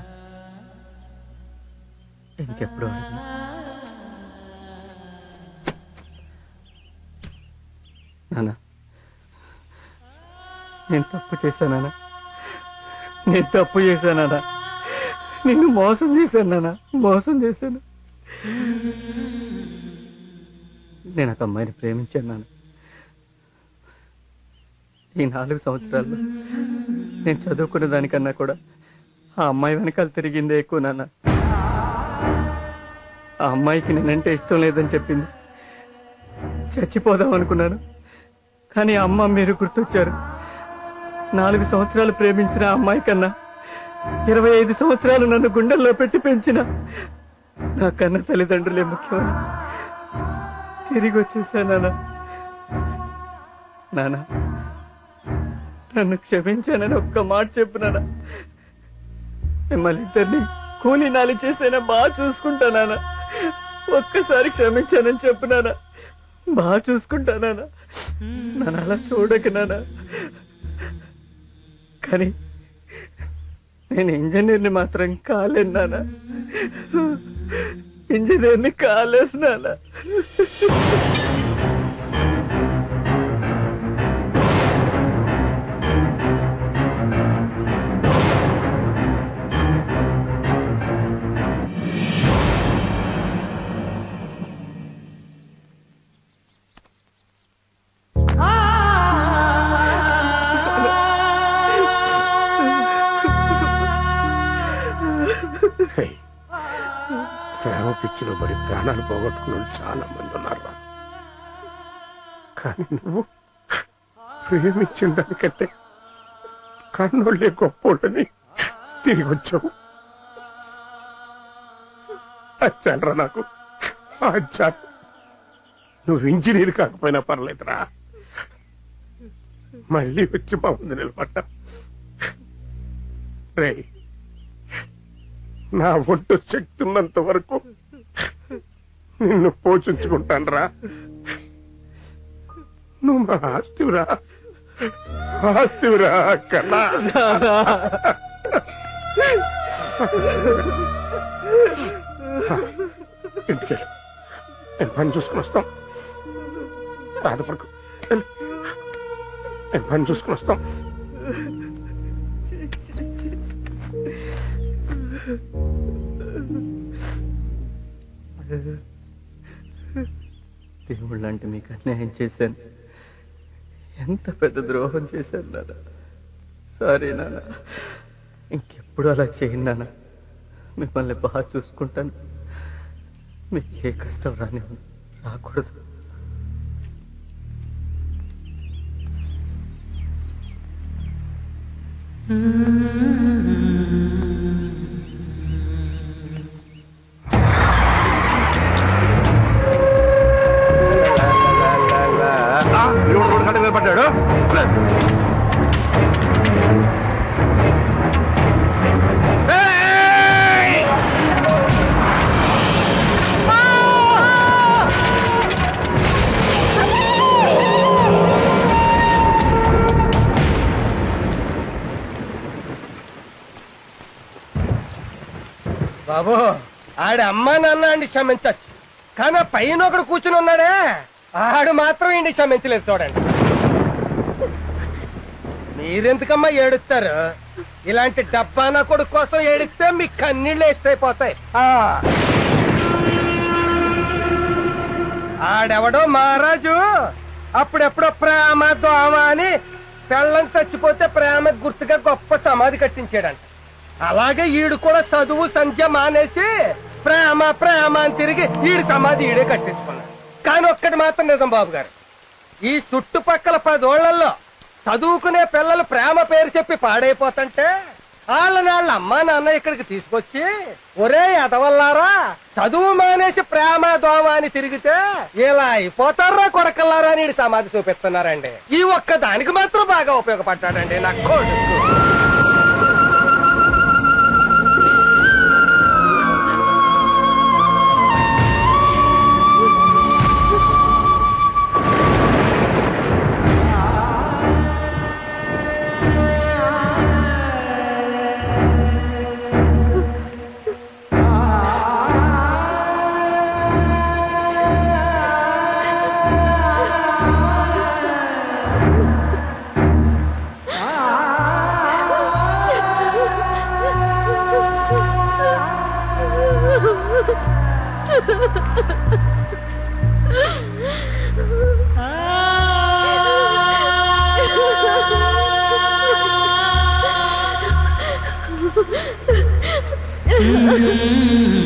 ఇంకెప్పుడు అడగను. నానా, నేను తప్పు చేశానా? నేను తప్పు చేశానా? నిన్ను మోసం చేశానా? మోసం చేశాను. నేను ఒక అమ్మాయిని ప్రేమించాను నాన్న. ఈ 4 సంవత్సరాల్లో నేను చదువుకున్న దానికన్నా కూడా ఆ అమ్మాయి వెనకాల తిరిగిందే ఎక్కువ నాన్న. ఆ అమ్మాయికి నేనంటే ఇష్టం లేదని చెప్పింది. చచ్చిపోదాం అనుకున్నాను, కానీ అమ్మ మీరు గుర్తొచ్చారు. 4 సంవత్సరాలు ప్రేమించిన ఆ అమ్మాయి కన్నా 25 సంవత్సరాలు నన్ను గుండెల్లో పెట్టి పెంచిన నా కన్న తల్లిదండ్రులే ముఖ్యమని తిరిగి వచ్చేసానా? నాన్న, నన్ను క్షమించానని ఒక్క మాట చెప్పునానా? మిమ్మల్ని ఇద్దరిని కూలీ నాలి చేసైనా బాగా చూసుకుంటానా? ఒక్కసారి క్షమించానని చెప్పునానా? బాగా చూసుకుంటానా? నన్ను అలా చూడక నానా. కానీ నేను ఇంజనీర్ని మాత్రం కాలేను నానా. ఇంజనీర్ని కాలేదు నానా. కష్టపడి ప్రాణాలు పోగొట్టుకున్న వాళ్ళు చాలా మంది ఉన్నారు. కానీ నువ్వు ప్రేమించిన దానికంటే కన్నోళ్ళే గొప్పోళ్ళని తిరిగి వచ్చావు. అచ్చానరా నాకు అచ్చాను. నువ్వు ఇంజనీర్ కాకపోయినా పర్లేదురా, మళ్ళీ వచ్చి మా ముందు నిలబడ్డా. రే, నా ఒంటు శక్తి ఉన్నంత వరకు నిన్ను పోషించుకుంటానురా. నువ్వు మా ఆస్తివిరా, ఆస్తివిరా కన్నా. ఇంటికి నేను పని చూసుకుని వస్తాం. బాధపడకు, నేను పని చూసుకుని వస్తాం. దేవుళ్ళ అంటే మీకు అన్యాయం చేశాను. ఎంత పెద్ద ద్రోహం చేశాను నాన్న. సారీ నాన్న, ఇంకెప్పుడు అలా చేయను నాన్న. మిమ్మల్ని బాగా చూసుకుంటాను. మీకు ఏ కష్టం రాకూడదు. నిలబడ్డాడు. బాబు, ఆడి అమ్మా నాన్న అండి క్షమించచ్చు, కానీ ఆ పైన ఒకడు కూర్చుని ఉన్నాడే ఆడు మాత్రం ఇండి క్షమించలేదు. చూడండి, మీరెందుకమ్మా ఏడుస్తారు? ఇలాంటి డబ్బానా కొడుకు కోసం ఏడిస్తే మీ కన్నీళ్ళు ఎత్తైపోతాయి. ఆడెవడో మహారాజు అప్పుడెప్పుడో ప్రేమ దోమ అని పెళ్ళని చచ్చిపోతే ప్రేమ గుర్తుగా గొప్ప సమాధి కట్టించాడంట. అలాగే ఈడు కూడా చదువు సంధ్య మానేసి ప్రేమ ప్రేమ అని తిరిగి ఈడు సమాధి ఈడే కట్టించుకున్నాడు. కానీ ఒక్కటి మాత్రం నిజం బాబు గారు, ఈ చుట్టుపక్కల 10 ఓళ్లలో చదువుకునే పిల్లలు ప్రేమ పేరు చెప్పి పాడైపోతుంటే వాళ్ళని వాళ్ళ అమ్మా నాన్న ఇక్కడికి తీసుకొచ్చి, ఒరే ఎదవల్లారా చదువు మానేసి ప్రేమ దోమ అని తిరిగితే ఇలా అయిపోతారా కొడకల్లారా అని సమాధి చూపిస్తున్నారండి. ఈ ఒక్క దానికి మాత్రం బాగా ఉపయోగపడ్డాడండి నా కొడుకు. Mm-hmm.